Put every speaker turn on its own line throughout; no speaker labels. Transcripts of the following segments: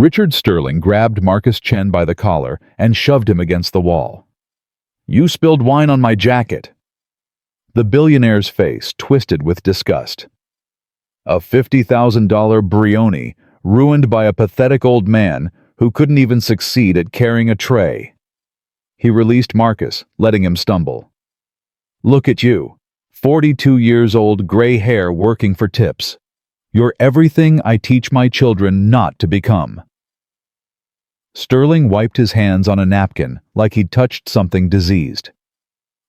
Richard Sterling grabbed Marcus Chen by the collar and shoved him against the wall. "You spilled wine on my jacket." The billionaire's face twisted with disgust. A $50,000 Brioni ruined by a pathetic old man who couldn't even succeed at carrying a tray. He released Marcus, letting him stumble. "Look at you, 42 years old, gray hair working for tips. You're everything I teach my children not to become." Sterling wiped his hands on a napkin like he'd touched something diseased.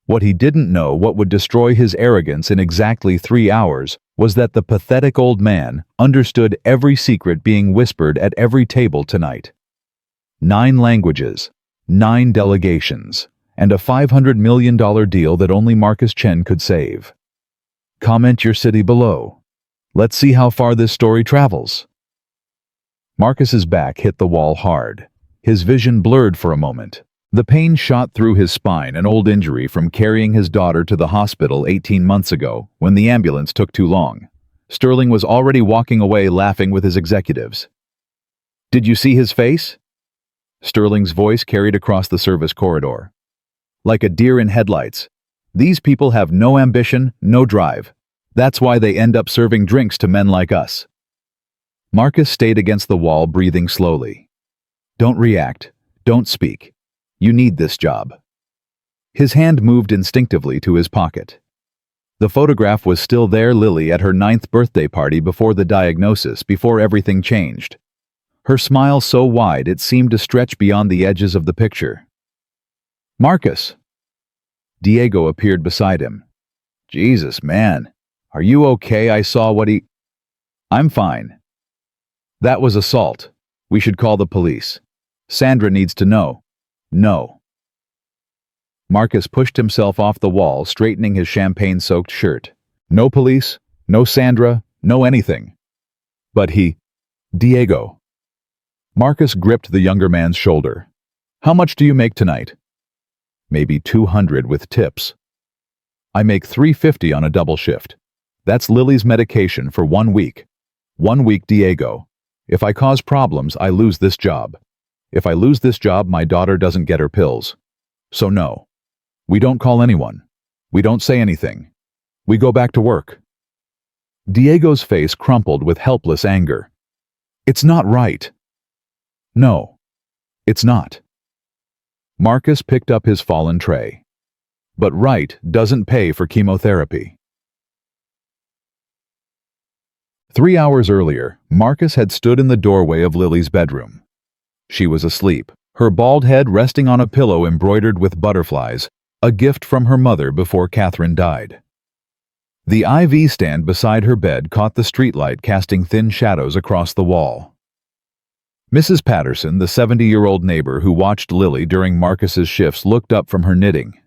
What he didn't know, what would destroy his arrogance in exactly 3 hours, was that the pathetic old man understood every secret being whispered at every table tonight. 9 languages, 9 delegations, and a $500 million deal that only Marcus Chen could save. Comment your city below. Let's see how far this story travels. Marcus's back hit the wall hard. His vision blurred for a moment. The pain shot through his spine, an old injury from carrying his daughter to the hospital 18 months ago when the ambulance took too long. Sterling was already walking away laughing with his executives. "Did you see his face?" Sterling's voice carried across the service corridor. "Like a deer in headlights. These people have no ambition, no drive. That's why they end up serving drinks to men like us." Marcus stayed against the wall, breathing slowly. "Don't react. Don't speak. You need this job." His hand moved instinctively to his pocket. The photograph was still there, Lily at her 9th birthday party before the diagnosis, before everything changed. Her smile so wide it seemed to stretch beyond the edges of the picture. "Marcus." Diego appeared beside him. "Jesus, man. Are you okay? I saw what he—" "I'm fine." "That was assault. We should call the police. Sandra needs to know." "No." Marcus pushed himself off the wall, straightening his champagne-soaked shirt. "No police, no Sandra, no anything." "But he—" "Diego." Marcus gripped the younger man's shoulder. "How much do you make tonight?" "Maybe 200 with tips." "I make 350 on a double shift. That's Lily's medication for 1 week. 1 week, Diego. If I cause problems, I lose this job. If I lose this job, my daughter doesn't get her pills. So no. We don't call anyone. We don't say anything. We go back to work." Diego's face crumpled with helpless anger. "It's not right." "No, it's not." Marcus picked up his fallen tray. "But right doesn't pay for chemotherapy." 3 hours earlier, Marcus had stood in the doorway of Lily's bedroom. She was asleep, her bald head resting on a pillow embroidered with butterflies, a gift from her mother before Catherine died. The IV stand beside her bed caught the streetlight, casting thin shadows across the wall. Mrs. Patterson, the 70-year-old neighbor who watched Lily during Marcus's shifts, looked up from her knitting.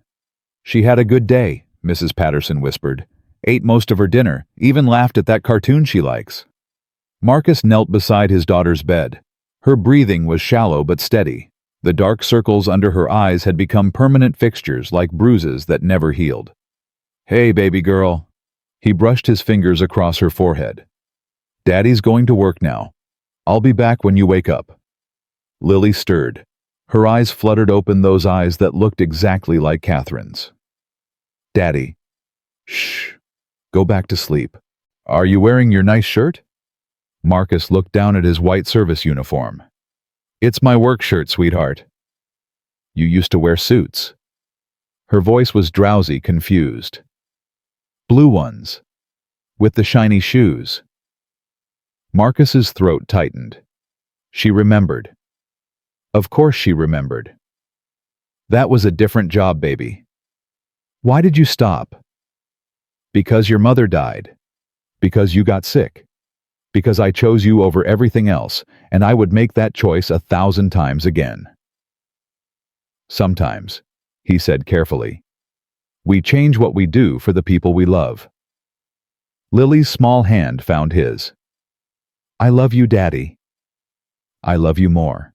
"She had a good day," Mrs. Patterson whispered. "Ate most of her dinner, even laughed at that cartoon she likes." Marcus knelt beside his daughter's bed. Her breathing was shallow but steady. The dark circles under her eyes had become permanent fixtures, like bruises that never healed. "Hey, baby girl." He brushed his fingers across her forehead. "Daddy's going to work now. I'll be back when you wake up." Lily stirred. Her eyes fluttered open, those eyes that looked exactly like Catherine's. "Daddy." "Shh. Go back to sleep. Are you wearing your nice shirt?" Marcus looked down at his white service uniform. "It's my work shirt, sweetheart." "You used to wear suits." Her voice was drowsy, confused. "Blue ones. With the shiny shoes." Marcus's throat tightened. She remembered. Of course she remembered. "That was a different job, baby." "Why did you stop?" "Because your mother died. Because you got sick. Because I chose you over everything else, and I would make that choice 1,000 times again." "Sometimes," he said carefully. "We change what we do for the people we love." Lily's small hand found his. "I love you, Daddy." "I love you more.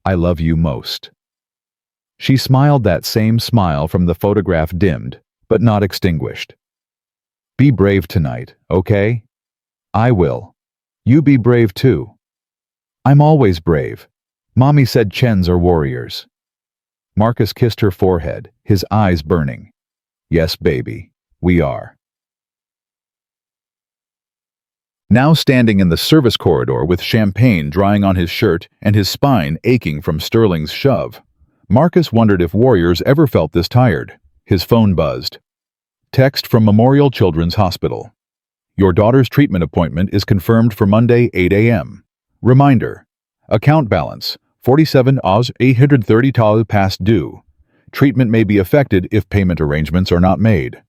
I love you most." She smiled, that same smile from the photograph, dimmed, but not extinguished. "Be brave tonight, okay? I will. You be brave too." I'm always brave. Mommy said Chens are warriors. Marcus kissed her forehead, his eyes burning. Yes, baby, we are. Now standing in the service corridor with champagne drying on his shirt and his spine aching from Sterling's shove, Marcus wondered if warriors ever felt this tired. His phone buzzed. Text from Memorial Children's Hospital. Your daughter's treatment appointment is confirmed for Monday, 8 a.m. Reminder. Account balance, 47 Oz 830 Ta past due. Treatment may be affected if payment arrangements are not made.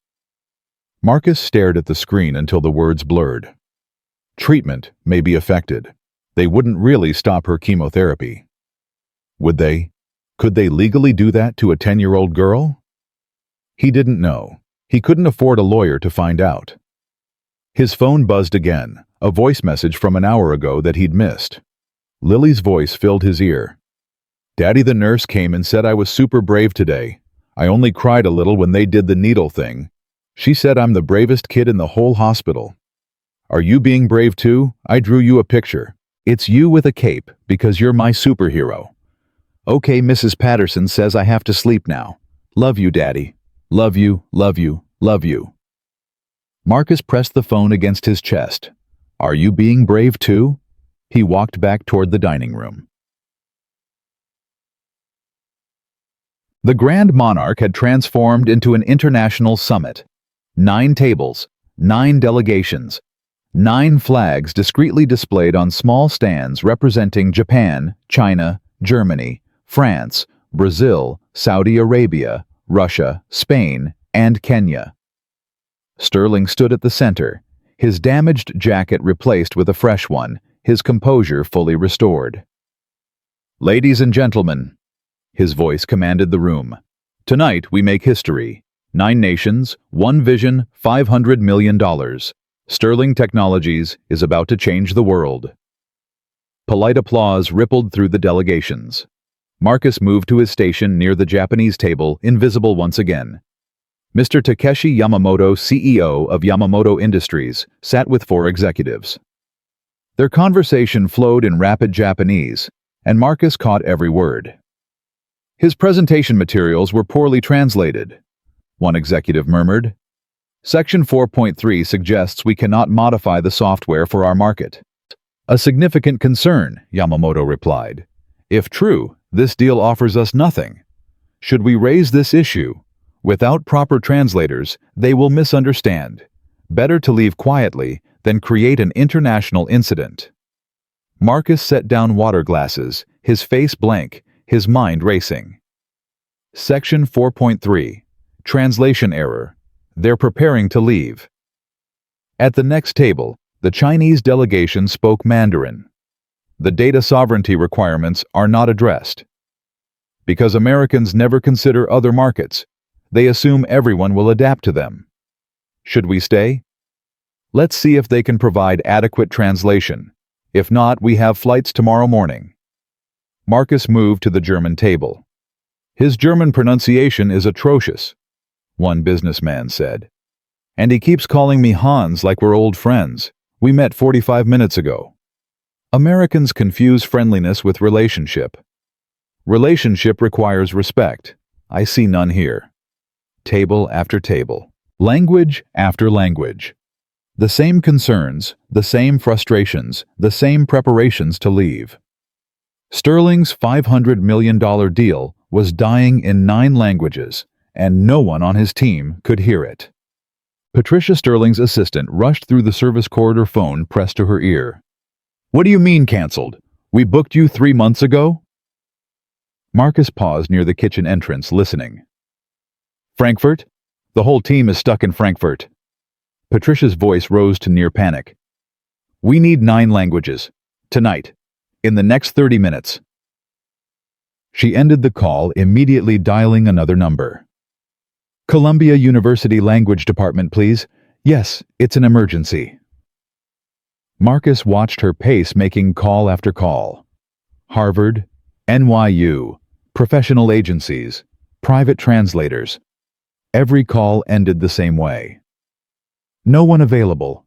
Marcus stared at the screen until the words blurred. Treatment may be affected. They wouldn't really stop her chemotherapy. Would they? Could they legally do that to a 10-year-old girl? He didn't know. He couldn't afford a lawyer to find out. His phone buzzed again, a voice message from an hour ago that he'd missed. Lily's voice filled his ear. Daddy, the nurse came and said I was super brave today. I only cried a little when they did the needle thing. She said I'm the bravest kid in the whole hospital. Are you being brave too? I drew you a picture. It's you with a cape, because you're my superhero. Okay, Mrs. Patterson says I have to sleep now. Love you, Daddy. Love you, love you, love you. Marcus pressed the phone against his chest. Are you being brave too? He walked back toward the dining room. The Grand Monarch had transformed into an international summit. 9 tables, 9 delegations, 9 flags discreetly displayed on small stands representing Japan, China, Germany, France, Brazil, Saudi Arabia, Russia, Spain, and Kenya. Sterling stood at the center, his damaged jacket replaced with a fresh one, his composure fully restored. Ladies and gentlemen, his voice commanded the room. Tonight we make history. 9 nations, 1 vision, $500 million. Sterling Technologies is about to change the world. Polite applause rippled through the delegations. Marcus moved to his station near the Japanese table, invisible once again. Mr. Takeshi Yamamoto, CEO of Yamamoto Industries, sat with 4 executives. Their conversation flowed in rapid Japanese, and Marcus caught every word. His presentation materials were poorly translated. One executive murmured, Section 4.3 suggests we cannot modify the software for our market. A significant concern, Yamamoto replied. If true, this deal offers us nothing. Should we raise this issue? Without proper translators, they will misunderstand. Better to leave quietly than create an international incident. Marcus set down water glasses, his face blank, his mind racing. Section 4.3. Translation error. They're preparing to leave. At the next table, the Chinese delegation spoke Mandarin. The data sovereignty requirements are not addressed. Because Americans never consider other markets, they assume everyone will adapt to them. Should we stay? Let's see if they can provide adequate translation. If not, we have flights tomorrow morning. Marcus moved to the German table. His German pronunciation is atrocious, one businessman said. And he keeps calling me Hans like we're old friends. We met 45 minutes ago. Americans confuse friendliness with relationship. Relationship requires respect. I see none here. Table after table. Language after language. The same concerns, the same frustrations, the same preparations to leave. Sterling's $500 million deal was dying in 9 languages, and no one on his team could hear it. Patricia Sterling's assistant rushed through the service corridor phone pressed to her ear. What do you mean canceled? We booked you 3 months ago? Marcus paused near the kitchen entrance, listening. Frankfurt? The whole team is stuck in Frankfurt. Patricia's voice rose to near panic. We need 9 languages. Tonight. In the next 30 minutes. She ended the call, immediately dialing another number. Columbia University Language Department, please. Yes, it's an emergency. Marcus watched her pace, making call after call. Harvard, NYU, professional agencies, private translators. Every call ended the same way. No one available.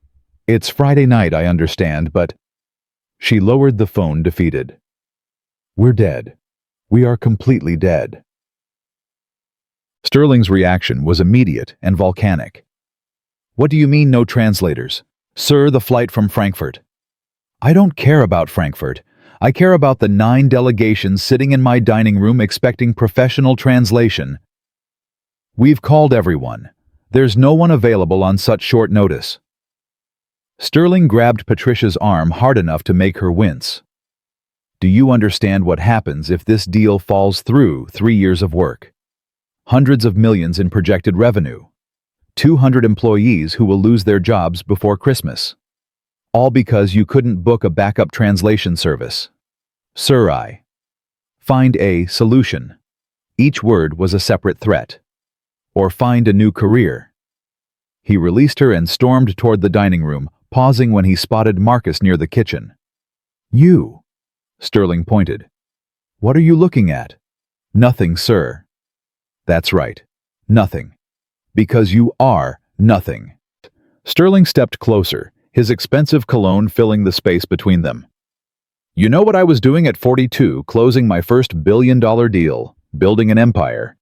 It's Friday night, I understand, but... She lowered the phone, defeated. We're dead. We are completely dead. Sterling's reaction was immediate and volcanic. What do you mean, no translators? Sir, the flight from Frankfurt. I don't care about Frankfurt. I care about the 9 delegations sitting in my dining room expecting professional translation. We've called everyone. There's no one available on such short notice. Sterling grabbed Patricia's arm hard enough to make her wince. Do you understand what happens if this deal falls through? 3 years of work. Hundreds of millions in projected revenue. 200 employees who will lose their jobs before Christmas. All because you couldn't book a backup translation service. Sir, I find a solution. Each word was a separate threat. Or find a new career. He released her and stormed toward the dining room, pausing when he spotted Marcus near the kitchen. You, Sterling pointed. What are you looking at? Nothing, sir. That's right. Nothing. Because you are nothing. Sterling stepped closer, his expensive cologne filling the space between them. You know what I was doing at 42, closing my first billion-dollar deal, building an empire.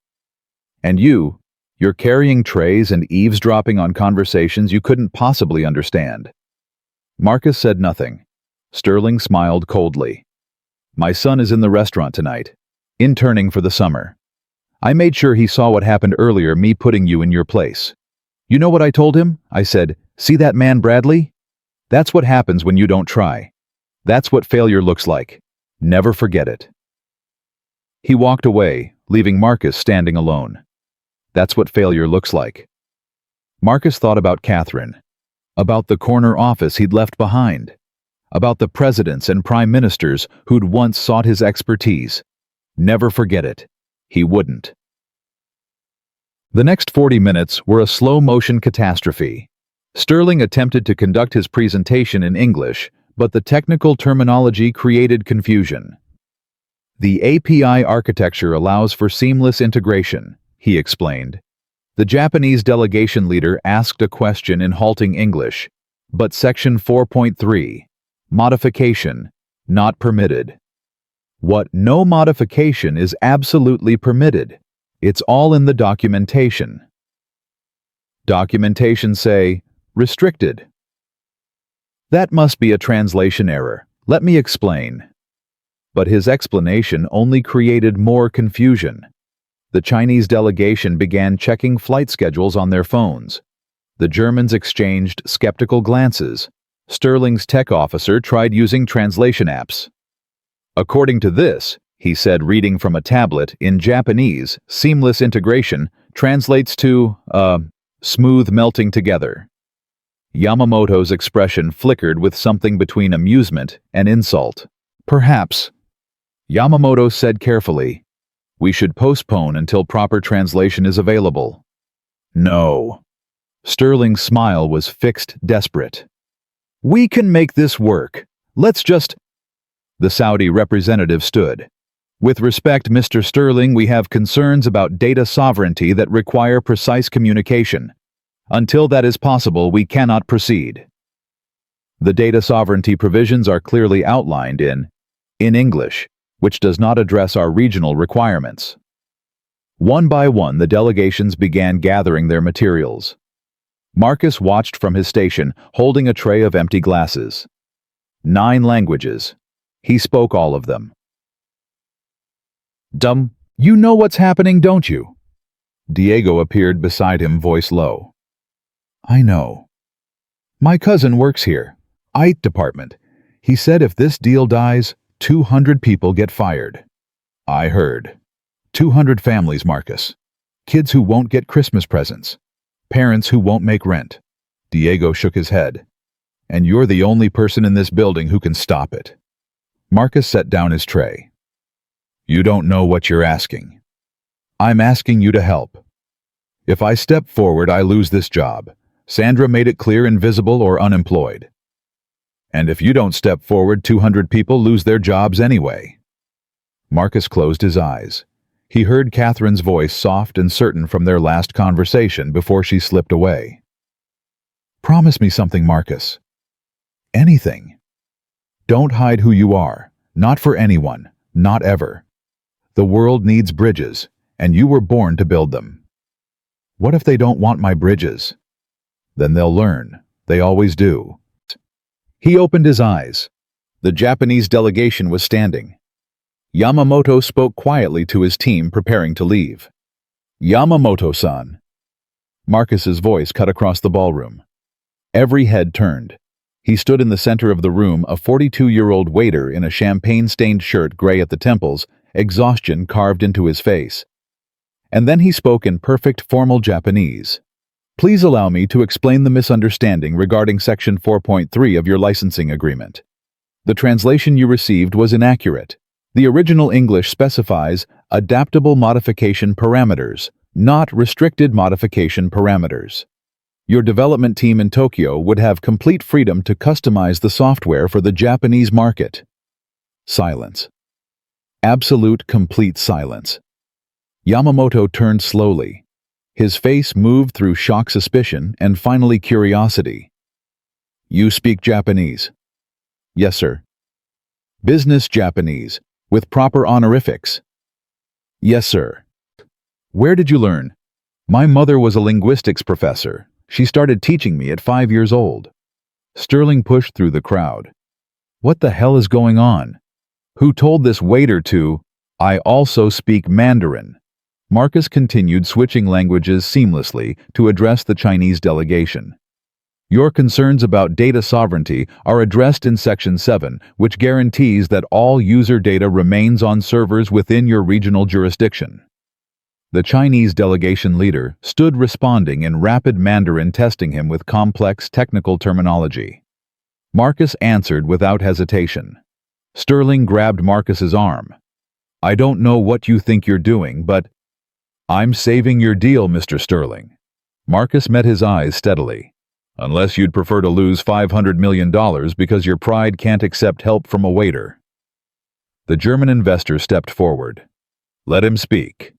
And you're carrying trays and eavesdropping on conversations you couldn't possibly understand. Marcus said nothing. Sterling smiled coldly. My son is in the restaurant tonight, interning for the summer. I made sure he saw what happened earlier, me putting you in your place. You know what I told him? I said, see that man Bradley? That's what happens when you don't try. That's what failure looks like. Never forget it. He walked away, leaving Marcus standing alone. That's what failure looks like. Marcus thought about Catherine, about the corner office he'd left behind, about the presidents and prime ministers who'd once sought his expertise. Never forget it. He wouldn't. The next 40 minutes were a slow-motion catastrophe. Sterling attempted to conduct his presentation in English, but the technical terminology created confusion. The API architecture allows for seamless integration, he explained. The Japanese delegation leader asked a question in halting English, but Section 4.3, modification, not permitted. What no modification is absolutely permitted. It's all in the documentation. Documentation say, restricted. That must be a translation error. Let me explain. But his explanation only created more confusion. The Chinese delegation began checking flight schedules on their phones. The Germans exchanged skeptical glances. Sterling's tech officer tried using translation apps. According to this, he said, reading from a tablet, in Japanese, seamless integration translates to, smooth melting together. Yamamoto's expression flickered with something between amusement and insult. Perhaps. Yamamoto said carefully, we should postpone until proper translation is available. No. Sterling's smile was fixed, desperate. We can make this work. Let's just... The Saudi representative stood. With respect, Mr. Sterling, we have concerns about data sovereignty that require precise communication. Until that is possible, we cannot proceed. The data sovereignty provisions are clearly outlined in English, which does not address our regional requirements. One by one, the delegations began gathering their materials. Marcus watched from his station, holding a tray of empty glasses. 9 languages. He spoke all of them. You know what's happening, don't you? Diego appeared beside him, voice low. I know. My cousin works here. IT department. He said if this deal dies, 200 people get fired. I heard. 200 families, Marcus. Kids who won't get Christmas presents. Parents who won't make rent. Diego shook his head. And you're the only person in this building who can stop it. Marcus set down his tray. You don't know what you're asking. I'm asking you to help. If I step forward, I lose this job. Sandra made it clear, invisible or unemployed. And if you don't step forward, 200 people lose their jobs anyway. Marcus closed his eyes. He heard Catherine's voice, soft and certain from their last conversation, before she slipped away. Promise me something, Marcus. Anything. Don't hide who you are. Not for anyone. Not ever. The world needs bridges, and you were born to build them. What if they don't want my bridges? Then they'll learn. They always do. He opened his eyes. The Japanese delegation was standing. Yamamoto spoke quietly to his team preparing to leave. Yamamoto-san. Marcus's voice cut across the ballroom. Every head turned. He stood in the center of the room, a 42-year-old waiter in a champagne-stained shirt gray at the temples, exhaustion carved into his face. And then he spoke in perfect formal Japanese. Please allow me to explain the misunderstanding regarding Section 4.3 of your licensing agreement. The translation you received was inaccurate. The original English specifies adaptable modification parameters, not restricted modification parameters. Your development team in Tokyo would have complete freedom to customize the software for the Japanese market. Silence. Absolute complete silence. Yamamoto turned slowly. His face moved through shock, suspicion, and finally curiosity. You speak Japanese? Yes, sir. Business Japanese, with proper honorifics? Yes, sir. Where did you learn? My mother was a linguistics professor. She started teaching me at 5 years old. Sterling pushed through the crowd. What the hell is going on? Who told this waiter to? I also speak Mandarin. Marcus continued switching languages seamlessly to address the Chinese delegation. Your concerns about data sovereignty are addressed in Section 7, which guarantees that all user data remains on servers within your regional jurisdiction. The Chinese delegation leader stood responding in rapid Mandarin, testing him with complex technical terminology. Marcus answered without hesitation. Sterling grabbed Marcus's arm. I don't know what you think you're doing, but I'm saving your deal, Mr. Sterling. Marcus met his eyes steadily. Unless you'd prefer to lose $500 million because your pride can't accept help from a waiter. The German investor stepped forward. Let him speak.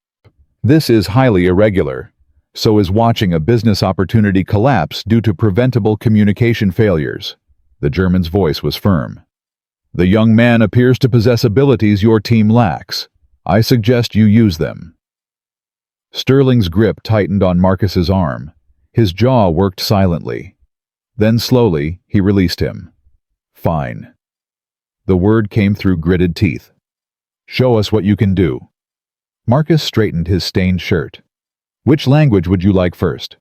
This is highly irregular. So is watching a business opportunity collapse due to preventable communication failures. The German's voice was firm. The young man appears to possess abilities your team lacks. I suggest you use them. Sterling's grip tightened on Marcus's arm. His jaw worked silently. Then slowly, he released him. Fine. The word came through gritted teeth. Show us what you can do. Marcus straightened his stained shirt. Which language would you like first?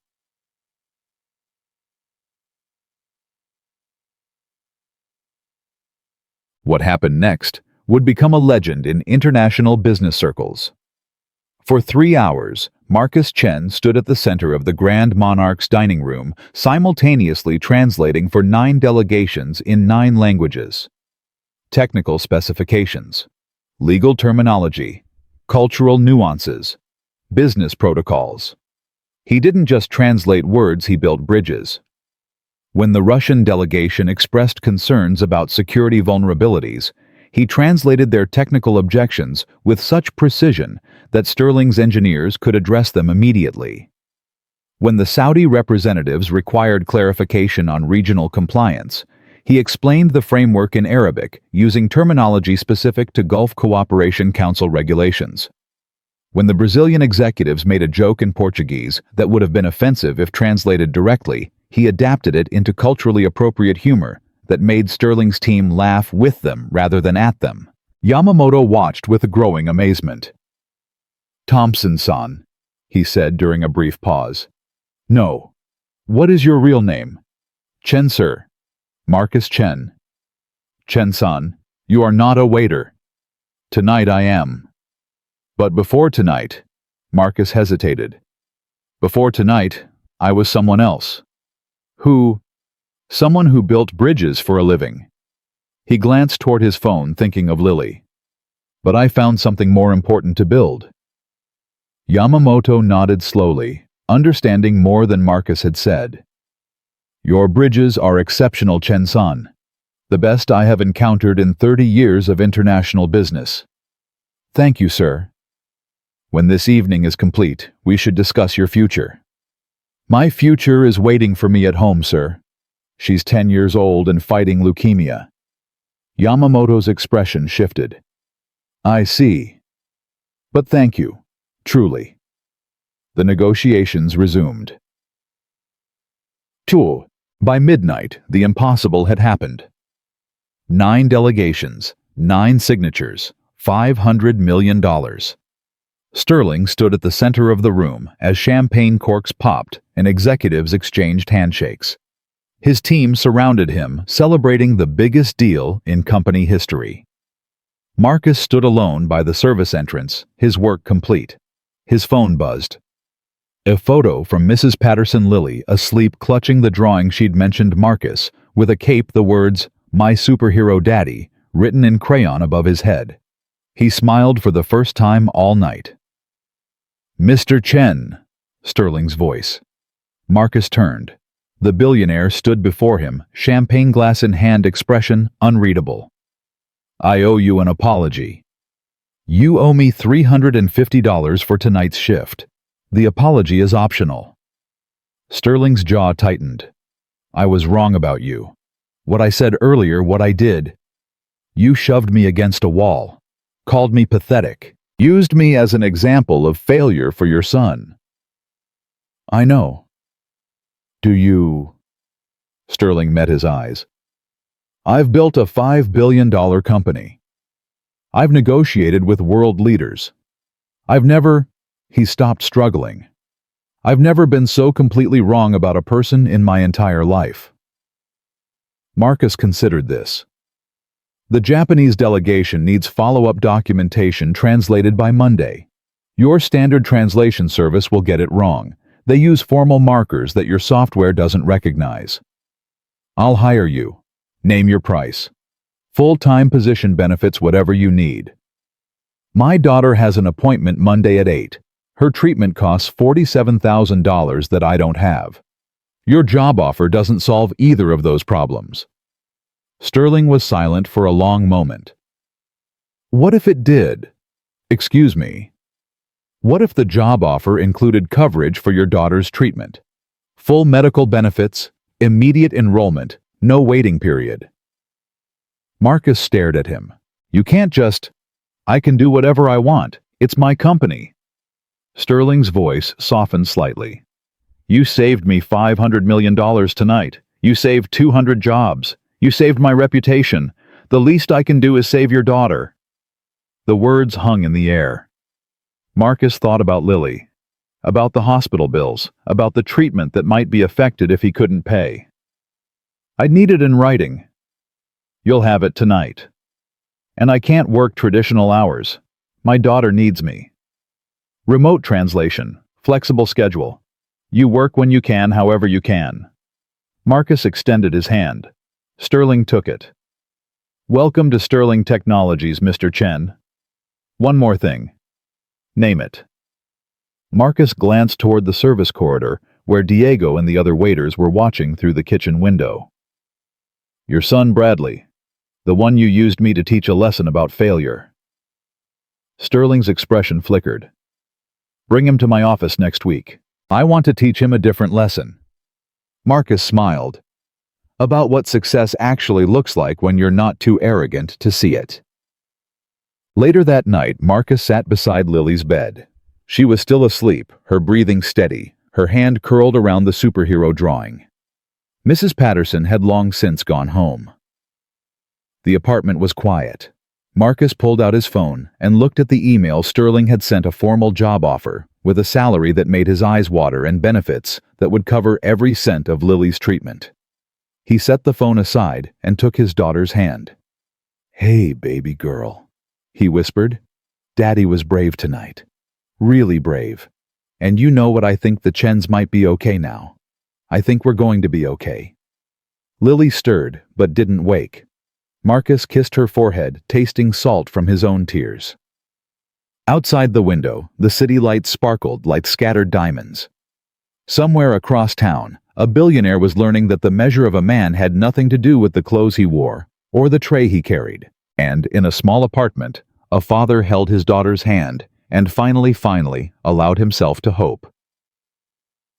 What happened next would become a legend in international business circles. For 3 hours, Marcus Chen stood at the center of the Grand Monarch's dining room, simultaneously translating for 9 delegations in 9 languages. Technical specifications, legal terminology, cultural nuances, business protocols. He didn't just translate words, he built bridges. When the Russian delegation expressed concerns about security vulnerabilities, he translated their technical objections with such precision that Sterling's engineers could address them immediately. When the Saudi representatives required clarification on regional compliance, he explained the framework in Arabic using terminology specific to Gulf Cooperation Council regulations. When the Brazilian executives made a joke in Portuguese that would have been offensive if translated directly, he adapted it into culturally appropriate humor that made Sterling's team laugh with them rather than at them. Yamamoto watched with a growing amazement. Thompson-san, he said during a brief pause. No. What is your real name? Chen, sir. Marcus Chen. Chen-san, you are not a waiter. Tonight I am. But before tonight, Marcus hesitated. Before tonight, I was someone else. Who? Someone who built bridges for a living. He glanced toward his phone, thinking of Lily. But I found something more important to build. Yamamoto nodded slowly, understanding more than Marcus had said. Your bridges are exceptional, Chen-san. The best I have encountered in 30 years of international business. Thank you, sir. When this evening is complete, we should discuss your future. My future is waiting for me at home, sir. She's 10 years old and fighting leukemia. Yamamoto's expression shifted. I see. But thank you, truly. The negotiations resumed. 2. By midnight, the impossible had happened. 9 delegations, 9 signatures, $500 million. Sterling stood at the center of the room as champagne corks popped and executives exchanged handshakes. His team surrounded him, celebrating the biggest deal in company history. Marcus stood alone by the service entrance, his work complete. His phone buzzed. A photo from Mrs. Patterson Lilly, asleep clutching the drawing she'd mentioned Marcus, with a cape the words, "My Superhero Daddy," written in crayon above his head. He smiled for the first time all night. Mr. Chen, Sterling's voice. Marcus turned. The billionaire stood before him, champagne glass in hand, expression unreadable. I owe you an apology. You owe me $350 for tonight's shift. The apology is optional. Sterling's jaw tightened. I was wrong about you. What I said earlier, what I did. You shoved me against a wall, called me pathetic, used me as an example of failure for your son. I know. Do you? Sterling met his eyes. I've built a $5 billion company. I've negotiated with world leaders. He stopped struggling. I've never been so completely wrong about a person in my entire life. Marcus considered this. The Japanese delegation needs follow-up documentation translated by Monday. Your standard translation service will get it wrong. They use formal markers that your software doesn't recognize. I'll hire you. Name your price. Full-time position benefits, whatever you need. My daughter has an appointment Monday at 8. Her treatment costs $47,000 that I don't have. Your job offer doesn't solve either of those problems. Sterling was silent for a long moment. What if it did? Excuse me. What if the job offer included coverage for your daughter's treatment? Full medical benefits, immediate enrollment, no waiting period. Marcus stared at him. You can't just... I can do whatever I want. It's my company. Sterling's voice softened slightly. You saved me $500 million tonight. You saved 200 jobs. You saved my reputation. The least I can do is save your daughter. The words hung in the air. Marcus thought about Lily, about the hospital bills, about the treatment that might be affected if he couldn't pay. I'd need it in writing. You'll have it tonight. And I can't work traditional hours. My daughter needs me. Remote translation, flexible schedule. You work when you can, however you can. Marcus extended his hand. Sterling took it. Welcome to Sterling Technologies, Mr. Chen. One more thing. Name it. Marcus glanced toward the service corridor, where Diego and the other waiters were watching through the kitchen window. Your son Bradley, the one you used me to teach a lesson about failure. Sterling's expression flickered. Bring him to my office next week. I want to teach him a different lesson. Marcus smiled. About what success actually looks like when you're not too arrogant to see it. Later that night, Marcus sat beside Lily's bed. She was still asleep, her breathing steady, her hand curled around the superhero drawing. Mrs. Patterson had long since gone home. The apartment was quiet. Marcus pulled out his phone and looked at the email. Sterling had sent a formal job offer, with a salary that made his eyes water and benefits that would cover every cent of Lily's treatment. He set the phone aside and took his daughter's hand. Hey, baby girl, he whispered. Daddy was brave tonight. Really brave. And you know what, I think the Chens might be okay now. I think we're going to be okay. Lily stirred, but didn't wake. Marcus kissed her forehead, tasting salt from his own tears. Outside the window, the city lights sparkled like scattered diamonds. Somewhere across town, a billionaire was learning that the measure of a man had nothing to do with the clothes he wore or the tray he carried. And in a small apartment, a father held his daughter's hand and finally allowed himself to hope.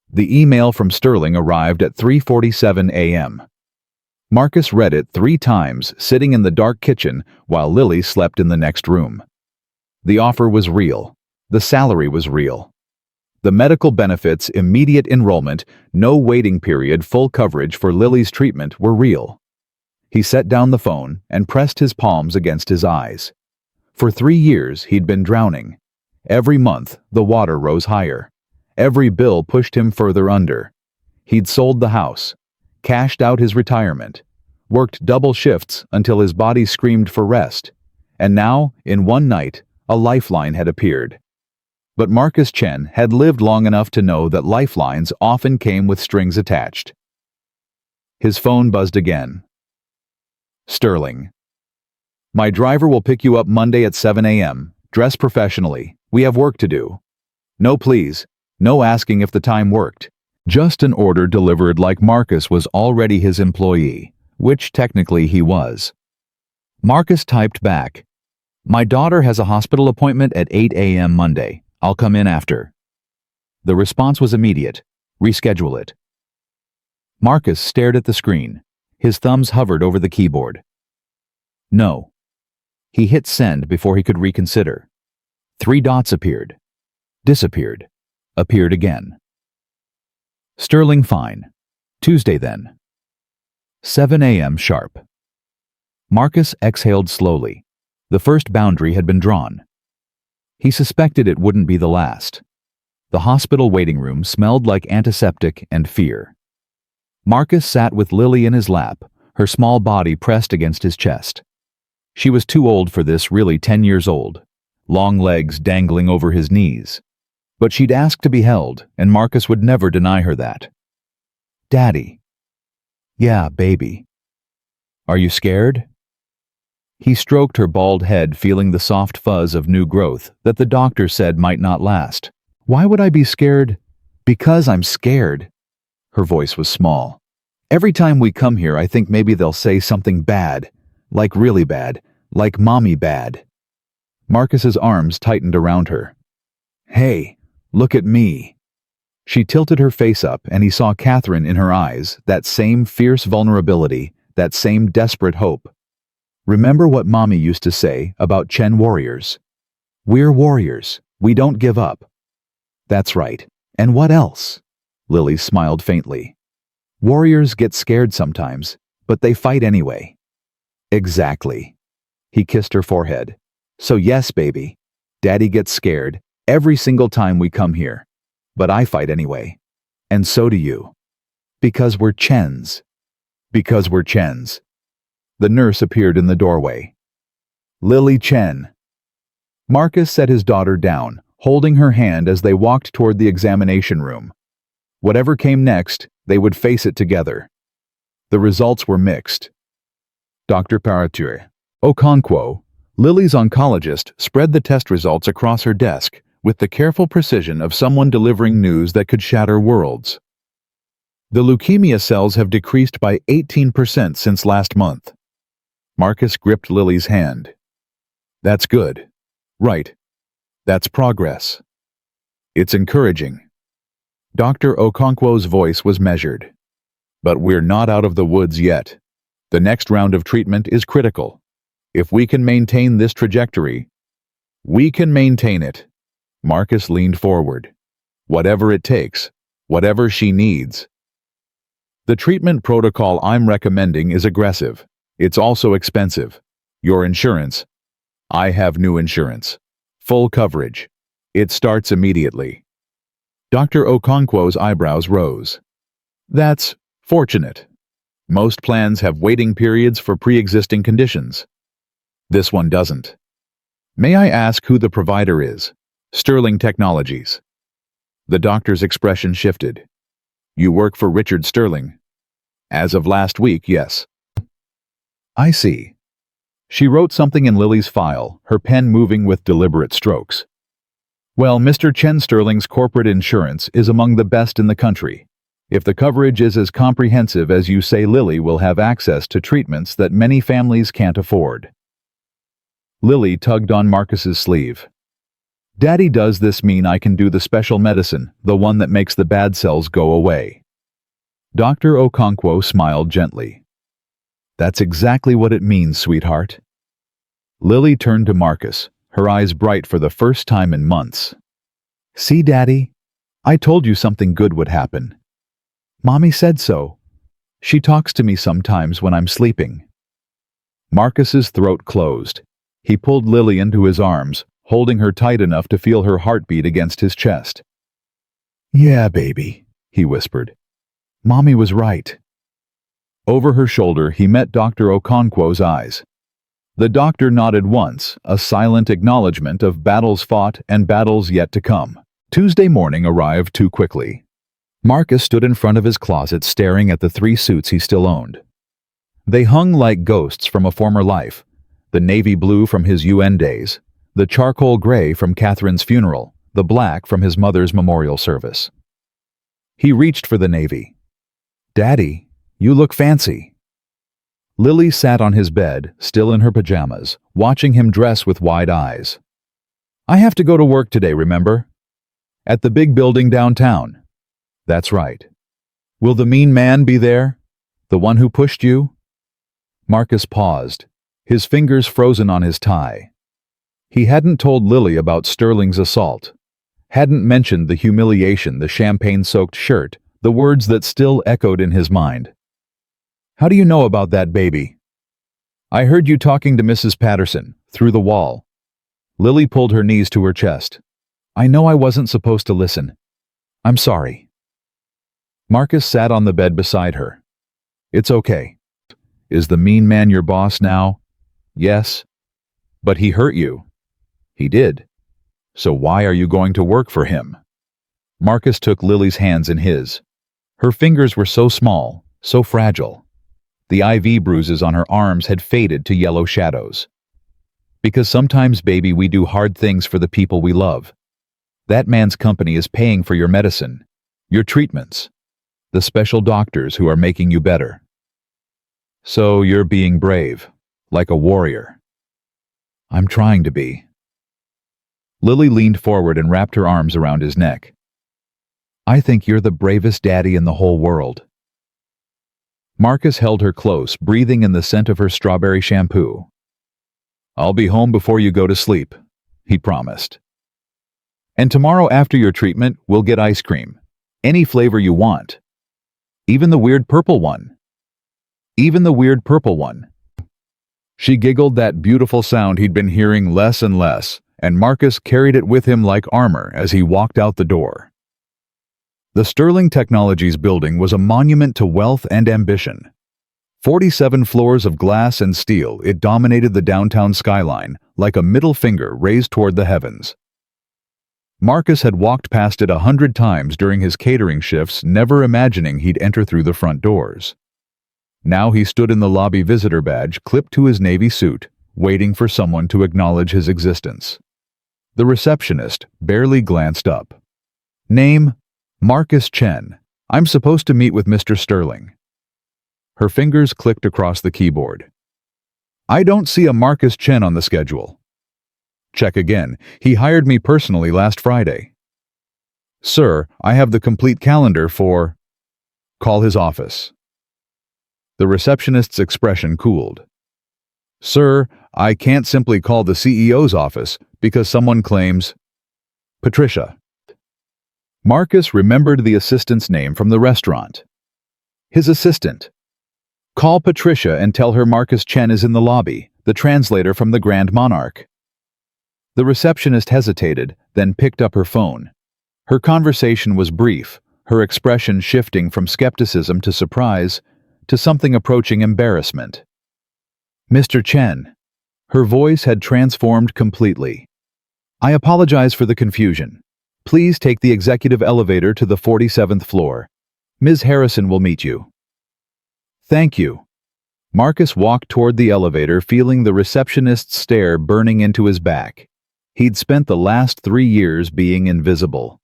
The email from Sterling arrived at 3:47 a.m. Marcus read it 3 times, sitting in the dark kitchen while Lily slept in the next room. The offer was real. The salary was real. The medical benefits, immediate enrollment, no waiting period, full coverage for Lily's treatment were real. He set down the phone and pressed his palms against his eyes. For 3 years, he'd been drowning. Every month, the water rose higher. Every bill pushed him further under. He'd sold the house, cashed out his retirement, worked double shifts until his body screamed for rest, and now, in one night, a lifeline had appeared. But Marcus Chen had lived long enough to know that lifelines often came with strings attached. His phone buzzed again. Sterling. My driver will pick you up Monday at 7 a.m. Dress professionally. We have work to do. No please. No asking if the time worked. Just an order delivered like Marcus was already his employee, which technically he was. Marcus typed back, My daughter has a hospital appointment at 8 a.m. Monday. I'll come in after. The response was immediate. Reschedule it. Marcus stared at the screen. His thumbs hovered over the keyboard. No. He hit send before he could reconsider. 3 dots appeared. Disappeared. Appeared again. Sterling fine. Tuesday then. 7 a.m. sharp. Marcus exhaled slowly. The first boundary had been drawn. He suspected it wouldn't be the last. The hospital waiting room smelled like antiseptic and fear. Marcus sat with Lily in his lap, her small body pressed against his chest. She was too old for this, really 10 years old, long legs dangling over his knees. But she'd asked to be held, and Marcus would never deny her that. Daddy. Yeah, baby. Are you scared? He stroked her bald head, feeling the soft fuzz of new growth that the doctor said might not last. Why would I be scared? Because I'm scared. Her voice was small. Every time we come here, I think maybe they'll say something bad, like really bad, like mommy bad. Marcus's arms tightened around her. Hey, look at me. She tilted her face up, and he saw Catherine in her eyes, that same fierce vulnerability, that same desperate hope. Remember what Mommy used to say about Chen warriors? We're warriors. We don't give up. That's right. And what else? Lily smiled faintly. Warriors get scared sometimes, but they fight anyway. Exactly. He kissed her forehead. So yes, baby. Daddy gets scared every single time we come here. But I fight anyway. And so do you. Because we're Chens. Because we're Chens. The nurse appeared in the doorway. Lily Chen. Marcus set his daughter down, holding her hand as they walked toward the examination room. Whatever came next, they would face it together. The results were mixed. Dr. Parature Okonkwo, Lily's oncologist, spread the test results across her desk with the careful precision of someone delivering news that could shatter worlds. The leukemia cells have decreased by 18% since last month. Marcus gripped Lily's hand. That's good. Right. That's progress. It's encouraging. Dr. Okonkwo's voice was measured. But we're not out of the woods yet. The next round of treatment is critical. If we can maintain this trajectory, we can maintain it. Marcus leaned forward. Whatever it takes, whatever she needs. The treatment protocol I'm recommending is aggressive. It's also expensive. Your insurance. I have new insurance. Full coverage. It starts immediately. Dr. Okonkwo's eyebrows rose. That's fortunate. Most plans have waiting periods for pre-existing conditions. This one doesn't. May I ask who the provider is? Sterling Technologies. The doctor's expression shifted. You work for Richard Sterling. As of last week, yes. I see. She wrote something in Lily's file, her pen moving with deliberate strokes. Well, Mr. Chen Sterling's corporate insurance is among the best in the country. If the coverage is as comprehensive as you say, Lily will have access to treatments that many families can't afford. Lily tugged on Marcus's sleeve. Daddy, does this mean I can do the special medicine, the one that makes the bad cells go away? Dr. Okonkwo smiled gently. That's exactly what it means, sweetheart. Lily turned to Marcus, her eyes bright for the first time in months. See, Daddy? I told you something good would happen. Mommy said so. She talks to me sometimes when I'm sleeping. Marcus's throat closed. He pulled Lily into his arms, holding her tight enough to feel her heartbeat against his chest. Yeah, baby, he whispered. Mommy was right. Over her shoulder, he met Dr. Okonkwo's eyes. The doctor nodded once, a silent acknowledgement of battles fought and battles yet to come. Tuesday morning arrived too quickly. Marcus stood in front of his closet staring at the 3 suits he still owned. They hung like ghosts from a former life, the navy blue from his UN days, the charcoal gray from Catherine's funeral, the black from his mother's memorial service. He reached for the navy. Daddy, you look fancy. Lily sat on his bed, still in her pajamas, watching him dress with wide eyes. I have to go to work today, remember? At the big building downtown. That's right. Will the mean man be there? The one who pushed you? Marcus paused, his fingers frozen on his tie. He hadn't told Lily about Sterling's assault, hadn't mentioned the humiliation, the champagne-soaked shirt, the words that still echoed in his mind. How do you know about that baby? I heard you talking to Mrs. Patterson, through the wall. Lily pulled her knees to her chest. I know I wasn't supposed to listen. I'm sorry. Marcus sat on the bed beside her. It's okay. Is the mean man your boss now? Yes. But he hurt you. He did. So why are you going to work for him? Marcus took Lily's hands in his. Her fingers were so small, so fragile. The IV bruises on her arms had faded to yellow shadows. Because sometimes, baby, we do hard things for the people we love. That man's company is paying for your medicine, your treatments, the special doctors who are making you better. So you're being brave, like a warrior. I'm trying to be. Lily leaned forward and wrapped her arms around his neck. I think you're the bravest daddy in the whole world. Marcus held her close, breathing in the scent of her strawberry shampoo. I'll be home before you go to sleep, he promised. And tomorrow after your treatment, we'll get ice cream. Any flavor you want. Even the weird purple one. Even the weird purple one. She giggled, that beautiful sound he'd been hearing less and less, and Marcus carried it with him like armor as he walked out the door. The Sterling Technologies building was a monument to wealth and ambition. 47 floors of glass and steel, it dominated the downtown skyline like a middle finger raised toward the heavens. Marcus had walked past it 100 times during his catering shifts, never imagining he'd enter through the front doors. Now he stood in the lobby, visitor badge clipped to his navy suit, waiting for someone to acknowledge his existence. The receptionist barely glanced up. Name? Marcus Chen. I'm supposed to meet with Mr. Sterling. Her fingers clicked across the keyboard. I don't see a Marcus Chen on the schedule. Check again. He hired me personally last Friday. Sir, I have the complete calendar for... Call his office. The receptionist's expression cooled. Sir, I can't simply call the CEO's office because someone claims... Patricia. Marcus remembered the assistant's name from the restaurant. His assistant. Call Patricia and tell her Marcus Chen is in the lobby, the translator from the Grand Monarch. The receptionist hesitated, then picked up her phone. Her conversation was brief, her expression shifting from skepticism to surprise, to something approaching embarrassment. Mr. Chen. Her voice had transformed completely. I apologize for the confusion. Please take the executive elevator to the 47th floor. Ms. Harrison will meet you. Thank you. Marcus walked toward the elevator, feeling the receptionist's stare burning into his back. He'd spent the last 3 years being invisible.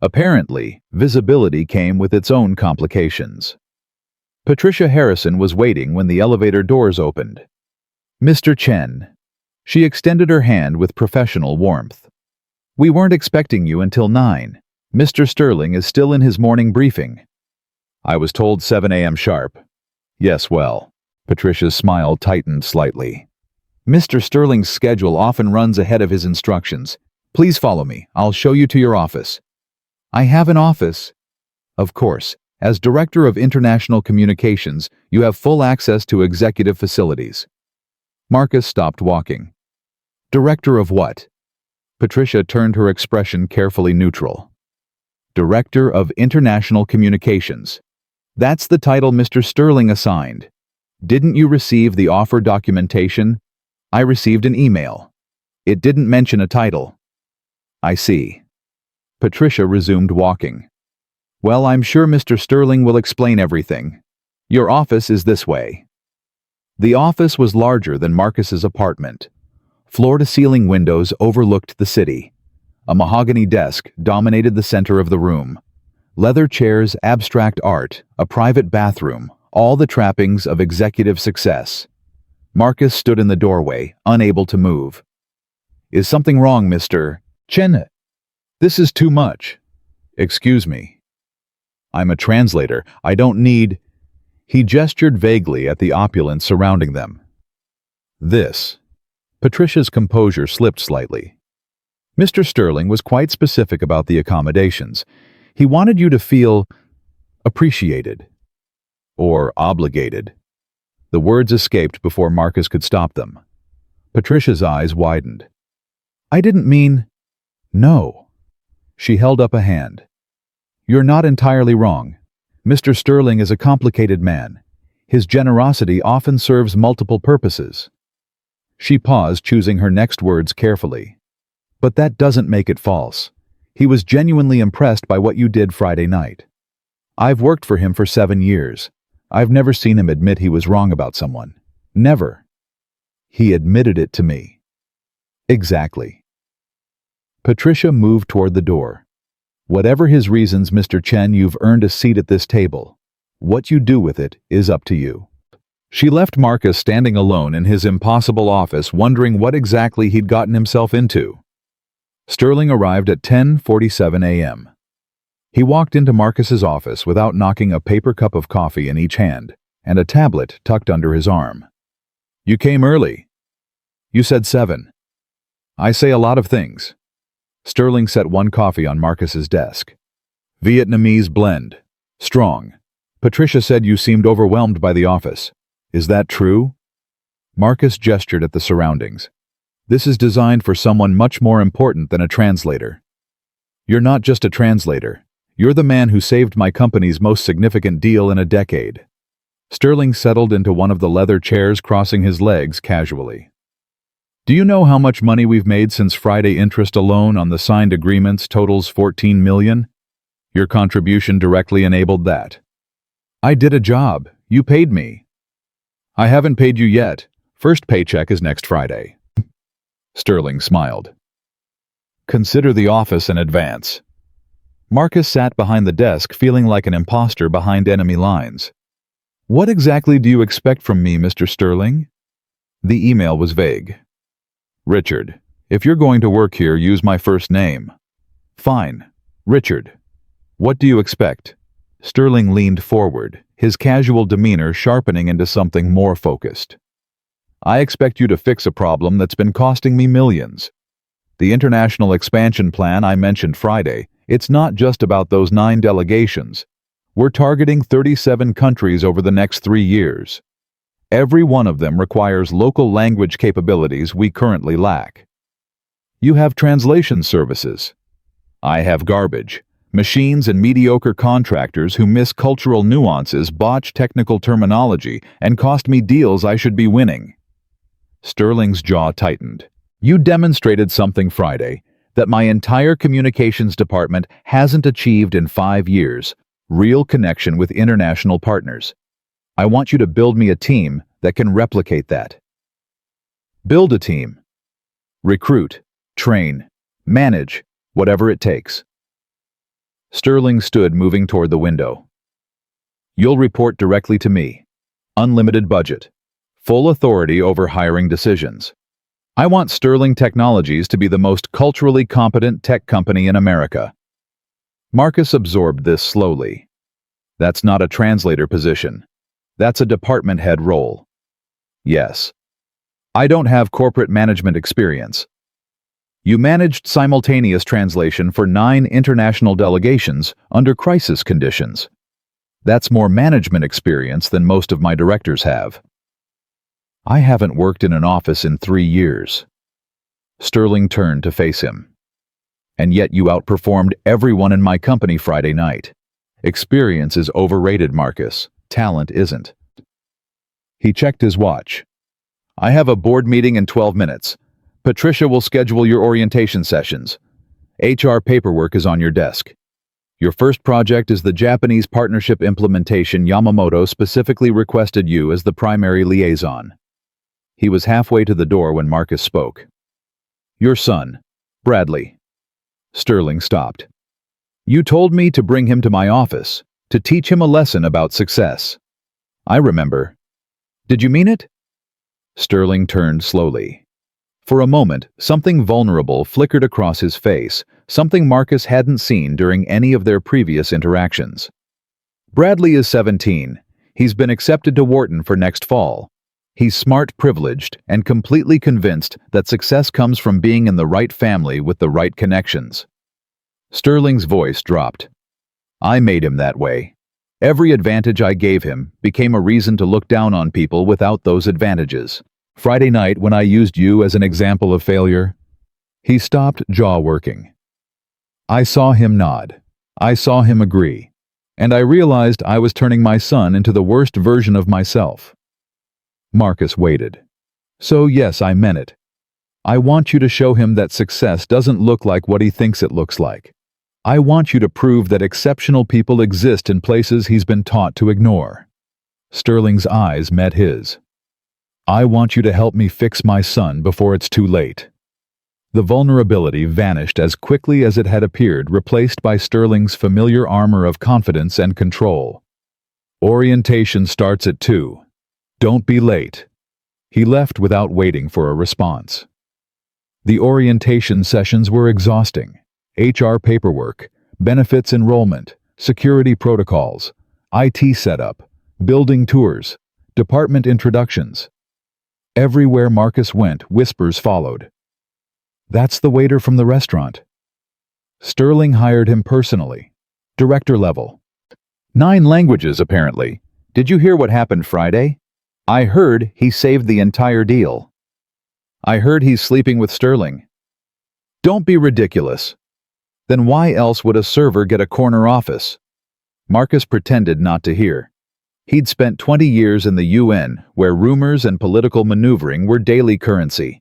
Apparently, visibility came with its own complications. Patricia Harrison was waiting when the elevator doors opened. Mr. Chen. She extended her hand with professional warmth. We weren't expecting you until 9. Mr. Sterling is still in his morning briefing. I was told 7 a.m. sharp. Yes, well. Patricia's smile tightened slightly. Mr. Sterling's schedule often runs ahead of his instructions. Please follow me. I'll show you to your office. I have an office. Of course. As Director of International Communications, you have full access to executive facilities. Marcus stopped walking. Director of what? Patricia turned her expression carefully neutral. Director of International Communications. That's the title Mr. Sterling assigned. Didn't you receive the offer documentation? I received an email. It didn't mention a title. I see. Patricia resumed walking. Well, I'm sure Mr. Sterling will explain everything. Your office is this way. The office was larger than Marcus's apartment. Floor-to-ceiling windows overlooked the city. A mahogany desk dominated the center of the room. Leather chairs, abstract art, a private bathroom, all the trappings of executive success. Marcus stood in the doorway, unable to move. Is something wrong, Mr. Chen? This is too much. Excuse me. I'm a translator. I don't need... He gestured vaguely at the opulence surrounding them. This. Patricia's composure slipped slightly. Mr. Sterling was quite specific about the accommodations. He wanted you to feel appreciated. Or obligated. The words escaped before Marcus could stop them. Patricia's eyes widened. I didn't mean... No. She held up a hand. You're not entirely wrong. Mr. Sterling is a complicated man. His generosity often serves multiple purposes. She paused, choosing her next words carefully. But that doesn't make it false. He was genuinely impressed by what you did Friday night. I've worked for him for 7 years. I've never seen him admit he was wrong about someone. Never. He admitted it to me. Exactly. Patricia moved toward the door. Whatever his reasons, Mr. Chen, you've earned a seat at this table. What you do with it is up to you. She left Marcus standing alone in his impossible office, wondering what exactly he'd gotten himself into. Sterling arrived at 10:47 a.m. He walked into Marcus's office without knocking, a paper cup of coffee in each hand and a tablet tucked under his arm. You came early. You said 7. I say a lot of things. Sterling set one coffee on Marcus's desk. Vietnamese blend. Strong. Patricia said you seemed overwhelmed by the office. Is that true? Marcus gestured at the surroundings. This is designed for someone much more important than a translator. You're not just a translator. You're the man who saved my company's most significant deal in a decade. Sterling settled into one of the leather chairs, crossing his legs casually. Do you know how much money we've made since Friday? Interest alone on the signed agreements totals $14 million. Your contribution directly enabled that. I did a job. You paid me. I haven't paid you yet. First paycheck is next Friday. Sterling smiled. Consider the office in advance. Marcus sat behind the desk, feeling like an imposter behind enemy lines. What exactly do you expect from me, Mr. Sterling? The email was vague. Richard, if you're going to work here, use my first name. Fine. Richard. What do you expect? Sterling leaned forward, his casual demeanor sharpening into something more focused. I expect you to fix a problem that's been costing me millions. The international expansion plan I mentioned Friday, it's not just about those 9 delegations. We're targeting 37 countries over the next 3 years. Every one of them requires local language capabilities we currently lack. You have translation services. I have garbage. Machines and mediocre contractors who miss cultural nuances, botch technical terminology, and cost me deals I should be winning. Sterling's jaw tightened. You demonstrated something Friday that my entire communications department hasn't achieved in 5 years: real connection with international partners. I want you to build me a team that can replicate that. Build a team. Recruit, train, manage, whatever it takes. Sterling stood, moving toward the window. You'll report directly to me. Unlimited budget. Full authority over hiring decisions. I want Sterling Technologies to be the most culturally competent tech company in America. Marcus absorbed this slowly. That's not a translator position. That's a department head role. Yes. I don't have corporate management experience. You managed simultaneous translation for 9 international delegations under crisis conditions. That's more management experience than most of my directors have. I haven't worked in an office in 3 years. Sterling turned to face him. And yet you outperformed everyone in my company Friday night. Experience is overrated, Marcus. Talent isn't. He checked his watch. I have a board meeting in 12 minutes. Patricia will schedule your orientation sessions. HR paperwork is on your desk. Your first project is the Japanese partnership implementation. Yamamoto specifically requested you as the primary liaison. He was halfway to the door when Marcus spoke. Your son, Bradley. Sterling stopped. You told me to bring him to my office, to teach him a lesson about success. I remember. Did you mean it? Sterling turned slowly. For a moment, something vulnerable flickered across his face, something Marcus hadn't seen during any of their previous interactions. Bradley is 17. He's been accepted to Wharton for next fall. He's smart, privileged, and completely convinced that success comes from being in the right family with the right connections. Sterling's voice dropped. I made him that way. Every advantage I gave him became a reason to look down on people without those advantages. Friday night, when I used you as an example of failure, he stopped, jaw working. I saw him nod. I saw him agree. And I realized I was turning my son into the worst version of myself. Marcus waited. So yes, I meant it. I want you to show him that success doesn't look like what he thinks it looks like. I want you to prove that exceptional people exist in places he's been taught to ignore. Sterling's eyes met his. I want you to help me fix my son before it's too late. The vulnerability vanished as quickly as it had appeared, replaced by Sterling's familiar armor of confidence and control. Orientation starts at 2. Don't be late. He left without waiting for a response. The orientation sessions were exhausting. HR paperwork, benefits enrollment, security protocols, IT setup, building tours, department introductions. Everywhere Marcus went, whispers followed. That's the waiter from the restaurant. Sterling hired him personally. Director level. 9 languages, apparently. Did you hear what happened Friday? I heard he saved the entire deal. I heard he's sleeping with Sterling. Don't be ridiculous. Then why else would a server get a corner office? Marcus pretended not to hear. He'd spent 20 years in the UN, where rumors and political maneuvering were daily currency.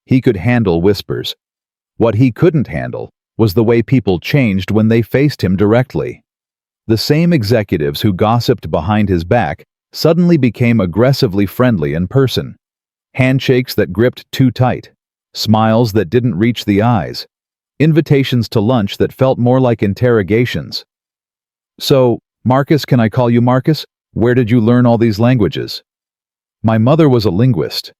He could handle whispers. What he couldn't handle was the way people changed when they faced him directly. The same executives who gossiped behind his back suddenly became aggressively friendly in person. Handshakes that gripped too tight, smiles that didn't reach the eyes, invitations to lunch that felt more like interrogations. So, Marcus, can I call you Marcus? Where did you learn all these languages? My mother was a linguist.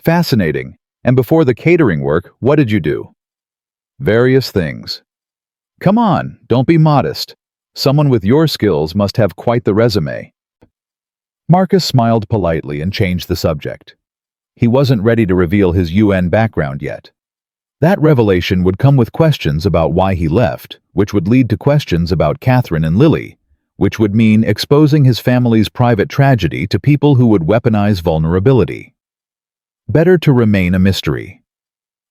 Fascinating. And before the catering work, what did you do? Various things. Come on, don't be modest. Someone with your skills must have quite the resume. Marcus smiled politely and changed the subject. He wasn't ready to reveal his UN background yet. That revelation would come with questions about why he left, which would lead to questions about Catherine and Lily, which would mean exposing his family's private tragedy to people who would weaponize vulnerability. Better to remain a mystery.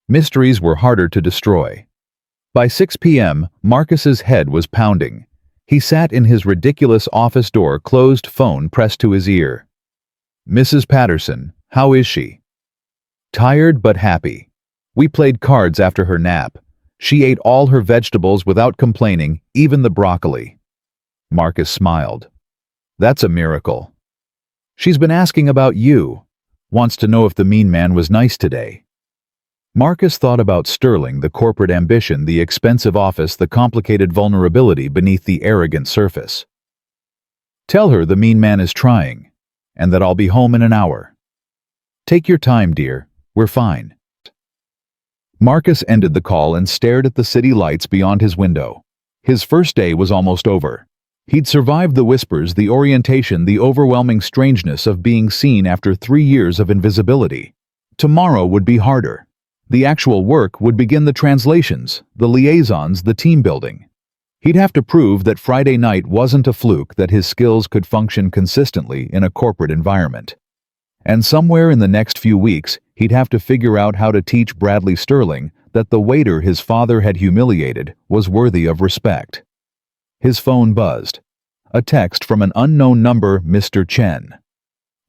Mysteries were harder to destroy. By 6 p.m., Marcus's head was pounding. He sat in his ridiculous office door, closed phone pressed to his ear. Mrs. Patterson, how is she? Tired but happy. We played cards after her nap. She ate all her vegetables without complaining, even the broccoli. Marcus smiled. That's a miracle. She's been asking about you. Wants to know if the mean man was nice today. Marcus thought about Sterling, the corporate ambition, the expensive office, the complicated vulnerability beneath the arrogant surface. Tell her the mean man is trying, and that I'll be home in an hour. Take your time, dear. We're fine. Marcus ended the call and stared at the city lights beyond his window. His first day was almost over. He'd survived the whispers, the orientation, the overwhelming strangeness of being seen after 3 years of invisibility. Tomorrow would be harder. The actual work would begin: the translations, the liaisons, the team building. He'd have to prove that Friday night wasn't a fluke, that his skills could function consistently in a corporate environment. And somewhere in the next few weeks, he'd have to figure out how to teach Bradley Sterling that the waiter his father had humiliated was worthy of respect. His phone buzzed. A text from an unknown number: Mr. Chen.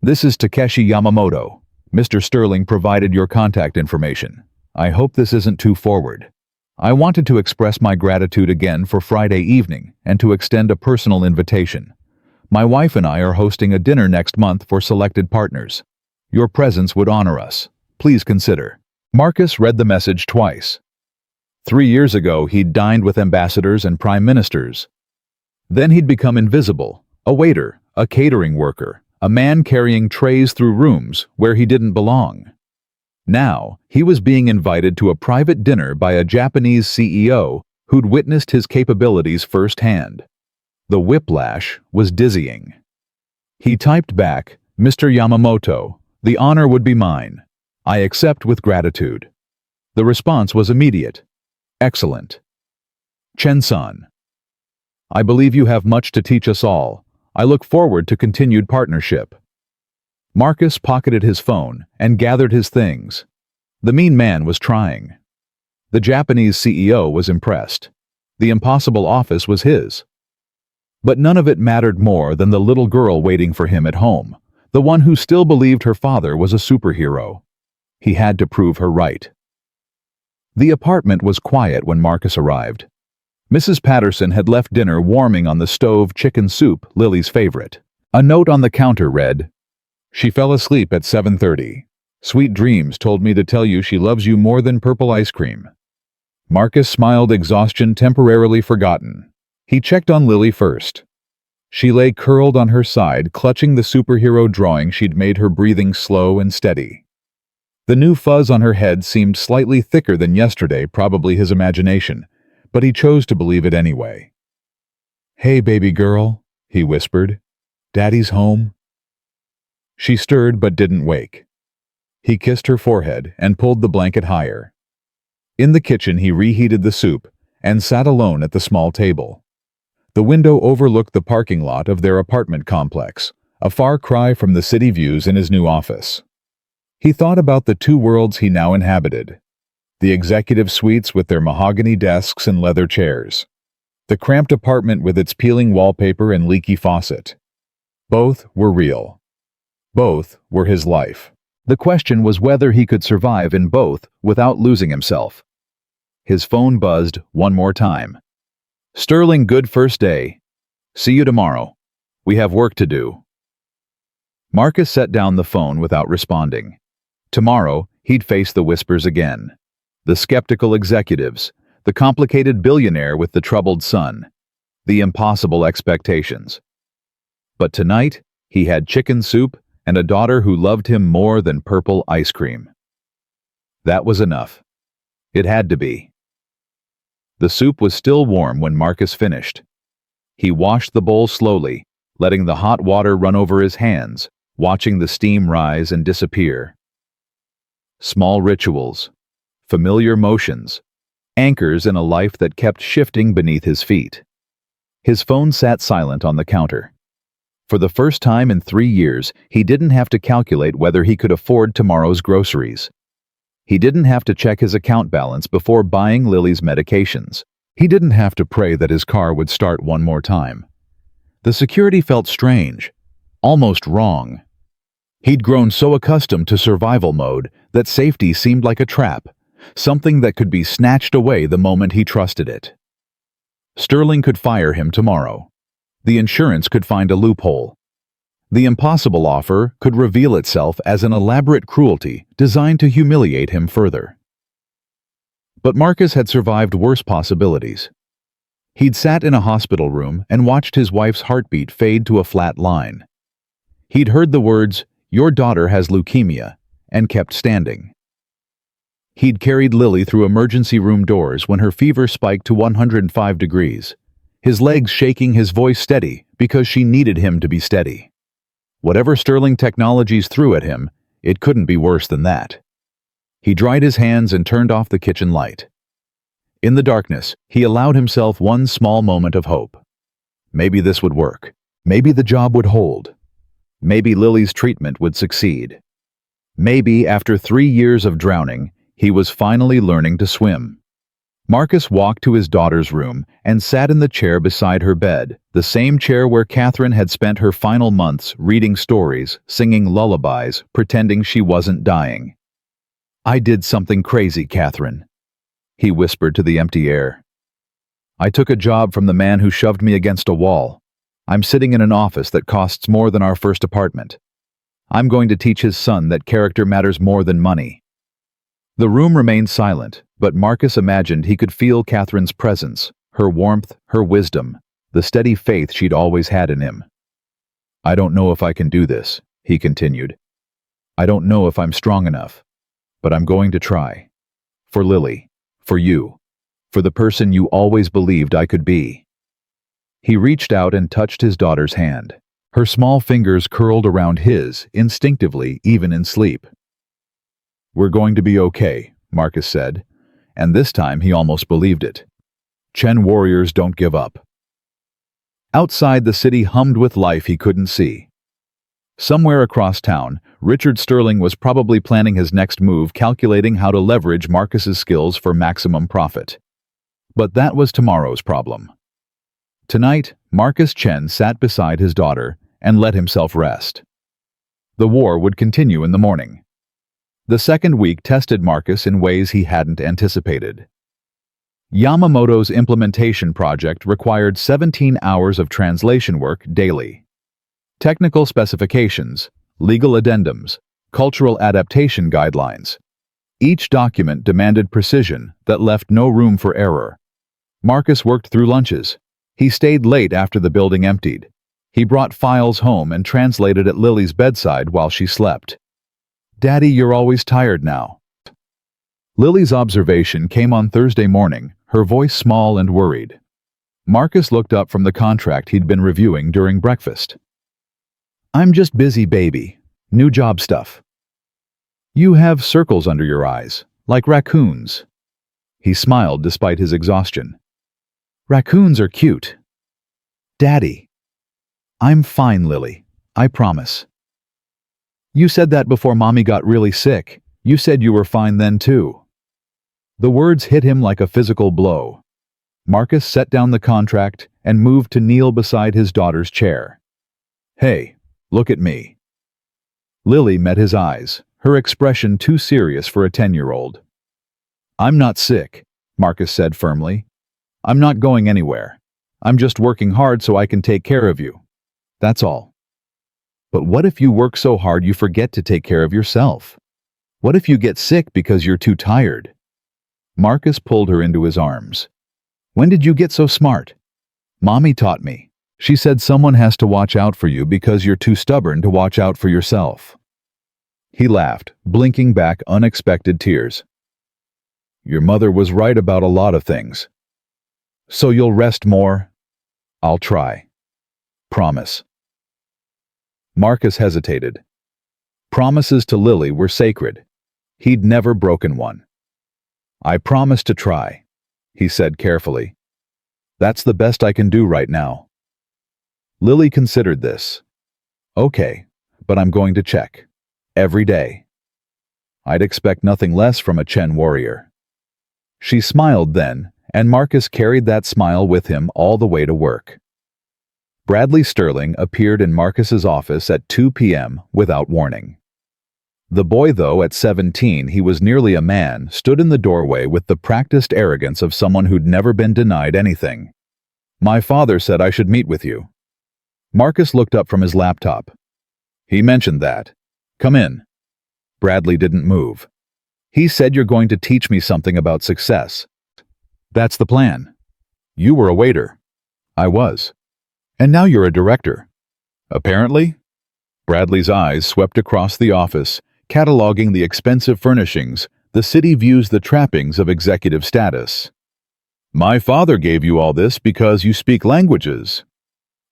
"This is Takeshi Yamamoto. Mr. Sterling provided your contact information. I hope this isn't too forward. I wanted to express my gratitude again for Friday evening and to extend a personal invitation. My wife and I are hosting a dinner next month for selected partners. Your presence would honor us. Please consider." Marcus read the message twice. 3 years ago, he'd dined with ambassadors and prime ministers. Then he'd become invisible, a waiter, a catering worker, a man carrying trays through rooms where he didn't belong. Now, he was being invited to a private dinner by a Japanese CEO who'd witnessed his capabilities firsthand. The whiplash was dizzying. He typed back, "Mr. Yamamoto, the honor would be mine. I accept with gratitude." The response was immediate. "Excellent. Chen-san, I believe you have much to teach us all. I look forward to continued partnership." Marcus pocketed his phone and gathered his things. The mean man was trying. The Japanese CEO was impressed. The impossible office was his. But none of it mattered more than the little girl waiting for him at home, the one who still believed her father was a superhero. He had to prove her right. The apartment was quiet when Marcus arrived. Mrs. Patterson had left dinner warming on the stove: chicken soup, Lily's favorite. A note on the counter read, "She fell asleep at 7:30. Sweet dreams told me to tell you she loves you more than purple ice cream." Marcus smiled, exhaustion temporarily forgotten. He checked on Lily first. She lay curled on her side, clutching the superhero drawing she'd made, her breathing slow and steady. The new fuzz on her head seemed slightly thicker than yesterday, probably his imagination, but he chose to believe it anyway. "Hey, baby girl," he whispered. "Daddy's home." She stirred but didn't wake. He kissed her forehead and pulled the blanket higher. In the kitchen, he reheated the soup and sat alone at the small table. The window overlooked the parking lot of their apartment complex, a far cry from the city views in his new office. He thought about the two worlds he now inhabited: the executive suites with their mahogany desks and leather chairs, the cramped apartment with its peeling wallpaper and leaky faucet. Both were real. Both were his life. The question was whether he could survive in both without losing himself. His phone buzzed one more time. "Sterling, good first day. See you tomorrow. We have work to do." Marcus set down the phone without responding. Tomorrow, he'd face the whispers again. The skeptical executives, the complicated billionaire with the troubled son, the impossible expectations. But tonight, he had chicken soup and a daughter who loved him more than purple ice cream. That was enough. It had to be. The soup was still warm when Marcus finished. He washed the bowl slowly, letting the hot water run over his hands, watching the steam rise and disappear. Small rituals, familiar motions, anchors in a life that kept shifting beneath his feet. His phone sat silent on the counter. For the first time in 3 years, he didn't have to calculate whether he could afford tomorrow's groceries. He didn't have to check his account balance before buying Lily's medications. He didn't have to pray that his car would start one more time. The security felt strange, almost wrong. He'd grown so accustomed to survival mode that safety seemed like a trap, something that could be snatched away the moment he trusted it. Sterling could fire him tomorrow. The insurance could find a loophole. The impossible offer could reveal itself as an elaborate cruelty designed to humiliate him further. But Marcus had survived worse possibilities. He'd sat in a hospital room and watched his wife's heartbeat fade to a flat line. He'd heard the words, "Your daughter has leukemia," and kept standing. He'd carried Lily through emergency room doors when her fever spiked to 105 degrees. his legs shaking, his voice steady, because she needed him to be steady. Whatever Sterling Technologies threw at him, it couldn't be worse than that. He dried his hands and turned off the kitchen light. In the darkness, he allowed himself one small moment of hope. Maybe this would work. Maybe the job would hold. Maybe Lily's treatment would succeed. Maybe, after 3 years of drowning, he was finally learning to swim. Marcus walked to his daughter's room and sat in the chair beside her bed, the same chair where Catherine had spent her final months reading stories, singing lullabies, pretending she wasn't dying. "I did something crazy, Catherine," he whispered to the empty air. "I took a job from the man who shoved me against a wall. I'm sitting in an office that costs more than our first apartment. I'm going to teach his son that character matters more than money." The room remained silent, but Marcus imagined he could feel Catherine's presence, her warmth, her wisdom, the steady faith she'd always had in him. "I don't know if I can do this," he continued. "I don't know if I'm strong enough, but I'm going to try. For Lily, for you, for the person you always believed I could be." He reached out and touched his daughter's hand. Her small fingers curled around his, instinctively, even in sleep. "We're going to be okay," Marcus said, and this time he almost believed it. Chen warriors don't give up. Outside, the city hummed with life he couldn't see. Somewhere across town, Richard Sterling was probably planning his next move, calculating how to leverage Marcus's skills for maximum profit. But that was tomorrow's problem. Tonight, Marcus Chen sat beside his daughter and let himself rest. The war would continue in the morning. The second week tested Marcus in ways he hadn't anticipated. Yamamoto's implementation project required 17 hours of translation work daily. Technical specifications, legal addendums, cultural adaptation guidelines. Each document demanded precision that left no room for error. Marcus worked through lunches. He stayed late after the building emptied. He brought files home and translated at Lily's bedside while she slept. "Daddy, you're always tired now." Lily's observation came on Thursday morning, her voice small and worried. Marcus looked up from the contract he'd been reviewing during breakfast. "I'm just busy, baby. New job stuff." "You have circles under your eyes, like raccoons." He smiled despite his exhaustion. "Raccoons are cute." "Daddy." "I'm fine, Lily. I promise." "You said that before Mommy got really sick. You said you were fine then too." The words hit him like a physical blow. Marcus set down the contract and moved to kneel beside his daughter's chair. "Hey, look at me." Lily met his eyes, her expression too serious for a 10-year-old. "I'm not sick," Marcus said firmly. "I'm not going anywhere. I'm just working hard so I can take care of you. That's all." "But what if you work so hard you forget to take care of yourself? What if you get sick because you're too tired?" Marcus pulled her into his arms. "When did you get so smart?" "Mommy taught me. She said someone has to watch out for you because you're too stubborn to watch out for yourself." He laughed, blinking back unexpected tears. "Your mother was right about a lot of things. So you'll rest more?" "I'll try. Promise." Marcus hesitated. Promises to Lily were sacred. He'd never broken one. "I promise to try," he said carefully. "That's the best I can do right now." Lily considered this. "Okay, but I'm going to check. Every day." I'd expect nothing less from a Chen warrior. She smiled then, and Marcus carried that smile with him all the way to work. Bradley Sterling appeared in Marcus's office at 2 p.m. without warning. The boy, though at 17 he was nearly a man, stood in the doorway with the practiced arrogance of someone who'd never been denied anything. "My father said I should meet with you." Marcus looked up from his laptop. "He mentioned that. Come in." Bradley didn't move. "He said you're going to teach me something about success." "That's the plan. You were a waiter." "I was. And now you're a director." "Apparently." Bradley's eyes swept across the office, cataloging the expensive furnishings. The city views the trappings of executive status. My father gave you all this because you speak languages.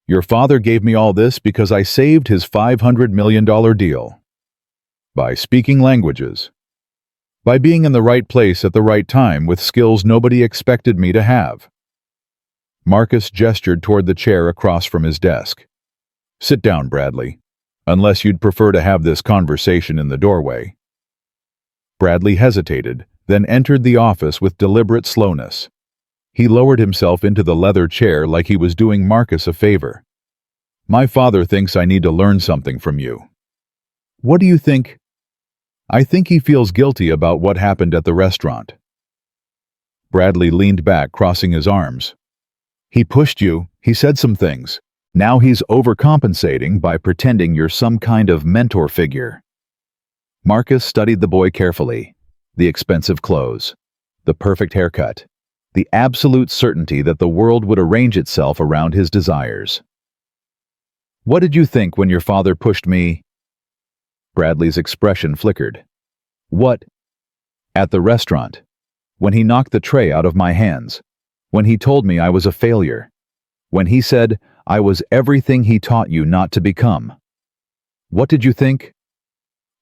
Your father gave me all this because I saved his $500 million deal. By speaking languages. By being in the right place at the right time with skills nobody expected me to have. Marcus gestured toward the chair across from his desk. Sit down, Bradley, unless you'd prefer to have this conversation in the doorway. Bradley hesitated, then entered the office with deliberate slowness. He lowered himself into the leather chair like he was doing Marcus a favor. My father thinks I need to learn something from you. What do you think? I think he feels guilty about what happened at the restaurant. Bradley leaned back, crossing his arms. He pushed you, he said some things. Now he's overcompensating by pretending you're some kind of mentor figure. Marcus studied the boy carefully. The expensive clothes, the perfect haircut, the absolute certainty that the world would arrange itself around his desires. What did you think when your father pushed me? Bradley's expression flickered. What? At the restaurant. When he knocked the tray out of my hands. When he told me I was a failure. When he said I was everything he taught you not to become. What did you think?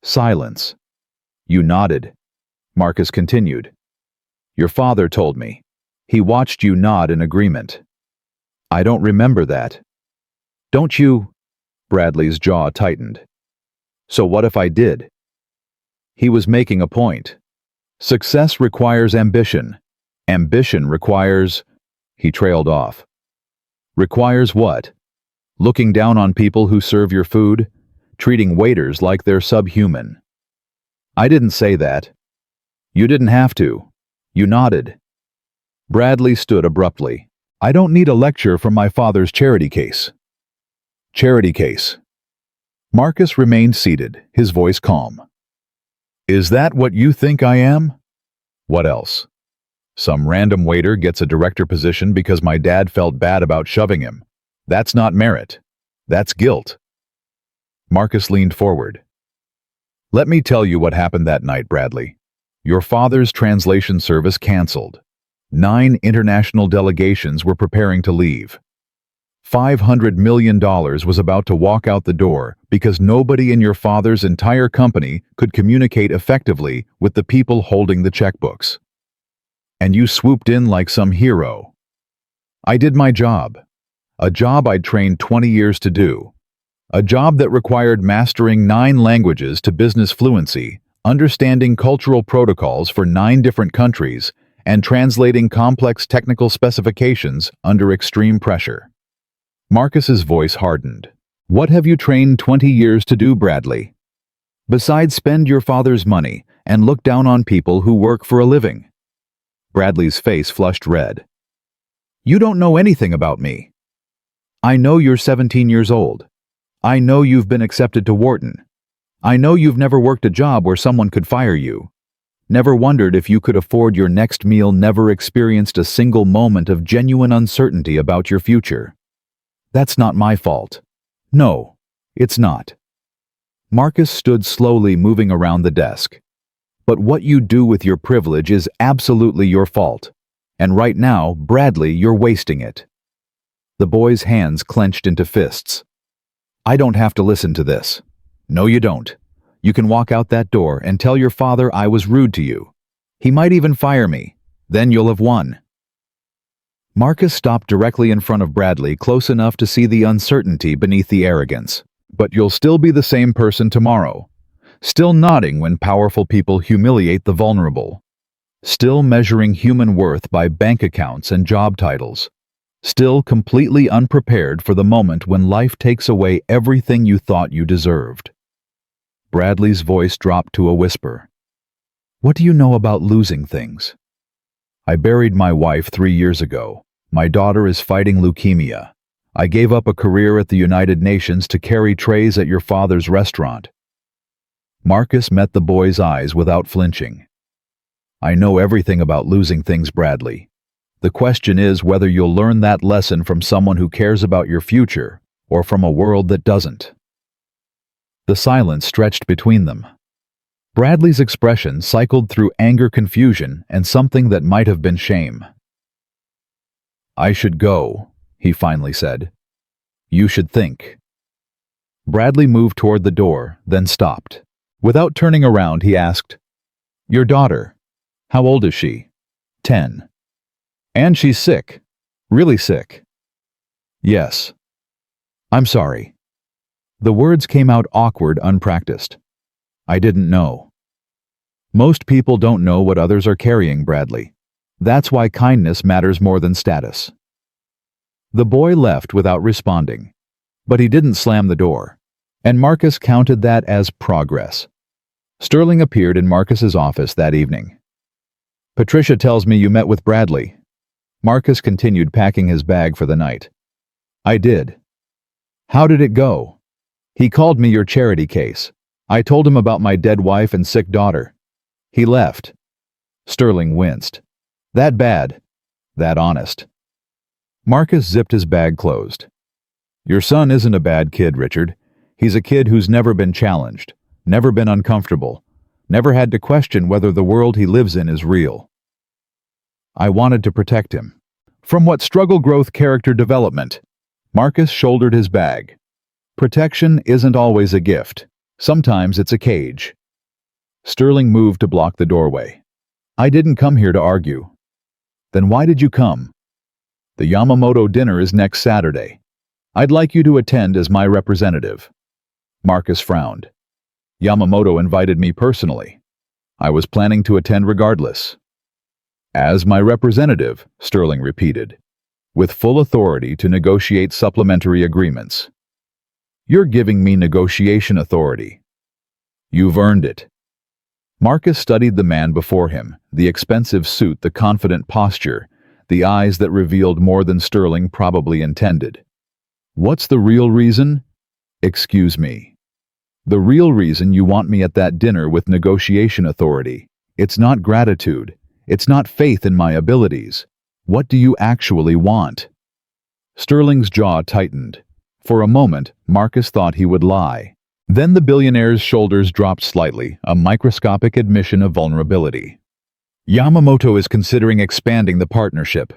Silence. You nodded. Marcus continued. Your father told me. He watched you nod in agreement. I don't remember that. Don't you? Bradley's jaw tightened. So what if I did? He was making a point. Success requires ambition. Ambition requires... He trailed off. Requires what? Looking down on people who serve your food? Treating waiters like they're subhuman. I didn't say that. You didn't have to. You nodded. Bradley stood abruptly. I don't need a lecture from my father's charity case. Charity case. Marcus remained seated, his voice calm. Is that what you think I am? What else? Some random waiter gets a director position because my dad felt bad about shoving him. That's not merit. That's guilt. Marcus leaned forward. Let me tell you what happened that night, Bradley. Your father's translation service canceled. 9 international delegations were preparing to leave. $500 million was about to walk out the door because nobody in your father's entire company could communicate effectively with the people holding the checkbooks. And you swooped in like some hero. I did my job. A job I'd trained 20 years to do. A job that required mastering 9 languages to business fluency, understanding cultural protocols for 9 different countries, and translating complex technical specifications under extreme pressure. Marcus's voice hardened. What have you trained 20 years to do, Bradley? Besides spend your father's money and look down on people who work for a living. Bradley's face flushed red. You don't know anything about me. I know you're 17 years old. I know you've been accepted to Wharton. I know you've never worked a job where someone could fire you. Never wondered if you could afford your next meal, never experienced a single moment of genuine uncertainty about your future. That's not my fault. No, it's not. Marcus stood slowly, moving around the desk. But what you do with your privilege is absolutely your fault. And right now, Bradley, you're wasting it. The boy's hands clenched into fists. I don't have to listen to this. No, you don't. You can walk out that door and tell your father I was rude to you. He might even fire me. Then you'll have won. Marcus stopped directly in front of Bradley, close enough to see the uncertainty beneath the arrogance. But you'll still be the same person tomorrow. Still nodding when powerful people humiliate the vulnerable. Still measuring human worth by bank accounts and job titles. Still completely unprepared for the moment when life takes away everything you thought you deserved. Bradley's voice dropped to a whisper. What do you know about losing things? I buried my wife 3 years ago. My daughter is fighting leukemia. I gave up a career at the United Nations to carry trays at your father's restaurant. Marcus met the boy's eyes without flinching. I know everything about losing things, Bradley. The question is whether you'll learn that lesson from someone who cares about your future or from a world that doesn't. The silence stretched between them. Bradley's expression cycled through anger, confusion, and something that might have been shame. "I should go," he finally said. "You should think." Bradley moved toward the door, then stopped. Without turning around, he asked, "Your daughter, how old is she?" 10. "And she's sick. Really sick." "Yes." "I'm sorry." The words came out awkward, unpracticed. "I didn't know." Most people don't know what others are carrying, Bradley. That's why kindness matters more than status. The boy left without responding, but he didn't slam the door, and Marcus counted that as progress. Sterling appeared in Marcus's office that evening. "Patricia tells me you met with Bradley." Marcus continued packing his bag for the night. "I did." "How did it go?" "He called me your charity case. I told him about my dead wife and sick daughter. He left." Sterling winced. "That bad? That honest?" Marcus zipped his bag closed. "Your son isn't a bad kid, Richard. He's a kid who's never been challenged, never been uncomfortable, never had to question whether the world he lives in is real. I wanted to protect him." From what struggle growth character development? Marcus shouldered his bag. Protection isn't always a gift. Sometimes it's a cage. Sterling moved to block the doorway. "I didn't come here to argue." "Then why did you come?" "The Yamamoto dinner is next Saturday. I'd like you to attend as my representative." Marcus frowned. "Yamamoto invited me personally. I was planning to attend regardless." "As my representative," Sterling repeated, "with full authority to negotiate supplementary agreements." "You're giving me negotiation authority." "You've earned it." Marcus studied the man before him, the expensive suit, the confident posture, the eyes that revealed more than Sterling probably intended. "What's the real reason?" "Excuse me." "The real reason you want me at that dinner with negotiation authority. It's not gratitude. It's not faith in my abilities. What do you actually want?" Sterling's jaw tightened. For a moment, Marcus thought he would lie. Then the billionaire's shoulders dropped slightly, a microscopic admission of vulnerability. "Yamamoto is considering expanding the partnership.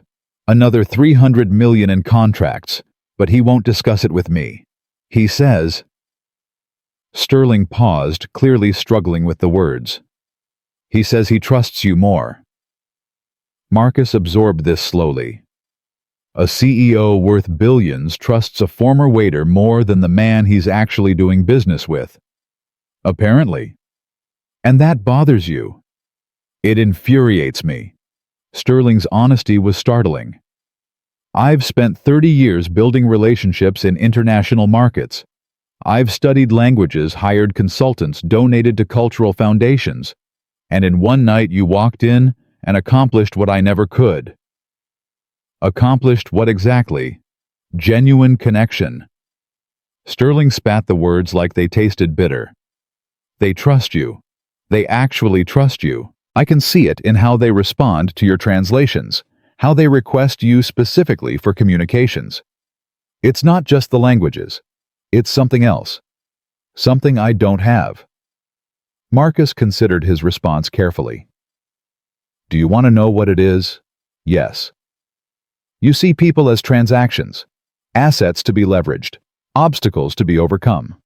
Another $300 million in contracts, but he won't discuss it with me. He says—" Sterling paused, clearly struggling with the words. "He says he trusts you more." Marcus absorbed this slowly. A CEO worth billions trusts a former waiter more than the man he's actually doing business with. Apparently. And that bothers you. It infuriates me. Sterling's honesty was startling. "I've spent 30 years building relationships in international markets. I've studied languages, hired consultants, donated to cultural foundations. And in one night you walked in and accomplished what I never could." "Accomplished what exactly?" "Genuine connection." Sterling spat the words like they tasted bitter. "They trust you. They actually trust you. I can see it in how they respond to your translations, how they request you specifically for communications. It's not just the languages. It's something else. Something I don't have." Marcus considered his response carefully. "Do you want to know what it is?" "Yes." "You see people as transactions, assets to be leveraged, obstacles to be overcome."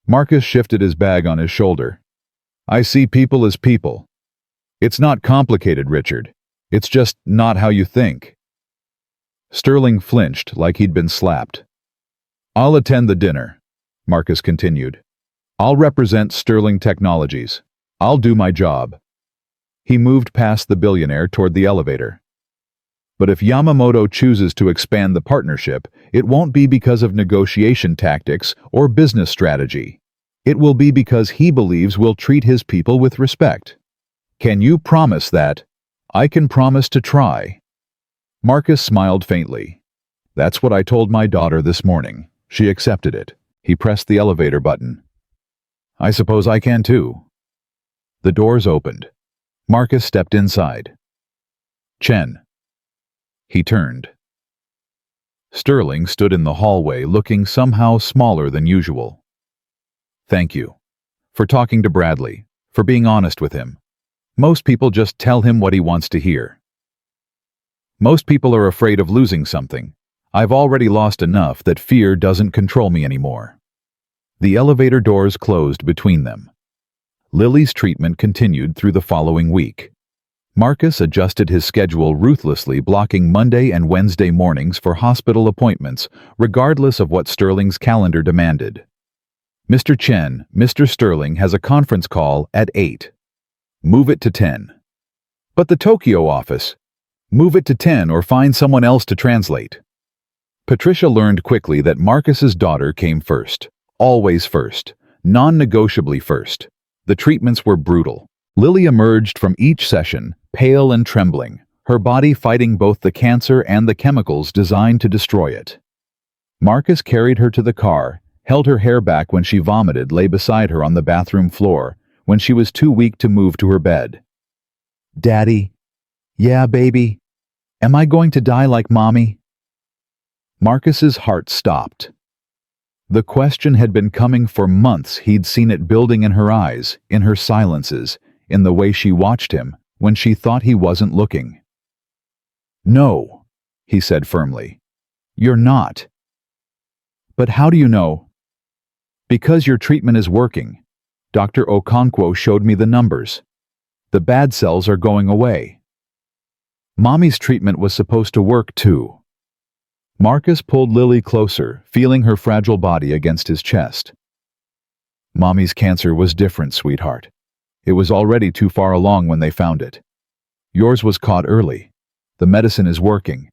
Marcus shifted his bag on his shoulder. "I see people as people. It's not complicated, Richard. It's just not how you think." Sterling flinched like he'd been slapped. "I'll attend the dinner," Marcus continued. "I'll represent Sterling Technologies. I'll do my job." He moved past the billionaire toward the elevator. "But if Yamamoto chooses to expand the partnership, it won't be because of negotiation tactics or business strategy. It will be because he believes we'll treat his people with respect. Can you promise that?" "I can promise to try." Marcus smiled faintly. "That's what I told my daughter this morning. She accepted it." He pressed the elevator button. "I suppose I can too." The doors opened. Marcus stepped inside. "Chen." He turned. Sterling stood in the hallway looking somehow smaller than usual. "Thank you. For talking to Bradley. For being honest with him. Most people just tell him what he wants to hear." Most people are afraid of losing something. I've already lost enough that fear doesn't control me anymore. The elevator doors closed between them. Lily's treatment continued through the following week. Marcus adjusted his schedule ruthlessly, blocking Monday and Wednesday mornings for hospital appointments, regardless of what Sterling's calendar demanded. Mr. Chen, Mr. Sterling has a conference call at 8. Move it to 10. But the Tokyo office. Move it to 10 or find someone else to translate. Patricia learned quickly that Marcus's daughter came first. Always first. Non-negotiably first. The treatments were brutal. Lily emerged from each session, pale and trembling, her body fighting both the cancer and the chemicals designed to destroy it. Marcus carried her to the car, held her hair back when she vomited, lay beside her on the bathroom floor, when she was too weak to move to her bed. "Daddy? Yeah, baby? Am I going to die like Mommy?" Marcus's heart stopped. The question had been coming for months. He'd seen it building in her eyes, in her silences, in the way she watched him when she thought he wasn't looking. "No," he said firmly. "You're not." "But how do you know?" "Because your treatment is working. Dr. Okonkwo showed me the numbers. The bad cells are going away." Mommy's treatment was supposed to work too. Marcus pulled Lily closer, feeling her fragile body against his chest. "Mommy's cancer was different, sweetheart. It was already too far along when they found it. Yours was caught early. The medicine is working.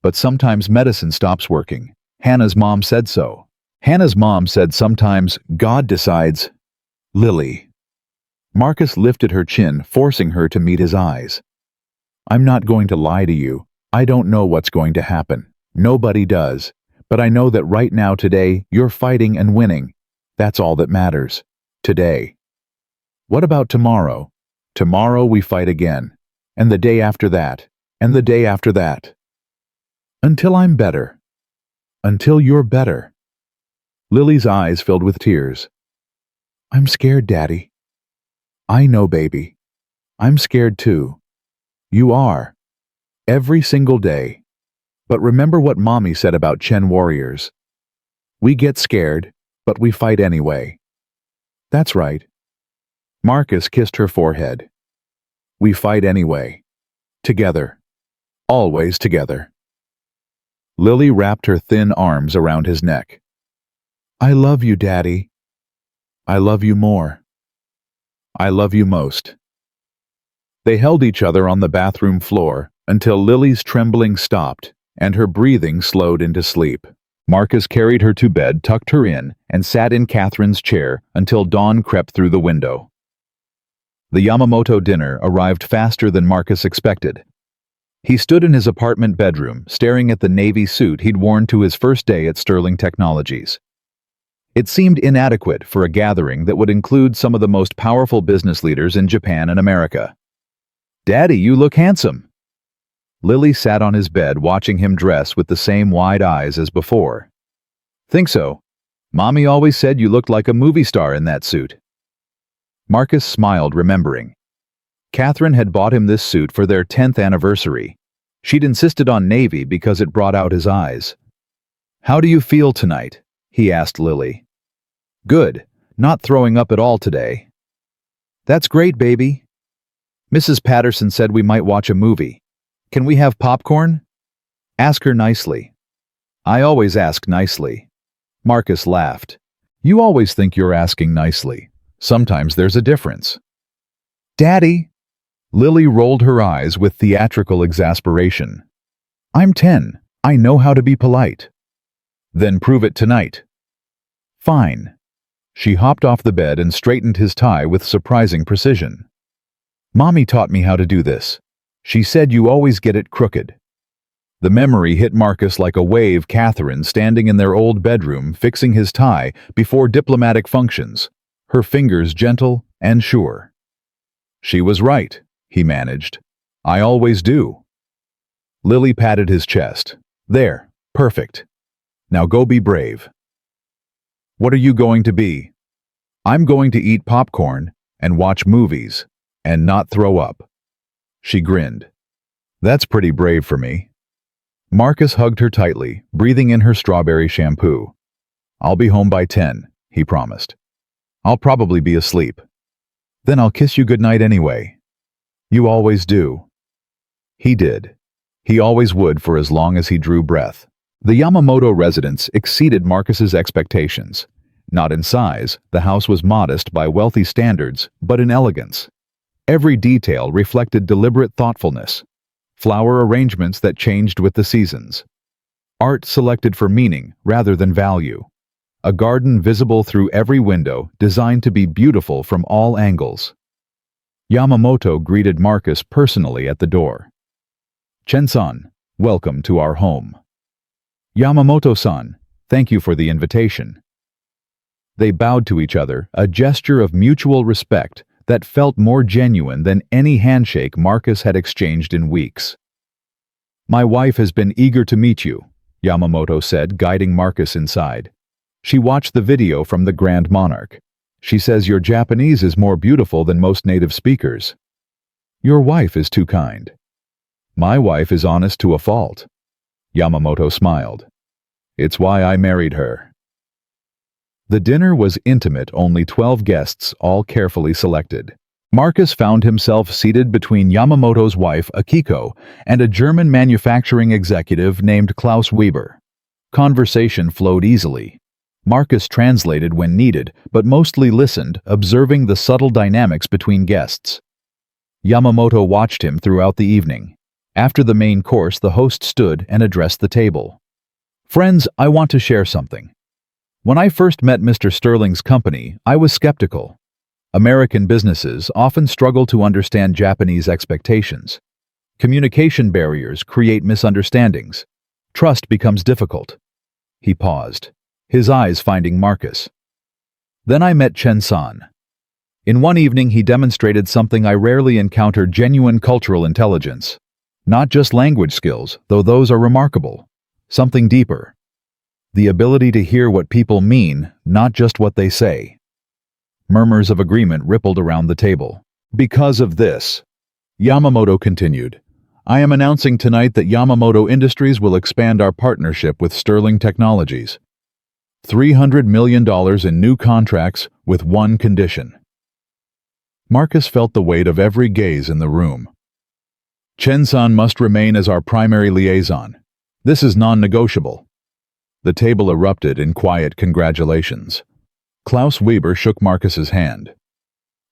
But sometimes medicine stops working. Hannah's mom said so. Hannah's mom said sometimes God decides." "Lily." Marcus lifted her chin, forcing her to meet his eyes. "I'm not going to lie to you. I don't know what's going to happen. Nobody does. But I know that right now, today, you're fighting and winning. That's all that matters. Today. What about tomorrow? Tomorrow we fight again. And the day after that. And the day after that. Until I'm better. Until you're better." Lily's eyes filled with tears. "I'm scared, Daddy." "I know, baby. I'm scared too. You are. Every single day. But remember what Mommy said about Chen warriors. We get scared, but we fight anyway." "That's right." Marcus kissed her forehead. "We fight anyway. Together. Always together." Lily wrapped her thin arms around his neck. "I love you, Daddy. I love you more. I love you most." They held each other on the bathroom floor until Lily's trembling stopped and her breathing slowed into sleep. Marcus carried her to bed, tucked her in, and sat in Catherine's chair until dawn crept through the window. The Yamamoto dinner arrived faster than Marcus expected. He stood in his apartment bedroom, staring at the navy suit he'd worn to his first day at Sterling Technologies. It seemed inadequate for a gathering that would include some of the most powerful business leaders in Japan and America. "Daddy, you look handsome." Lily sat on his bed, watching him dress with the same wide eyes as before. "Think so? Mommy always said you looked like a movie star in that suit." Marcus smiled, remembering. Catherine had bought him this suit for their 10th anniversary. She'd insisted on navy because it brought out his eyes. "How do you feel tonight?" he asked Lily. "Good. Not throwing up at all today." "That's great, baby. Mrs. Patterson said we might watch a movie. Can we have popcorn?" "Ask her nicely." "I always ask nicely." Marcus laughed. "You always think you're asking nicely. Sometimes there's a difference." "Daddy!" Lily rolled her eyes with theatrical exasperation. "I'm 10. I know how to be polite." "Then prove it tonight." "Fine." She hopped off the bed and straightened his tie with surprising precision. "Mommy taught me how to do this. She said you always get it crooked." The memory hit Marcus like a wave. Catherine standing in their old bedroom fixing his tie before diplomatic functions, her fingers gentle and sure. "She was right," he managed. "I always do." Lily patted his chest. "There, perfect. Now go be brave." "What are you going to be?" "I'm going to eat popcorn and watch movies and not throw up." She grinned. That's pretty brave for me. Marcus hugged her tightly, breathing in her strawberry shampoo. I'll be home by 10, he promised. I'll probably be asleep. Then I'll kiss you goodnight anyway. You always do. He did. He always would for as long as he drew breath. The Yamamoto residence exceeded Marcus's expectations. Not in size, the house was modest by wealthy standards, but in elegance. Every detail reflected deliberate thoughtfulness. Flower arrangements that changed with the seasons. Art selected for meaning rather than value. A garden visible through every window, designed to be beautiful from all angles. Yamamoto greeted Marcus personally at the door. Chen-san, welcome to our home. Yamamoto-san, thank you for the invitation. They bowed to each other, a gesture of mutual respect that felt more genuine than any handshake Marcus had exchanged in weeks. My wife has been eager to meet you, Yamamoto said, guiding Marcus inside. She watched the video from the Grand Monarch. She says your Japanese is more beautiful than most native speakers. Your wife is too kind. My wife is honest to a fault. Yamamoto smiled. It's why I married her. The dinner was intimate, only 12 guests, all carefully selected. Marcus found himself seated between Yamamoto's wife, Akiko, and a German manufacturing executive named Klaus Weber. Conversation flowed easily. Marcus translated when needed, but mostly listened, observing the subtle dynamics between guests. Yamamoto watched him throughout the evening. After the main course, the host stood and addressed the table. Friends, I want to share something. When I first met Mr. Sterling's company, I was skeptical. American businesses often struggle to understand Japanese expectations. Communication barriers create misunderstandings. Trust becomes difficult. He paused, his eyes finding Marcus. Then I met Chen-san. In one evening, he demonstrated something I rarely encounter: genuine cultural intelligence. Not just language skills, though those are remarkable. Something deeper. The ability to hear what people mean, not just what they say. Murmurs of agreement rippled around the table. Because of this, Yamamoto continued, I am announcing tonight that Yamamoto Industries will expand our partnership with Sterling Technologies. $300 million in new contracts with one condition. Marcus felt the weight of every gaze in the room. Chen-san must remain as our primary liaison. This is non-negotiable. The table erupted in quiet congratulations. Klaus Weber shook Marcus's hand.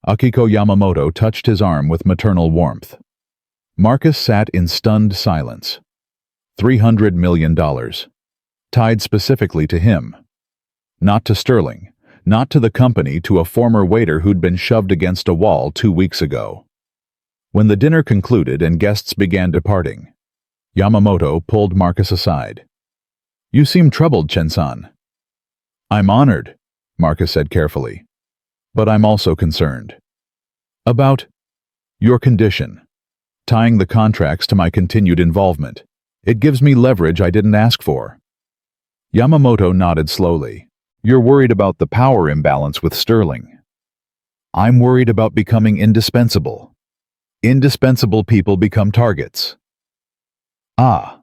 Akiko Yamamoto touched his arm with maternal warmth. Marcus sat in stunned silence. $300 million. Tied specifically to him. Not to Sterling, not to the company, to a former waiter who'd been shoved against a wall 2 weeks ago. When the dinner concluded and guests began departing, Yamamoto pulled Marcus aside. You seem troubled, Chen-san. I'm honored, Marcus said carefully. But I'm also concerned. About your condition. Tying the contracts to my continued involvement. It gives me leverage I didn't ask for. Yamamoto nodded slowly. You're worried about the power imbalance with Sterling. I'm worried about becoming indispensable. Indispensable people become targets. Ah.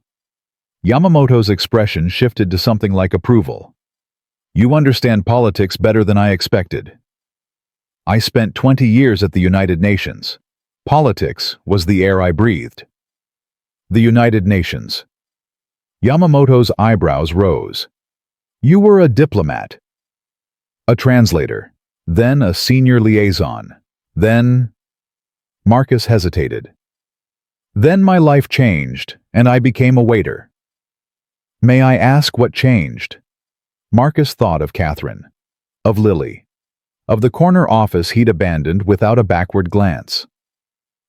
Yamamoto's expression shifted to something like approval. You understand politics better than I expected. I spent 20 years at the United Nations. Politics was the air I breathed. The United Nations. Yamamoto's eyebrows rose. You were a diplomat. A translator. Then a senior liaison. Then... Marcus hesitated. Then my life changed, and I became a waiter. May I ask what changed? Marcus thought of Catherine, of Lily, of the corner office he'd abandoned without a backward glance.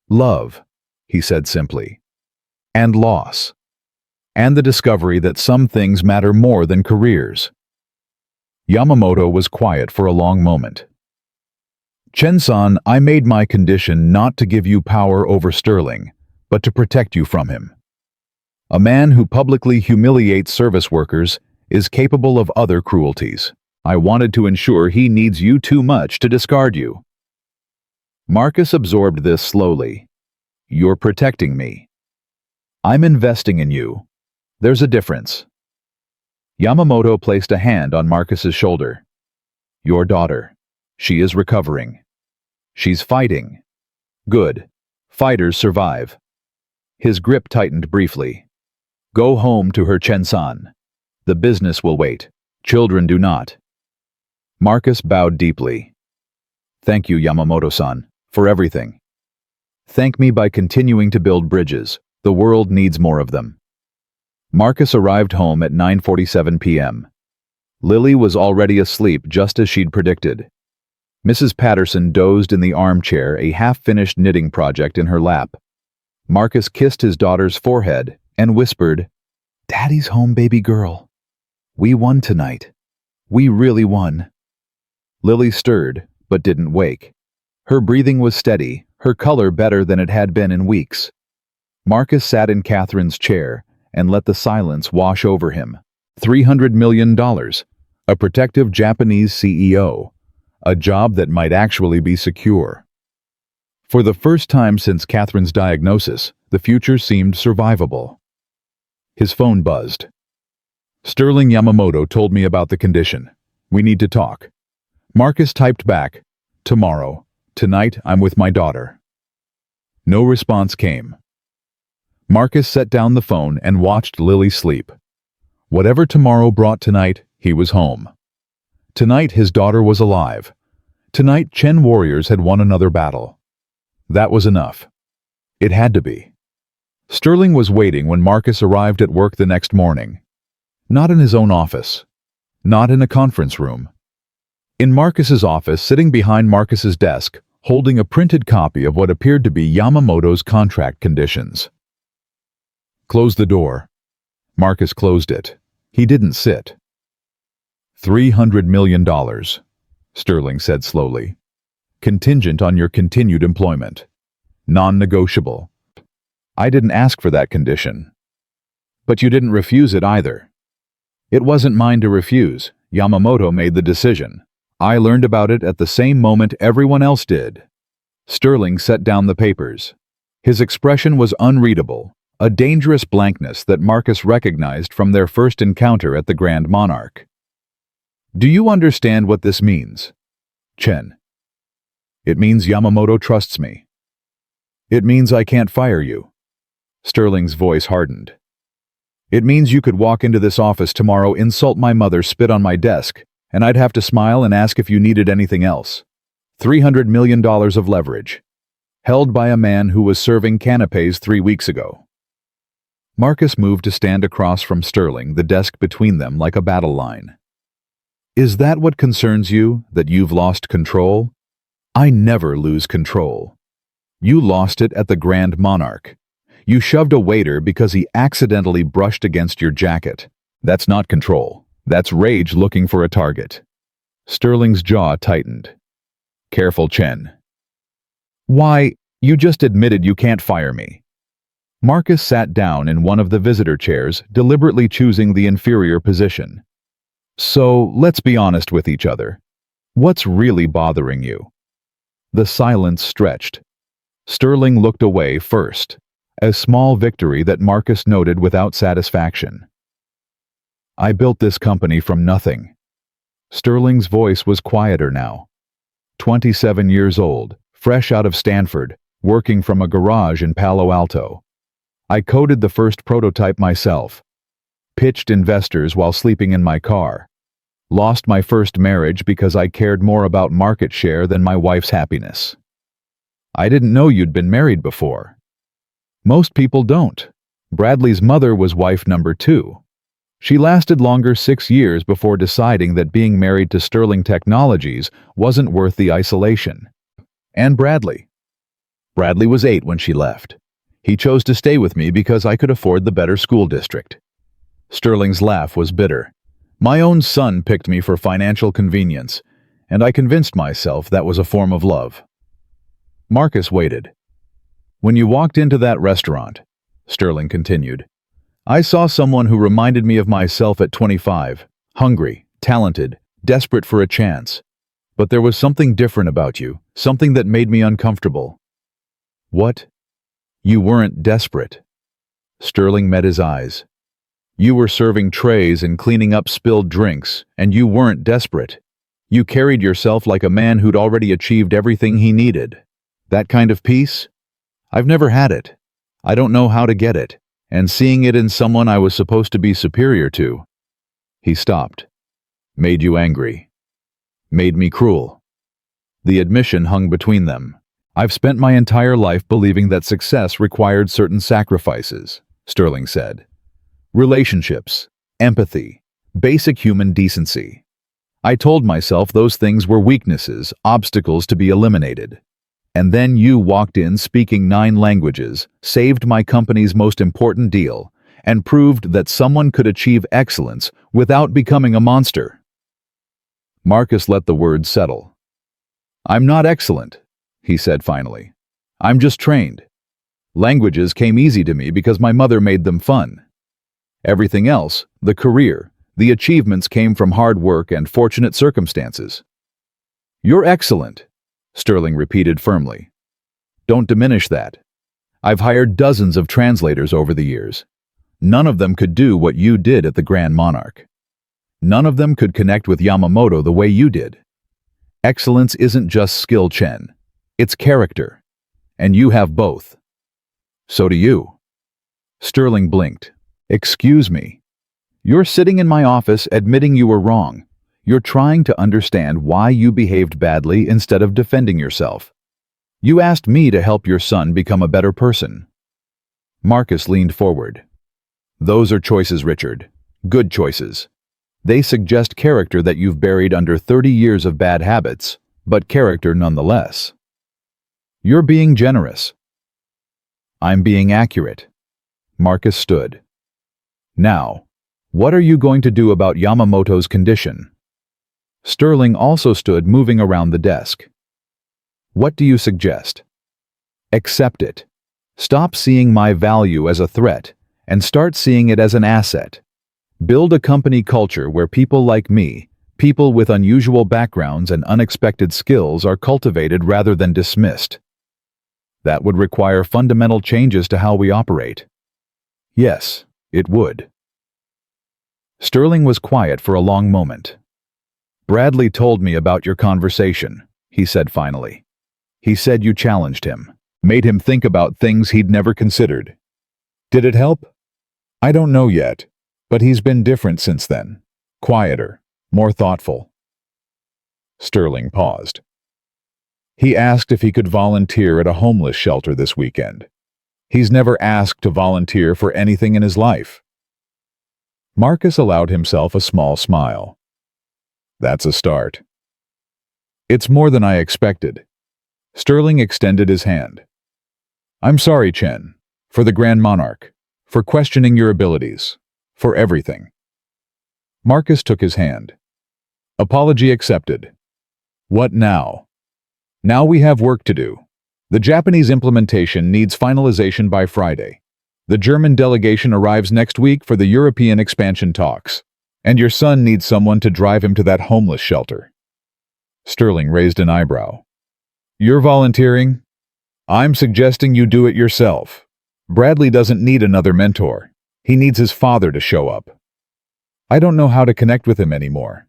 Love, he said simply, and loss, and the discovery that some things matter more than careers. Yamamoto was quiet for a long moment. Chen-san, I made my condition not to give you power over Sterling, but to protect you from him. A man who publicly humiliates service workers is capable of other cruelties. I wanted to ensure he needs you too much to discard you. Marcus absorbed this slowly. You're protecting me. I'm investing in you. There's a difference. Yamamoto placed a hand on Marcus's shoulder. Your daughter. She is recovering. She's fighting. Good. Fighters survive. His grip tightened briefly. Go home to her, Chen-san. The business will wait. Children do not. Marcus bowed deeply. Thank you, Yamamoto-san, for everything. Thank me by continuing to build bridges. The world needs more of them. Marcus arrived home at 9:47 p.m. Lily was already asleep just as she'd predicted. Mrs. Patterson dozed in the armchair, a half-finished knitting project in her lap. Marcus kissed his daughter's forehead and whispered, "Daddy's home, baby girl. We won tonight. We really won." Lily stirred, but didn't wake. Her breathing was steady, her color better than it had been in weeks. Marcus sat in Catherine's chair and let the silence wash over him. $300 million. A protective Japanese CEO. A job that might actually be secure. For the first time since Catherine's diagnosis, the future seemed survivable. His phone buzzed. Sterling Yamamoto told me about the condition. We need to talk. Marcus typed back, tomorrow. Tonight I'm with my daughter. No response came. Marcus set down the phone and watched Lily sleep. Whatever tomorrow brought tonight, he was home. Tonight his daughter was alive. Tonight Chen warriors had won another battle. That was enough. It had to be. Sterling was waiting when Marcus arrived at work the next morning. Not in his own office. Not in a conference room. In Marcus's office, sitting behind Marcus's desk, holding a printed copy of what appeared to be Yamamoto's contract conditions. Close the door. Marcus closed it. He didn't sit. $300 million, Sterling said slowly. Contingent on your continued employment. Non-negotiable. I didn't ask for that condition. But you didn't refuse it either. It wasn't mine to refuse. Yamamoto made the decision. I learned about it at the same moment everyone else did. Sterling set down the papers. His expression was unreadable, a dangerous blankness that Marcus recognized from their first encounter at the Grand Monarch. Do you understand what this means? Chen. It means Yamamoto trusts me. It means I can't fire you. Sterling's voice hardened. It means you could walk into this office tomorrow, insult my mother, spit on my desk, and I'd have to smile and ask if you needed anything else. $300 million of leverage. Held by a man who was serving canapes 3 weeks ago. Marcus moved to stand across from Sterling, the desk between them like a battle line. Is that what concerns you, that you've lost control? I never lose control. You lost it at the Grand Monarch. You shoved a waiter because he accidentally brushed against your jacket. That's not control. That's rage looking for a target. Sterling's jaw tightened. Careful, Chen. Why, you just admitted you can't fire me. Marcus sat down in one of the visitor chairs, deliberately choosing the inferior position. So, let's be honest with each other. What's really bothering you? The silence stretched. Sterling looked away first, a small victory that Marcus noted without satisfaction. I built this company from nothing. Sterling's voice was quieter now. 27 years old, fresh out of Stanford, working from a garage in Palo Alto. I coded the first prototype myself. Pitched investors while sleeping in my car. Lost my first marriage because I cared more about market share than my wife's happiness. I didn't know you'd been married before. Most people don't. Bradley's mother was wife number 2. She lasted longer 6 years before deciding that being married to Sterling Technologies wasn't worth the isolation. And Bradley. Bradley was 8 when she left. He chose to stay with me because I could afford the better school district. Sterling's laugh was bitter. My own son picked me for financial convenience, and I convinced myself that was a form of love. Marcus waited. When you walked into that restaurant, Sterling continued, I saw someone who reminded me of myself at 25, hungry, talented, desperate for a chance. But there was something different about you, something that made me uncomfortable. What? You weren't desperate. Sterling met his eyes. You were serving trays and cleaning up spilled drinks, and you weren't desperate. You carried yourself like a man who'd already achieved everything he needed. That kind of peace? I've never had it. I don't know how to get it, and seeing it in someone I was supposed to be superior to. He stopped. Made you angry. Made me cruel. The admission hung between them. I've spent my entire life believing that success required certain sacrifices, Sterling said. Relationships, empathy, basic human decency. I told myself those things were weaknesses, obstacles to be eliminated. And then you walked in speaking 9 languages, saved my company's most important deal, and proved that someone could achieve excellence without becoming a monster. Marcus let the words settle. I'm not excellent, he said finally. I'm just trained. Languages came easy to me because my mother made them fun. Everything else, the career, the achievements came from hard work and fortunate circumstances. You're excellent, Sterling repeated firmly. Don't diminish that. I've hired dozens of translators over the years. None of them could do what you did at the Grand Monarch. None of them could connect with Yamamoto the way you did. Excellence isn't just skill, Chen. It's character. And you have both. So do you. Sterling blinked. Excuse me. You're sitting in my office admitting you were wrong. You're trying to understand why you behaved badly instead of defending yourself. You asked me to help your son become a better person. Marcus leaned forward. Those are choices, Richard. Good choices. They suggest character that you've buried under 30 years of bad habits, but character nonetheless. You're being generous. I'm being accurate. Marcus stood. Now, what are you going to do about Yamamoto's condition? Sterling also stood, moving around the desk. What do you suggest? Accept it. Stop seeing my value as a threat and start seeing it as an asset. Build a company culture where people like me, people with unusual backgrounds and unexpected skills, are cultivated rather than dismissed. That would require fundamental changes to how we operate. Yes, it would. Sterling was quiet for a long moment. Bradley told me about your conversation, he said finally. He said you challenged him, made him think about things he'd never considered. Did it help? I don't know yet, but he's been different since then. Quieter, more thoughtful. Sterling paused. He asked if he could volunteer at a homeless shelter this weekend. He's never asked to volunteer for anything in his life. Marcus allowed himself a small smile. That's a start. It's more than I expected. Sterling extended his hand. I'm sorry, Chen, for the Grand Monarch, for questioning your abilities, for everything. Marcus took his hand. Apology accepted. What now? Now we have work to do. The Japanese implementation needs finalization by Friday. The German delegation arrives next week for the European expansion talks, and your son needs someone to drive him to that homeless shelter. Sterling raised an eyebrow. You're volunteering? I'm suggesting you do it yourself. Bradley doesn't need another mentor. He needs his father to show up. I don't know how to connect with him anymore.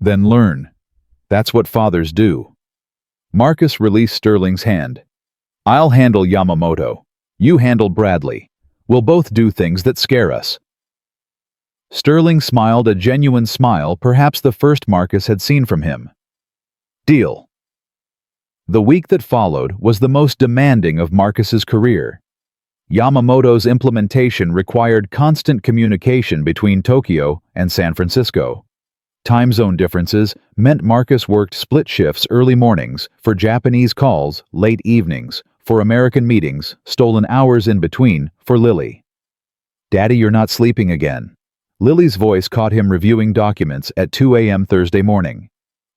Then learn. That's what fathers do. Marcus released Sterling's hand. I'll handle Yamamoto. You handle Bradley. We'll both do things that scare us. Sterling smiled a genuine smile, perhaps the first Marcus had seen from him. Deal. The week that followed was the most demanding of Marcus's career. Yamamoto's implementation required constant communication between Tokyo and San Francisco. Time zone differences meant Marcus worked split shifts early mornings, for Japanese calls late evenings, for American meetings, stolen hours in between, for Lily. Daddy, you're not sleeping again. Lily's voice caught him reviewing documents at 2 a.m. Thursday morning.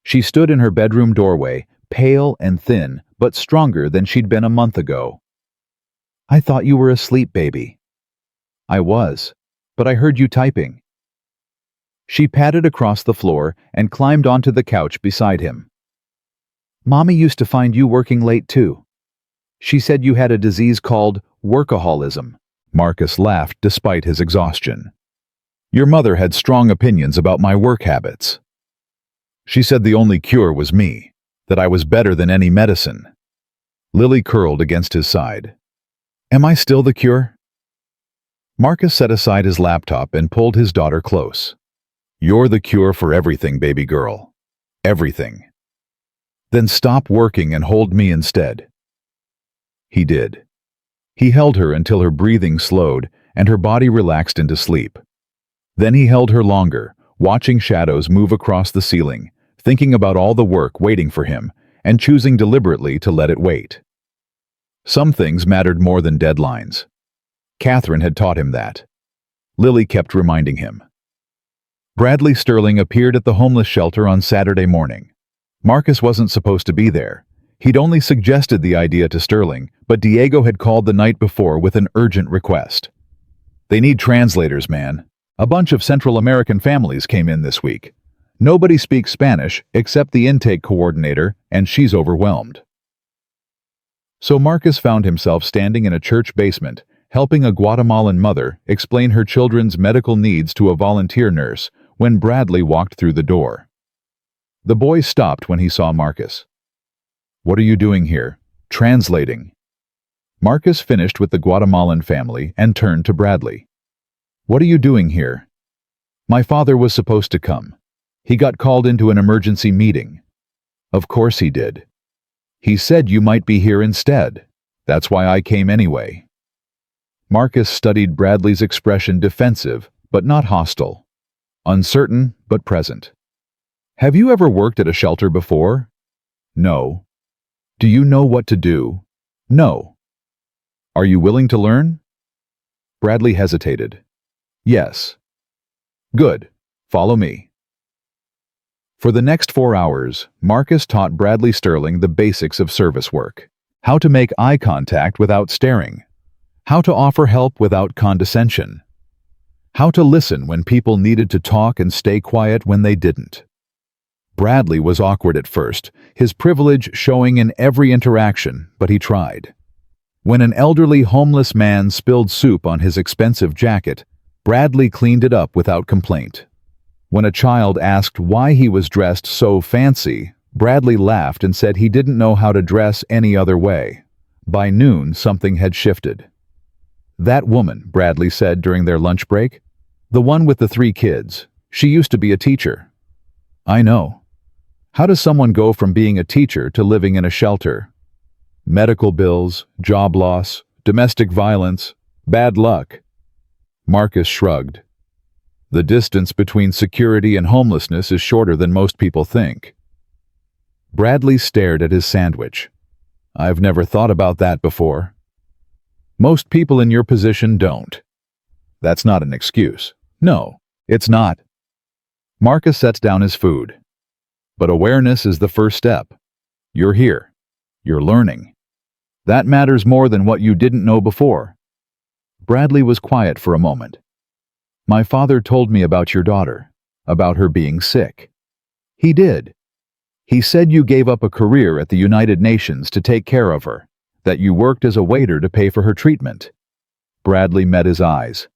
She stood in her bedroom doorway, pale and thin, but stronger than she'd been a month ago. I thought you were asleep, baby. I was, but I heard you typing. She padded across the floor and climbed onto the couch beside him. Mommy used to find you working late too. She said you had a disease called workaholism, Marcus laughed despite his exhaustion. Your mother had strong opinions about my work habits. She said the only cure was me, that I was better than any medicine. Lily curled against his side. Am I still the cure? Marcus set aside his laptop and pulled his daughter close. You're the cure for everything, baby girl. Everything. Then stop working and hold me instead. He did. He held her until her breathing slowed and her body relaxed into sleep. Then he held her longer, watching shadows move across the ceiling, thinking about all the work waiting for him, and choosing deliberately to let it wait. Some things mattered more than deadlines. Catherine had taught him that. Lily kept reminding him. Bradley Sterling appeared at the homeless shelter on Saturday morning. Marcus wasn't supposed to be there. He'd only suggested the idea to Sterling, but Diego had called the night before with an urgent request. They need translators, man. A bunch of Central American families came in this week. Nobody speaks Spanish except the intake coordinator, and she's overwhelmed. So Marcus found himself standing in a church basement, helping a Guatemalan mother explain her children's medical needs to a volunteer nurse when Bradley walked through the door. The boy stopped when he saw Marcus. What are you doing here? Translating. Marcus finished with the Guatemalan family and turned to Bradley. What are you doing here? My father was supposed to come. He got called into an emergency meeting. Of course he did. He said you might be here instead. That's why I came anyway. Marcus studied Bradley's expression, defensive, but not hostile. Uncertain, but present. Have you ever worked at a shelter before? No. Do you know what to do? No. Are you willing to learn? Bradley hesitated. Yes. Good. Follow me. For the next 4 hours, Marcus taught Bradley Sterling the basics of service work. How to make eye contact without staring. How to offer help without condescension. How to listen when people needed to talk and stay quiet when they didn't. Bradley was awkward at first, his privilege showing in every interaction, but he tried. When an elderly homeless man spilled soup on his expensive jacket, Bradley cleaned it up without complaint. When a child asked why he was dressed so fancy, Bradley laughed and said he didn't know how to dress any other way. By noon, something had shifted. That woman, Bradley said during their lunch break, the one with the 3 kids, she used to be a teacher. I know. How does someone go from being a teacher to living in a shelter? Medical bills, job loss, domestic violence, bad luck. Marcus shrugged. The distance between security and homelessness is shorter than most people think. Bradley stared at his sandwich. I've never thought about that before. Most people in your position don't. That's not an excuse. No, it's not. Marcus sets down his food. But awareness is the first step. You're here. You're learning. That matters more than what you didn't know before. Bradley was quiet for a moment. My father told me about your daughter, about her being sick. He did. He said you gave up a career at the United Nations to take care of her, that you worked as a waiter to pay for her treatment. Bradley met his eyes.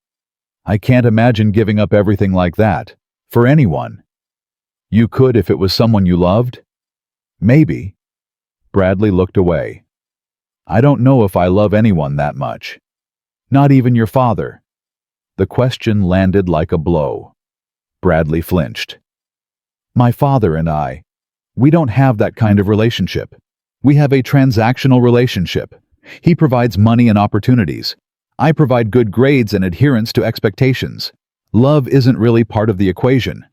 I can't imagine giving up everything like that, for anyone. You could if it was someone you loved? Maybe. Bradley looked away. I don't know if I love anyone that much. Not even your father. The question landed like a blow. Bradley flinched. My father and I, we don't have that kind of relationship. We have a transactional relationship. He provides money and opportunities. I provide good grades and adherence to expectations. Love isn't really part of the equation.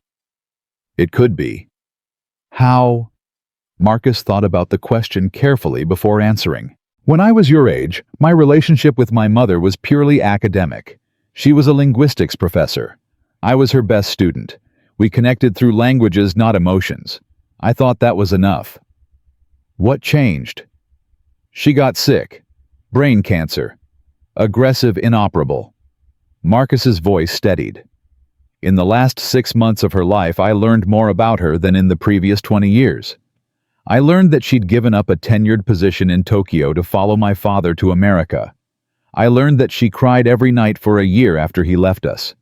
It could be. How? Marcus thought about the question carefully before answering. When I was your age, my relationship with my mother was purely academic. She was a linguistics professor. I was her best student. We connected through languages, not emotions. I thought that was enough. What changed? She got sick. Brain cancer. Aggressive, inoperable. Marcus's voice steadied. In the last 6 months of her life, I learned more about her than in the previous 20 years. I learned that she'd given up a tenured position in Tokyo to follow my father to America. I learned that she cried every night for a year after he left us.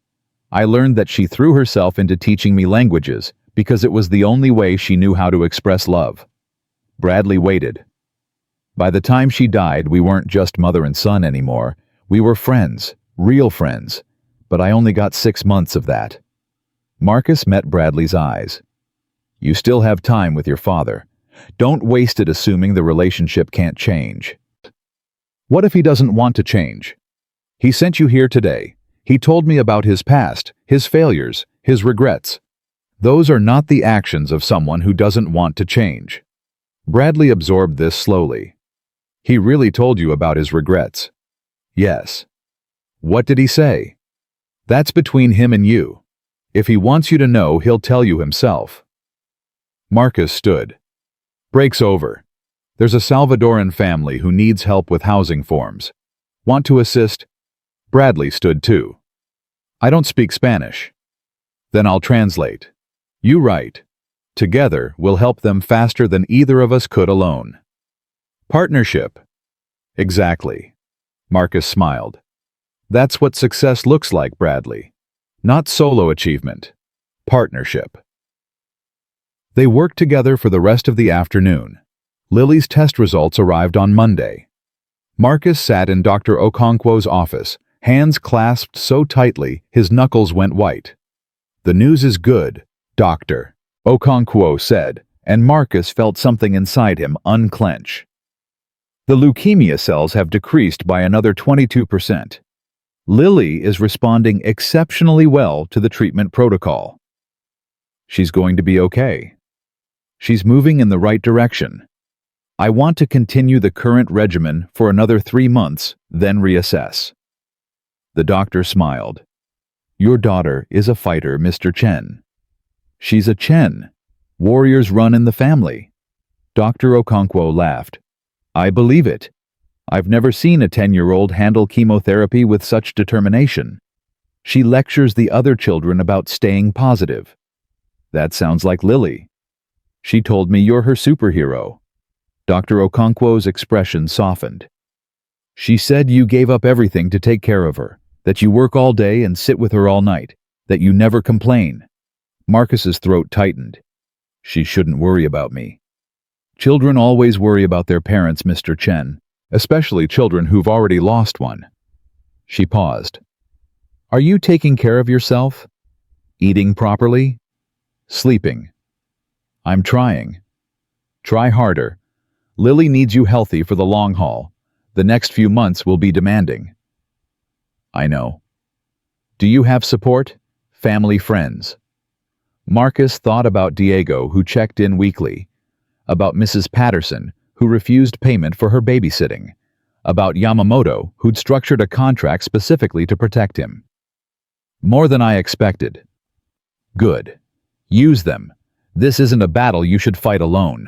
I learned that she threw herself into teaching me languages because it was the only way she knew how to express love. Bradley waited. By the time she died, we weren't just mother and son anymore. We were friends, real friends, but I only got 6 months of that. Marcus met Bradley's eyes. You still have time with your father. Don't waste it assuming the relationship can't change. What if he doesn't want to change? He sent you here today. He told me about his past, his failures, his regrets. Those are not the actions of someone who doesn't want to change. Bradley absorbed this slowly. He really told you about his regrets. Yes. What did he say? That's between him and you. If he wants you to know, he'll tell you himself. Marcus stood. Break's over. There's a Salvadoran family who needs help with housing forms. Want to assist? Bradley stood too. I don't speak Spanish. Then I'll translate. You write. Together, we'll help them faster than either of us could alone. Partnership. Exactly. Marcus smiled. That's what success looks like, Bradley. Not solo achievement. Partnership. They worked together for the rest of the afternoon. Lily's test results arrived on Monday. Marcus sat in Dr. Okonkwo's office, hands clasped so tightly his knuckles went white. The news is good, Doctor, Okonkwo said, and Marcus felt something inside him unclench. The leukemia cells have decreased by another 22%. Lily is responding exceptionally well to the treatment protocol. She's going to be okay. She's moving in the right direction. I want to continue the current regimen for another 3 months, then reassess. The doctor smiled. Your daughter is a fighter, Mr. Chen. She's a Chen. Warriors run in the family. Dr. Okonkwo laughed. I believe it. I've never seen a 10-year-old handle chemotherapy with such determination. She lectures the other children about staying positive. That sounds like Lily. She told me you're her superhero. Dr. Okonkwo's expression softened. She said you gave up everything to take care of her, that you work all day and sit with her all night, that you never complain. Marcus's throat tightened. She shouldn't worry about me. Children always worry about their parents, Mr. Chen, especially children who've already lost one. She paused. Are you taking care of yourself? Eating properly? Sleeping? I'm trying. Try harder. Lily needs you healthy for the long haul. The next few months will be demanding. I know. Do you have support? Family, friends? Marcus thought about Diego, who checked in weekly, about Mrs. Patterson, who refused payment for her babysitting, about Yamamoto, who'd structured a contract specifically to protect him. More than I expected. Good. Use them. This isn't a battle you should fight alone.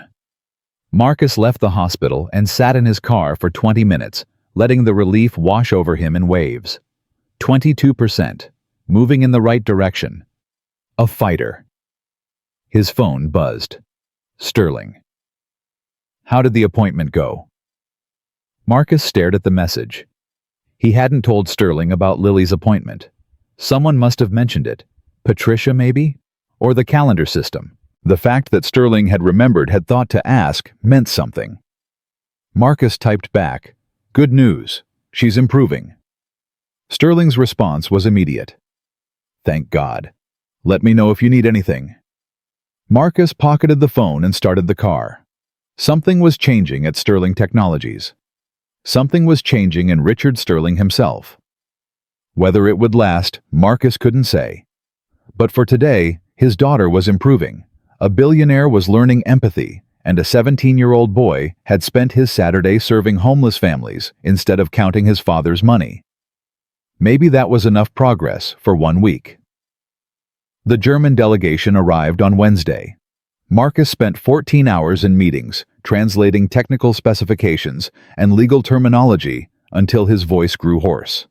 Marcus left the hospital and sat in his car for 20 minutes, letting the relief wash over him in waves. 22%. Moving in the right direction. A fighter. His phone buzzed. Sterling. How did the appointment go? Marcus stared at the message. He hadn't told Sterling about Lily's appointment. Someone must have mentioned it. Patricia, maybe? Or the calendar system. The fact that Sterling had remembered had thought to ask meant something. Marcus typed back, Good news. She's improving. Sterling's response was immediate. Thank God. Let me know if you need anything. Marcus pocketed the phone and started the car. Something was changing at Sterling Technologies. Something was changing in Richard Sterling himself. Whether it would last, Marcus couldn't say. But for today, his daughter was improving. A billionaire was learning empathy, and a 17-year-old boy had spent his Saturday serving homeless families instead of counting his father's money. Maybe that was enough progress for 1 week. The German delegation arrived on Wednesday. Marcus spent 14 hours in meetings, translating technical specifications and legal terminology until his voice grew hoarse.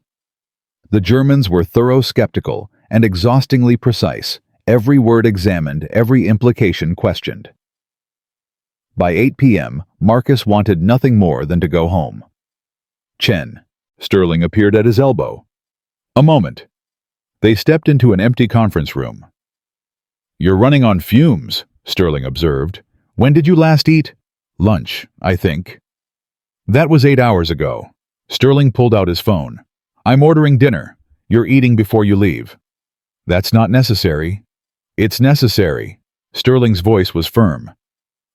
The Germans were thorough, skeptical, and exhaustingly precise, every word examined, every implication questioned. By 8 p.m., Marcus wanted nothing more than to go home. Chen, Sterling appeared at his elbow. A moment. They stepped into an empty conference room. "You're running on fumes," Sterling observed. "When did you last eat?" "Lunch, I think." "That was 8 hours ago." Sterling pulled out his phone. "I'm ordering dinner. You're eating before you leave." "That's not necessary." "It's necessary." Sterling's voice was firm.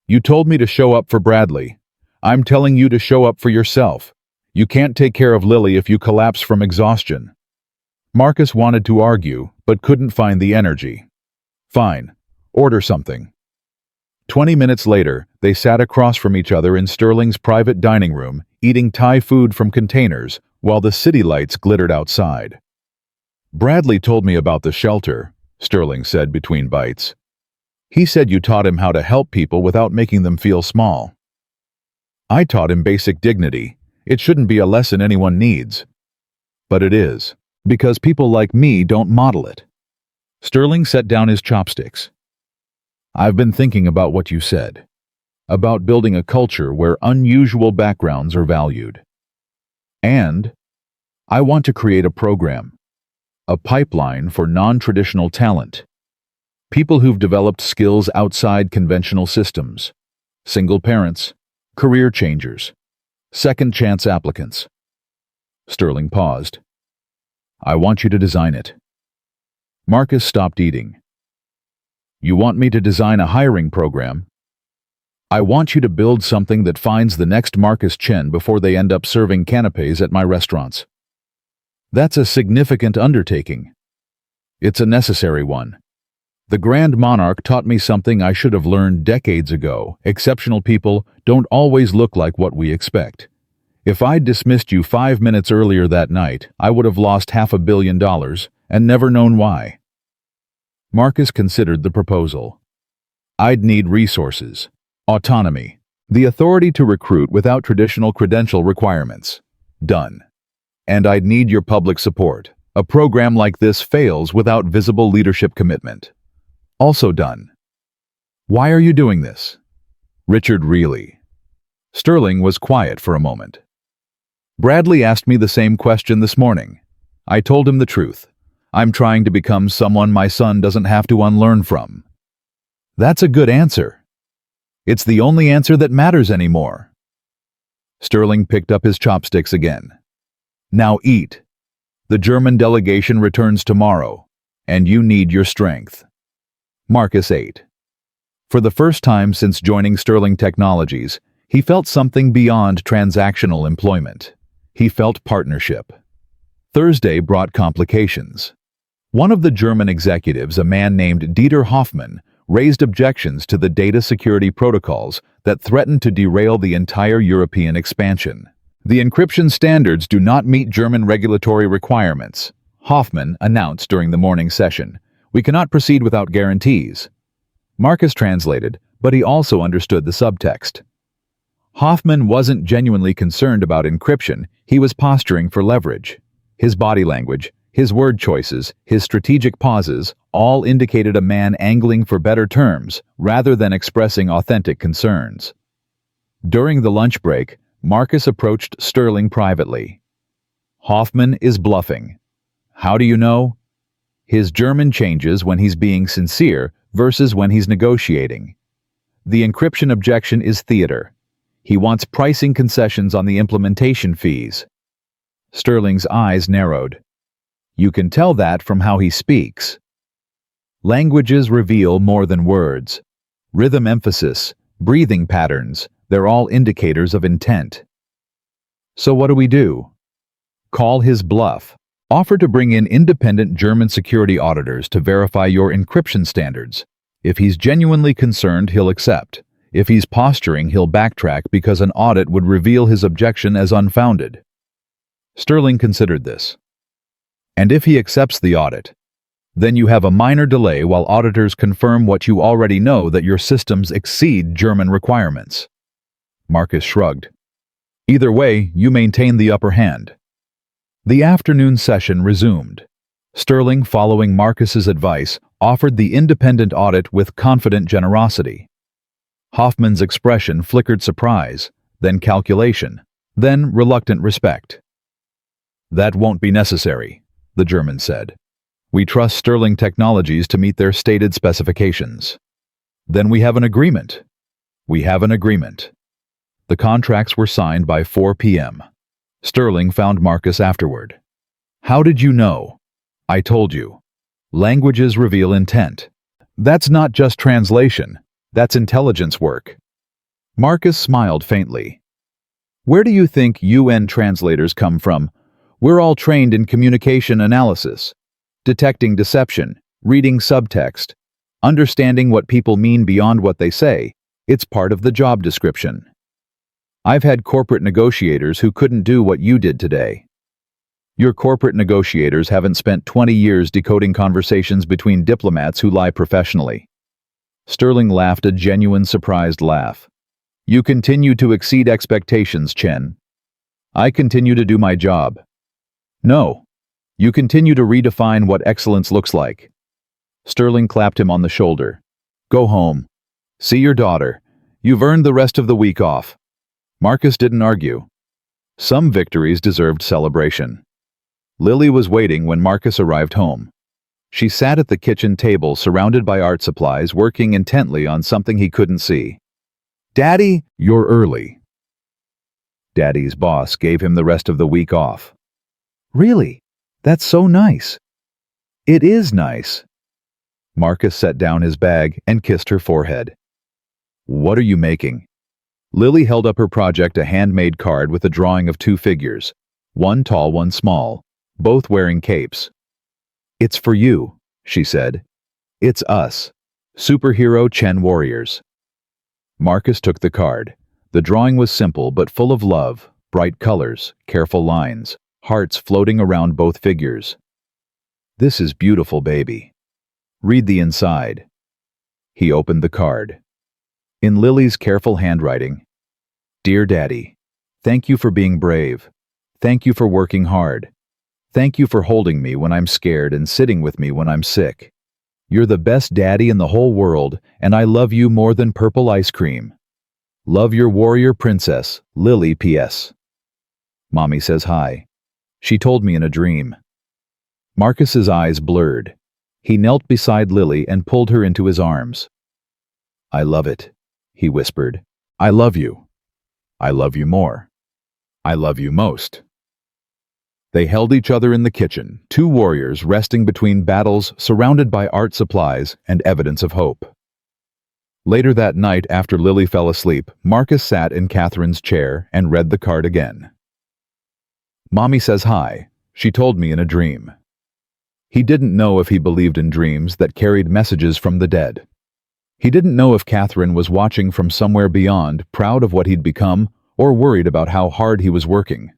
"You told me to show up for Bradley. I'm telling you to show up for yourself. You can't take care of Lily if you collapse from exhaustion." Marcus wanted to argue, but couldn't find the energy. "Fine. Order something." 20 minutes later, they sat across from each other in Sterling's private dining room, eating Thai food from containers, while the city lights glittered outside. "Bradley told me about the shelter," Sterling said between bites. "He said you taught him how to help people without making them feel small." "I taught him basic dignity. It shouldn't be a lesson anyone needs." "But it is, because people like me don't model it." Sterling set down his chopsticks. "I've been thinking about what you said, about building a culture where unusual backgrounds are valued. And I want to create a program, a pipeline for non-traditional talent, people who've developed skills outside conventional systems, single parents, career changers, second-chance applicants." Sterling paused. "I want you to design it." Marcus stopped eating. "You want me to design a hiring program?" "I want you to build something that finds the next Marcus Chen before they end up serving canapes at my restaurants." "That's a significant undertaking." "It's a necessary one. The Grand Monarch taught me something I should have learned decades ago. Exceptional people don't always look like what we expect. If I'd dismissed you 5 minutes earlier that night, I would have lost $500 million and never known why." Marcus considered the proposal. "I'd need resources, autonomy, the authority to recruit without traditional credential requirements. Done. And I'd need your public support. A program like this fails without visible leadership commitment. Also done." "Why are you doing this?" Richard Reilly. Sterling was quiet for a moment. "Bradley asked me the same question this morning. I told him the truth. I'm trying to become someone my son doesn't have to unlearn from." "That's a good answer. It's the only answer that matters anymore." Sterling picked up his chopsticks again. "Now eat. The German delegation returns tomorrow, and you need your strength." Marcus ate. For the first time since joining Sterling Technologies, he felt something beyond transactional employment. He felt partnership. Thursday brought complications. One of the German executives, a man named Dieter Hoffmann, raised objections to the data security protocols that threatened to derail the entire European expansion. "The encryption standards do not meet German regulatory requirements," Hoffmann announced during the morning session. "We cannot proceed without guarantees." Marcus translated, but he also understood the subtext. Hoffmann wasn't genuinely concerned about encryption, he was posturing for leverage. His body language, his word choices, his strategic pauses, all indicated a man angling for better terms rather than expressing authentic concerns. During the lunch break, Marcus approached Sterling privately. "Hoffmann is bluffing. How do you know?" "His German changes when he's being sincere versus when he's negotiating. The encryption objection is theater. He wants pricing concessions on the implementation fees." Sterling's eyes narrowed. "You can tell that from how he speaks." Languages reveal more than words. Rhythm, emphasis, breathing patterns, they're all indicators of intent. "So what do we do?" "Call his bluff. Offer to bring in independent German security auditors to verify your encryption standards. If he's genuinely concerned, he'll accept. If he's posturing, he'll backtrack because an audit would reveal his objection as unfounded." Sterling considered this. "And if he accepts the audit, then you have a minor delay while auditors confirm what you already know, that your systems exceed German requirements." Marcus shrugged. "Either way, you maintain the upper hand." The afternoon session resumed. Sterling, following Marcus's advice, offered the independent audit with confident generosity. Hoffmann's expression flickered surprise, then calculation, then reluctant respect. That won't be necessary, the German said. We trust Sterling Technologies to meet their stated specifications. Then we have an agreement. We have an agreement. The contracts were signed by 4 p.m. Sterling found Marcus afterward. How did you know? I told you. Languages reveal intent. That's not just translation. That's intelligence work. Marcus smiled faintly. Where do you think UN translators come from? We're all trained in communication analysis, detecting deception, reading subtext, understanding what people mean beyond what they say. It's part of the job description. I've had corporate negotiators who couldn't do what you did today. Your corporate negotiators haven't spent 20 years decoding conversations between diplomats who lie professionally. Sterling laughed a genuine surprised laugh. You continue to exceed expectations, Chen. I continue to do my job. No. You continue to redefine what excellence looks like. Sterling clapped him on the shoulder. Go home. See your daughter. You've earned the rest of the week off. Marcus didn't argue. Some victories deserved celebration. Lily was waiting when Marcus arrived home. She sat at the kitchen table surrounded by art supplies, working intently on something he couldn't see. Daddy, you're early. Daddy's boss gave him the rest of the week off. Really? That's so nice. It is nice. Marcus set down his bag and kissed her forehead. What are you making? Lily held up her project, a handmade card with a drawing of 2 figures, one tall, one small, both wearing capes. It's for you, she said. It's us, superhero Chen warriors. Marcus took the card. The drawing was simple but full of love, bright colors, careful lines, hearts floating around both figures. This is beautiful, baby. Read the inside. He opened the card. In Lily's careful handwriting, Dear Daddy, thank you for being brave. Thank you for working hard. Thank you for holding me when I'm scared and sitting with me when I'm sick. You're the best daddy in the whole world, and I love you more than purple ice cream. Love your warrior princess, Lily P.S. Mommy says hi. She told me in a dream. Marcus's eyes blurred. He knelt beside Lily and pulled her into his arms. I love it, he whispered. I love you. I love you more. I love you most. They held each other in the kitchen, 2 warriors resting between battles, surrounded by art supplies and evidence of hope. Later that night, after Lily fell asleep, Marcus sat in Catherine's chair and read the card again. Mommy says hi. She told me in a dream. He didn't know if he believed in dreams that carried messages from the dead. He didn't know if Catherine was watching from somewhere beyond, proud of what he'd become, or worried about how hard he was working.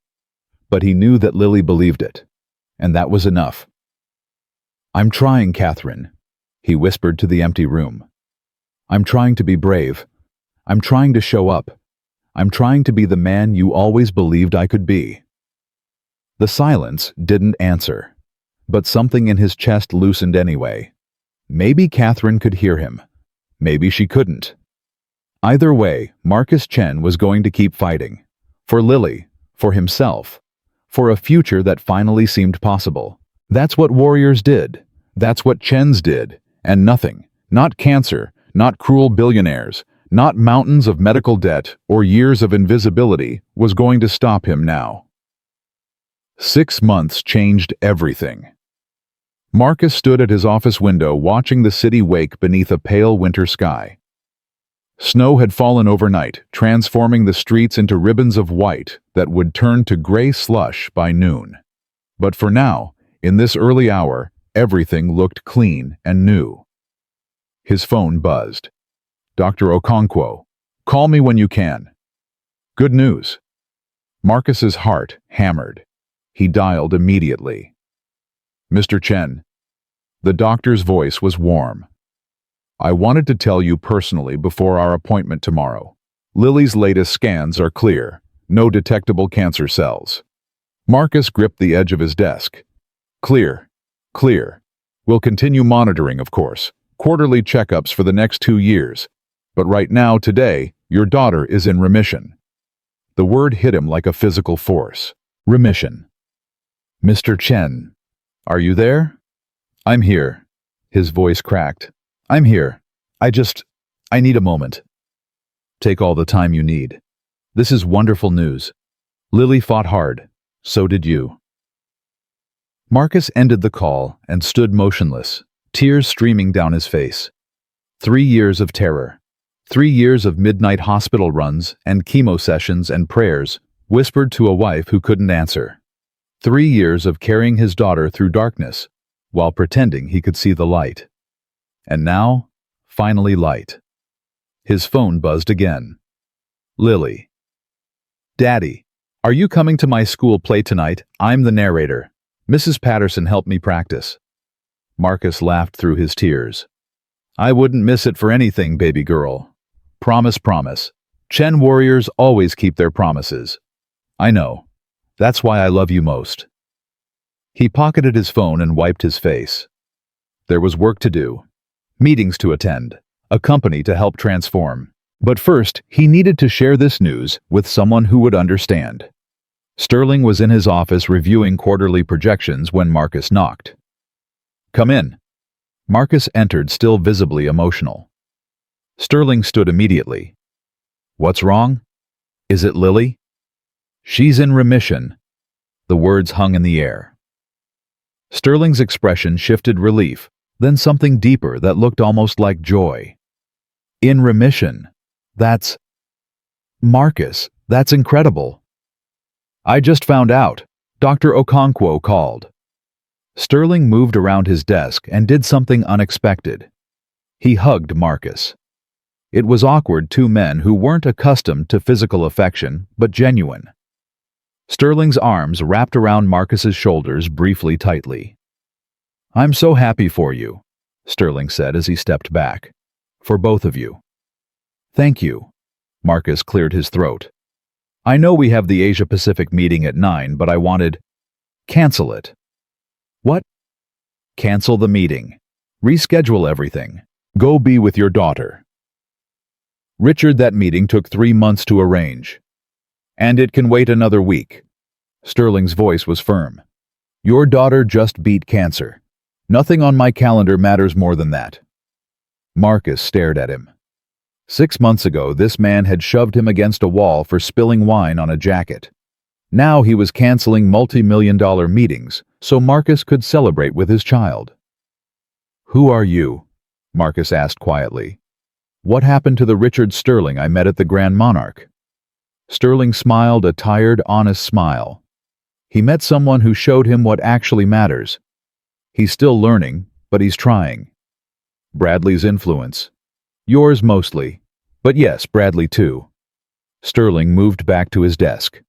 But he knew that Lily believed it, and that was enough. I'm trying, Catherine, he whispered to the empty room. I'm trying to be brave. I'm trying to show up. I'm trying to be the man you always believed I could be. The silence didn't answer, but something in his chest loosened anyway. Maybe Catherine could hear him. Maybe she couldn't. Either way, Marcus Chen was going to keep fighting. For Lily, for himself, for a future that finally seemed possible. That's what warriors did. That's what Chens did. And nothing, not cancer, not cruel billionaires, not mountains of medical debt or years of invisibility, was going to stop him now. 6 months changed everything. Marcus stood at his office window watching the city wake beneath a pale winter sky. Snow had fallen overnight, transforming the streets into ribbons of white that would turn to gray slush by noon. But for now, in this early hour, everything looked clean and new. His phone buzzed. Dr. Okonkwo, call me when you can. Good news. Marcus's heart hammered. He dialed immediately. Mr. Chen. The doctor's voice was warm. I wanted to tell you personally before our appointment tomorrow. Lily's latest scans are clear. No detectable cancer cells. Marcus gripped the edge of his desk. Clear. Clear. We'll continue monitoring, of course. Quarterly checkups for the next 2 years. But right now, today, your daughter is in remission. The word hit him like a physical force. Remission. Mr. Chen, are you there? I'm here. His voice cracked. I'm here. I need a moment. Take all the time you need. This is wonderful news. Lily fought hard. So did you. Marcus ended the call and stood motionless, tears streaming down his face. 3 years of terror. 3 years of midnight hospital runs and chemo sessions and prayers, whispered to a wife who couldn't answer. 3 years of carrying his daughter through darkness, while pretending he could see the light. And now, finally light. His phone buzzed again. Lily. Daddy, are you coming to my school play tonight? I'm the narrator. Mrs. Patterson helped me practice. Marcus laughed through his tears. I wouldn't miss it for anything, baby girl. Promise, promise. Chen warriors always keep their promises. I know. That's why I love you most. He pocketed his phone and wiped his face. There was work to do. Meetings to attend. A company to help transform. But first, he needed to share this news with someone who would understand. Sterling was in his office reviewing quarterly projections when Marcus knocked. Come in. Marcus entered, still visibly emotional. Sterling stood immediately. What's wrong? Is it Lily? She's in remission. The words hung in the air. Sterling's expression shifted relief, then something deeper that looked almost like joy. In remission. That's... Marcus, that's incredible. I just found out. Dr. Okonkwo called. Sterling moved around his desk and did something unexpected. He hugged Marcus. It was awkward, two men who weren't accustomed to physical affection, but genuine. Sterling's arms wrapped around Marcus's shoulders briefly tightly. I'm so happy for you, Sterling said as he stepped back. For both of you. Thank you. Marcus cleared his throat. I know we have the Asia-Pacific meeting at 9, but I wanted... Cancel it. What? Cancel the meeting. Reschedule everything. Go be with your daughter. Richard, that meeting took 3 months to arrange. And it can wait another week. Sterling's voice was firm. Your daughter just beat cancer. Nothing on my calendar matters more than that. Marcus stared at him. 6 months ago, this man had shoved him against a wall for spilling wine on a jacket. Now he was canceling multi-million-dollar meetings so Marcus could celebrate with his child. Who are you? Marcus asked quietly. What happened to the Richard Sterling I met at the Grand Monarch? Sterling smiled a tired, honest smile. He met someone who showed him what actually matters. He's still learning, but he's trying. Bradley's influence. Yours mostly. But yes, Bradley too. Sterling moved back to his desk.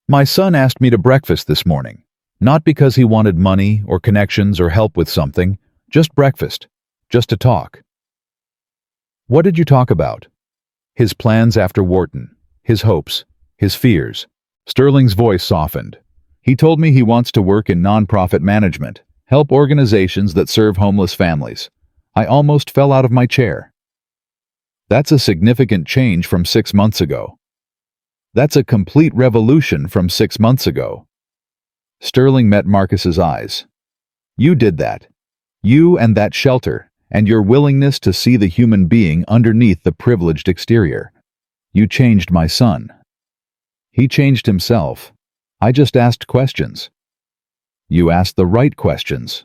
My son asked me to breakfast this morning. Not because he wanted money or connections or help with something. Just breakfast. Just to talk. What did you talk about? His plans after Wharton. His hopes. His fears. Sterling's voice softened. He told me he wants to work in nonprofit management. Help organizations that serve homeless families. I almost fell out of my chair. That's a significant change from 6 months ago. That's a complete revolution from 6 months ago. Sterling met Marcus's eyes. You did that. You and that shelter, and your willingness to see the human being underneath the privileged exterior. You changed my son. He changed himself. I just asked questions. You asked the right questions.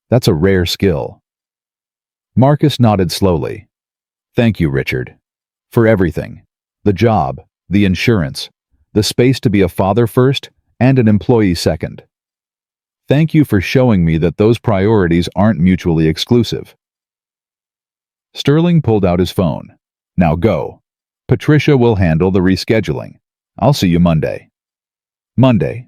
That's a rare skill. Marcus nodded slowly. Thank you, Richard. For everything. The job, the insurance, the space to be a father first and an employee second. Thank you for showing me that those priorities aren't mutually exclusive. Sterling pulled out his phone. Now go. Patricia will handle the rescheduling. I'll see you Monday. Monday.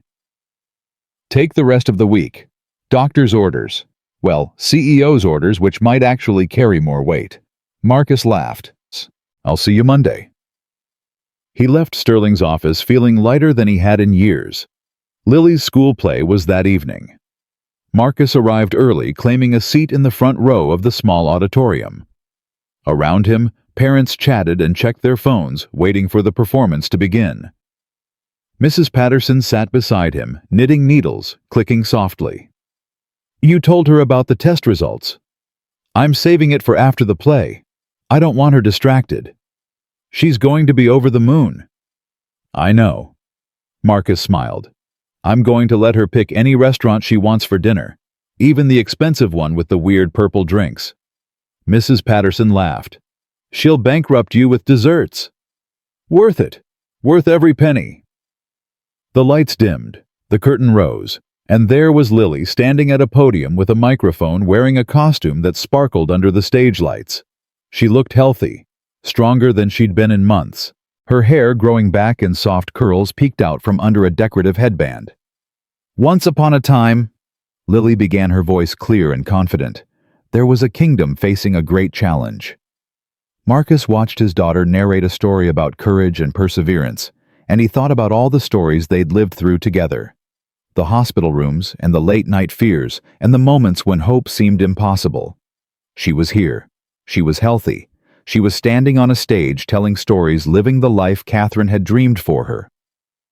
Take the rest of the week. Doctor's orders. Well, CEO's orders, which might actually carry more weight. Marcus laughed. I'll see you Monday. He left Sterling's office feeling lighter than he had in years. Lily's school play was that evening. Marcus arrived early, claiming a seat in the front row of the small auditorium. Around him, parents chatted and checked their phones, waiting for the performance to begin. Mrs. Patterson sat beside him, knitting needles, clicking softly. You told her about the test results. I'm saving it for after the play. I don't want her distracted. She's going to be over the moon. I know. Marcus smiled. I'm going to let her pick any restaurant she wants for dinner, even the expensive one with the weird purple drinks. Mrs. Patterson laughed. She'll bankrupt you with desserts. Worth it. Worth every penny. The lights dimmed, the curtain rose, and there was Lily standing at a podium with a microphone wearing a costume that sparkled under the stage lights. She looked healthy, stronger than she'd been in months. Her hair, growing back in soft curls, peeked out from under a decorative headband. Once upon a time, Lily began, her voice clear and confident, there was a kingdom facing a great challenge. Marcus watched his daughter narrate a story about courage and perseverance, and he thought about all the stories they'd lived through together. The hospital rooms and the late-night fears and the moments when hope seemed impossible. She was here. She was healthy. She was standing on a stage telling stories, living the life Catherine had dreamed for her.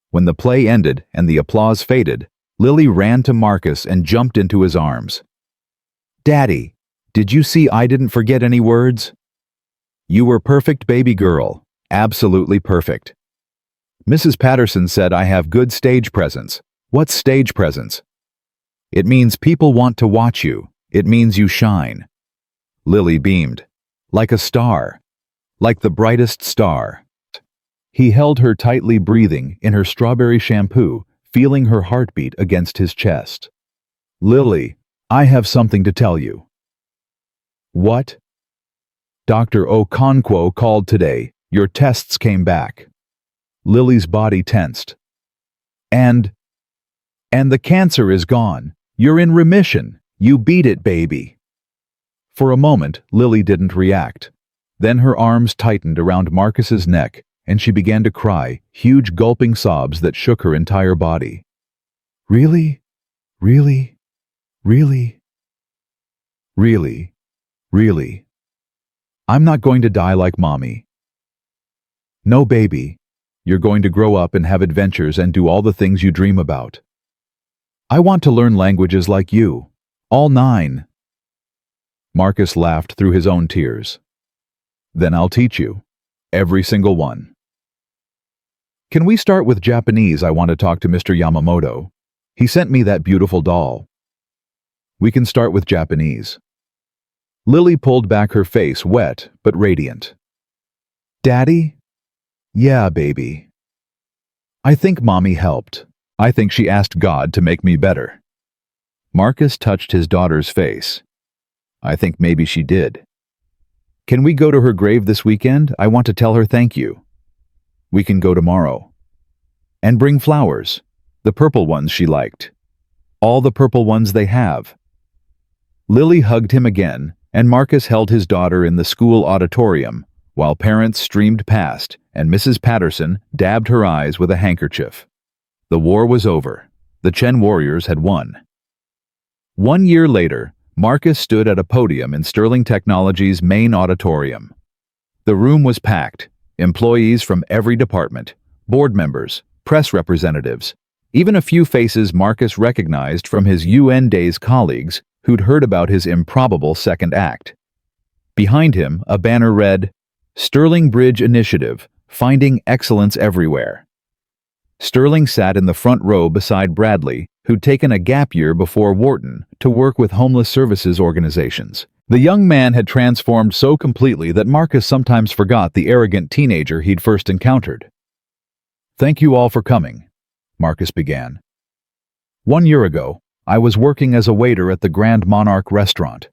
When the play ended and the applause faded, Lily ran to Marcus and jumped into his arms. Daddy, did you see I didn't forget any words? You were perfect, baby girl. Absolutely perfect. Mrs. Patterson said I have good stage presence. What's stage presence? It means people want to watch you. It means you shine. Lily beamed. Like a star. Like the brightest star. He held her tightly, breathing in her strawberry shampoo, feeling her heartbeat against his chest. Lily, I have something to tell you. What? Dr. Okonkwo called today. Your tests came back. Lily's body tensed. And the cancer is gone. You're in remission. You beat it, baby. For a moment, Lily didn't react. Then her arms tightened around Marcus's neck, and she began to cry, huge gulping sobs that shook her entire body. Really? Really? Really? Really? Really? I'm not going to die like Mommy. No, baby. You're going to grow up and have adventures and do all the things you dream about. I want to learn languages like you. All 9. Marcus laughed through his own tears. Then I'll teach you. Every single one. Can we start with Japanese? I want to talk to Mr. Yamamoto. He sent me that beautiful doll. We can start with Japanese. Lily pulled back, her face wet but radiant. Daddy? Yeah, baby. I think Mommy helped. I think she asked God to make me better. Marcus touched his daughter's face. I think maybe she did. Can we go to her grave this weekend? I want to tell her thank you. We can go tomorrow. And bring flowers. The purple ones she liked. All the purple ones they have. Lily hugged him again, and Marcus held his daughter in the school auditorium, while parents streamed past and Mrs. Patterson dabbed her eyes with a handkerchief. The war was over. The Chen warriors had won. 1 year later, Marcus stood at a podium in Sterling Technologies' main auditorium. The room was packed, employees from every department, board members, press representatives, even a few faces Marcus recognized from his UN Days colleagues who'd heard about his improbable second act. Behind him, a banner read, Sterling Bridge Initiative, Finding Excellence Everywhere. Sterling sat in the front row beside Bradley, who'd taken a gap year before Wharton to work with homeless services organizations. The young man had transformed so completely that Marcus sometimes forgot the arrogant teenager he'd first encountered. Thank you all for coming, Marcus began. 1 year ago, I was working as a waiter at the Grand Monarch restaurant.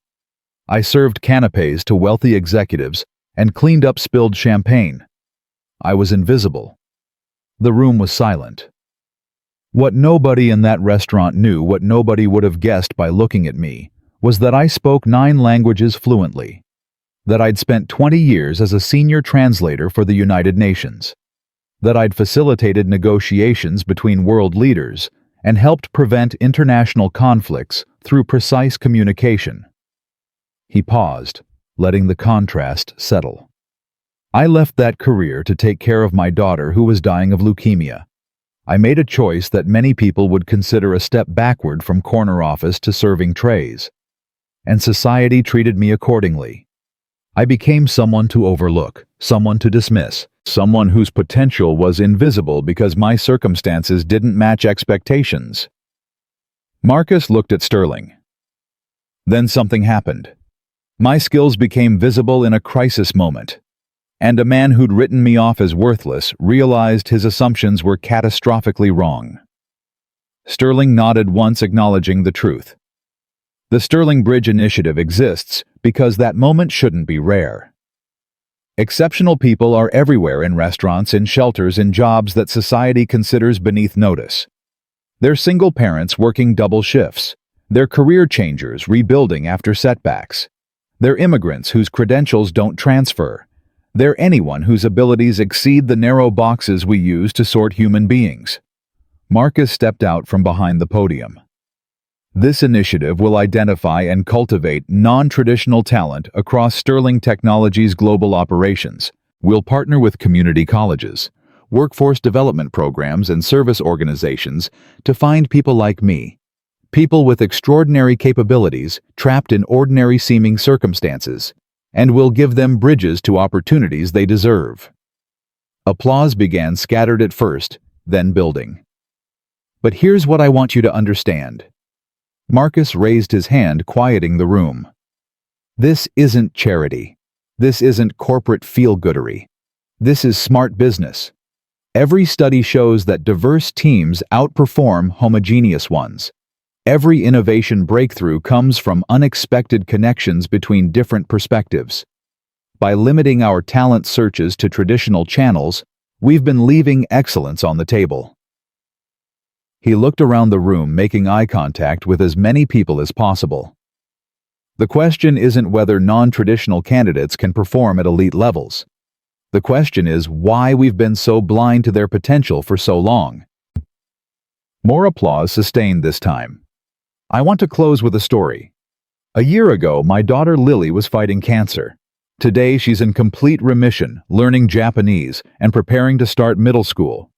I served canapés to wealthy executives and cleaned up spilled champagne. I was invisible. The room was silent. What nobody in that restaurant knew, what nobody would have guessed by looking at me, was that I spoke 9 languages fluently, that I'd spent 20 years as a senior translator for the United Nations, that I'd facilitated negotiations between world leaders and helped prevent international conflicts through precise communication. He paused, letting the contrast settle. I left that career to take care of my daughter who was dying of leukemia. I made a choice that many people would consider a step backward from corner office to serving trays. And society treated me accordingly. I became someone to overlook, someone to dismiss, someone whose potential was invisible because my circumstances didn't match expectations. Marcus looked at Sterling. Then something happened. My skills became visible in a crisis moment. And a man who'd written me off as worthless realized his assumptions were catastrophically wrong. Sterling nodded once, acknowledging the truth. The Sterling Bridge Initiative exists because that moment shouldn't be rare. Exceptional people are everywhere, in restaurants, in shelters, in jobs that society considers beneath notice. They're single parents working double shifts. They're career changers rebuilding after setbacks. They're immigrants whose credentials don't transfer. They're anyone whose abilities exceed the narrow boxes we use to sort human beings. Marcus stepped out from behind the podium. This initiative will identify and cultivate non-traditional talent across Sterling Technologies' global operations. We'll partner with community colleges, workforce development programs, and service organizations to find people like me, people with extraordinary capabilities trapped in ordinary-seeming circumstances, and we'll give them bridges to opportunities they deserve. Applause began, scattered at first, then building. But here's what I want you to understand. Marcus raised his hand, quieting the room. This isn't charity. This isn't corporate feel-goodery. This is smart business. Every study shows that diverse teams outperform homogeneous ones. Every innovation breakthrough comes from unexpected connections between different perspectives. By limiting our talent searches to traditional channels, we've been leaving excellence on the table. He looked around the room, making eye contact with as many people as possible. The question isn't whether non-traditional candidates can perform at elite levels. The question is why we've been so blind to their potential for so long. More applause sustained this time. I want to close with a story. A year ago, my daughter Lily was fighting cancer. Today, she's in complete remission, learning Japanese, and preparing to start middle school.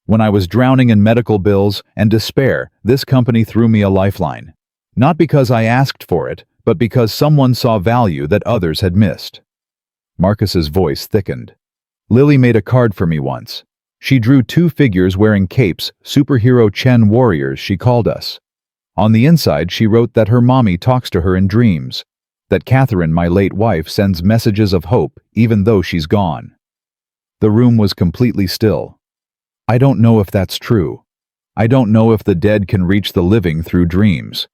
When I was drowning in medical bills and despair, this company threw me a lifeline. Not because I asked for it, but because someone saw value that others had missed. Marcus's voice thickened. Lily made a card for me once. She drew two figures wearing capes, superhero Chen warriors, she called us. On the inside, she wrote that her mommy talks to her in dreams, that Catherine, my late wife, sends messages of hope even though she's gone. The room was completely still. I don't know if that's true. I don't know if the dead can reach the living through dreams.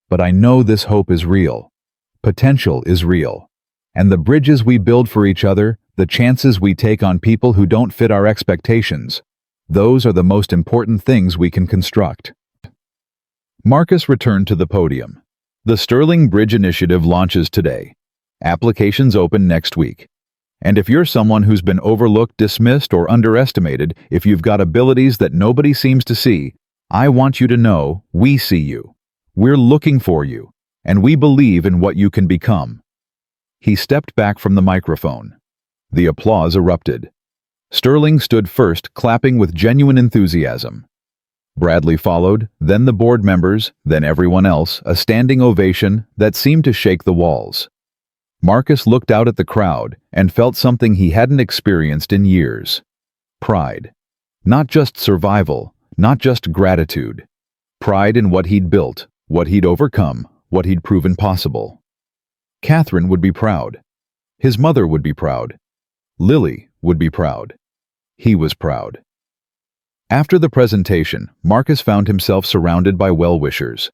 But I know this hope is real. Potential is real. And the bridges we build for each other, the chances we take on people who don't fit our expectations, those are the most important things we can construct. Marcus returned to the podium. The Sterling Bridge Initiative launches today. Applications open next week. And if you're someone who's been overlooked, dismissed, or underestimated, if you've got abilities that nobody seems to see, I want you to know we see you. We're looking for you, and we believe in what you can become. He stepped back from the microphone. The applause erupted. Sterling stood first, clapping with genuine enthusiasm. Bradley followed, then the board members, then everyone else, a standing ovation that seemed to shake the walls. Marcus looked out at the crowd and felt something he hadn't experienced in years. Pride. Not just survival, not just gratitude. Pride in what he'd built, what he'd overcome, what he'd proven possible. Catherine would be proud. His mother would be proud. Lily would be proud. He was proud. After the presentation, Marcus found himself surrounded by well-wishers.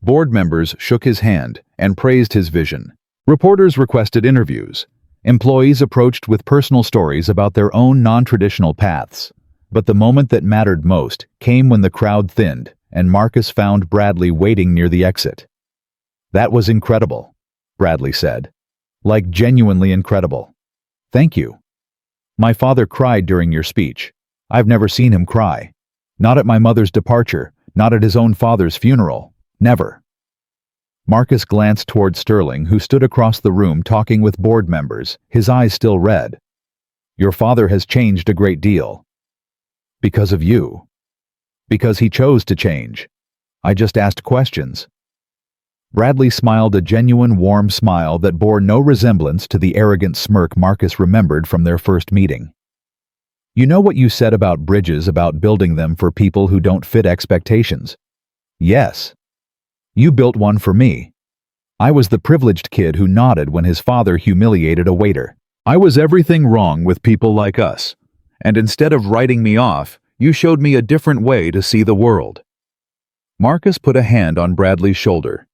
Board members shook his hand and praised his vision. Reporters requested interviews. Employees approached with personal stories about their own non-traditional paths. But the moment that mattered most came when the crowd thinned and Marcus found Bradley waiting near the exit. "That was incredible," Bradley said. "Like genuinely incredible. Thank you. My father cried during your speech. I've never seen him cry. Not at my mother's departure, not at his own father's funeral. Never." Marcus glanced toward Sterling, who stood across the room talking with board members, his eyes still red. "Your father has changed a great deal. Because of you." Because he chose to change. I just asked questions. Bradley smiled a genuine warm smile that bore no resemblance to the arrogant smirk Marcus remembered from their first meeting. You know what you said about bridges, about building them for people who don't fit expectations? Yes. You built one for me. I was the privileged kid who nodded when his father humiliated a waiter. I was everything wrong with people like us, and instead of writing me off, you showed me a different way to see the world. Marcus put a hand on Bradley's shoulder.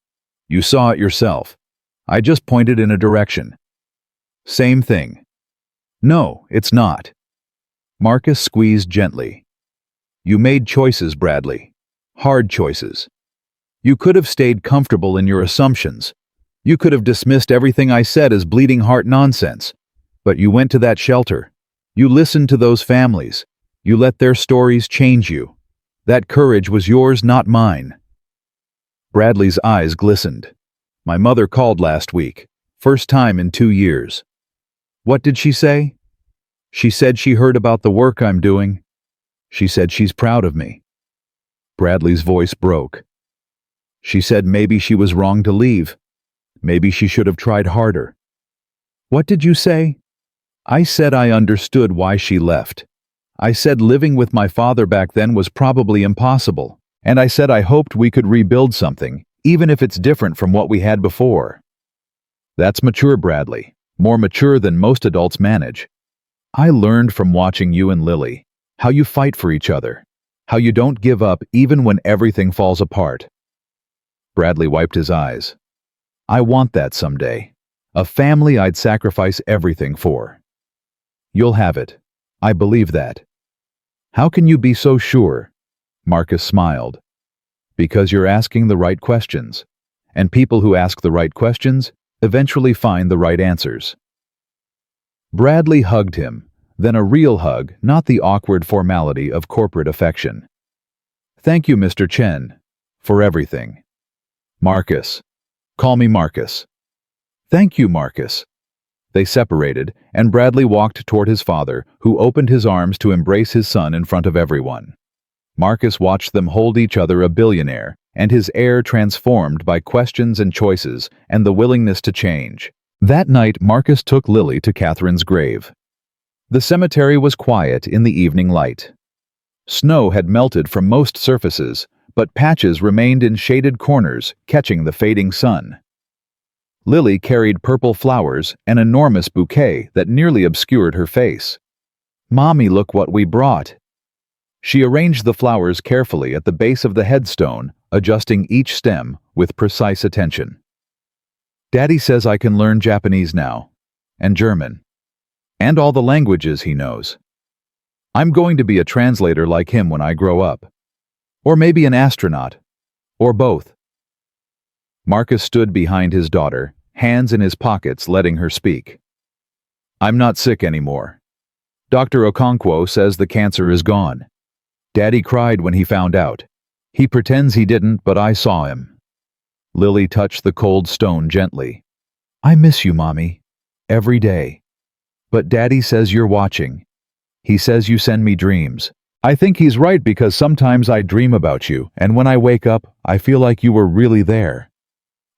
You saw it yourself. I just pointed in a direction. Same thing. No, it's not. Marcus squeezed gently. You made choices, Bradley. Hard choices. You could have stayed comfortable in your assumptions. You could have dismissed everything I said as bleeding heart nonsense. But you went to that shelter. You listened to those families. You let their stories change you. That courage was yours, not mine. Bradley's eyes glistened. My mother called last week. First time in 2 years. What did she say? She said she heard about the work I'm doing. She said she's proud of me. Bradley's voice broke. She said maybe she was wrong to leave. Maybe she should have tried harder. What did you say? I said I understood why she left. I said living with my father back then was probably impossible. And I said I hoped we could rebuild something, even if it's different from what we had before. That's mature, Bradley. More mature than most adults manage. I learned from watching you and Lily, how you fight for each other, how you don't give up even when everything falls apart. Bradley wiped his eyes. I want that someday. A family I'd sacrifice everything for. You'll have it. I believe that. How can you be so sure? Marcus smiled. Because you're asking the right questions. And people who ask the right questions eventually find the right answers. Bradley hugged him, then a real hug, not the awkward formality of corporate affection. Thank you, Mr. Chen, for everything. Marcus. Call me Marcus. Thank you, Marcus. They separated, and Bradley walked toward his father, who opened his arms to embrace his son in front of everyone. Marcus watched them hold each other, a billionaire, and his air transformed by questions and choices and the willingness to change. That night, Marcus took Lily to Catherine's grave. The cemetery was quiet in the evening light. Snow had melted from most surfaces, but patches remained in shaded corners, catching the fading sun. Lily carried purple flowers, an enormous bouquet that nearly obscured her face. Mommy, look what we brought. She arranged the flowers carefully at the base of the headstone, adjusting each stem with precise attention. Daddy says I can learn Japanese now, and German, and all the languages he knows. I'm going to be a translator like him when I grow up. Or maybe an astronaut, or both. Marcus stood behind his daughter, hands in his pockets, letting her speak. I'm not sick anymore. Dr. Okonkwo says the cancer is gone. Daddy cried when he found out. He pretends he didn't, but I saw him. Lily touched the cold stone gently. I miss you, Mommy. Every day. But Daddy says you're watching. He says you send me dreams. I think he's right because sometimes I dream about you, and when I wake up, I feel like you were really there.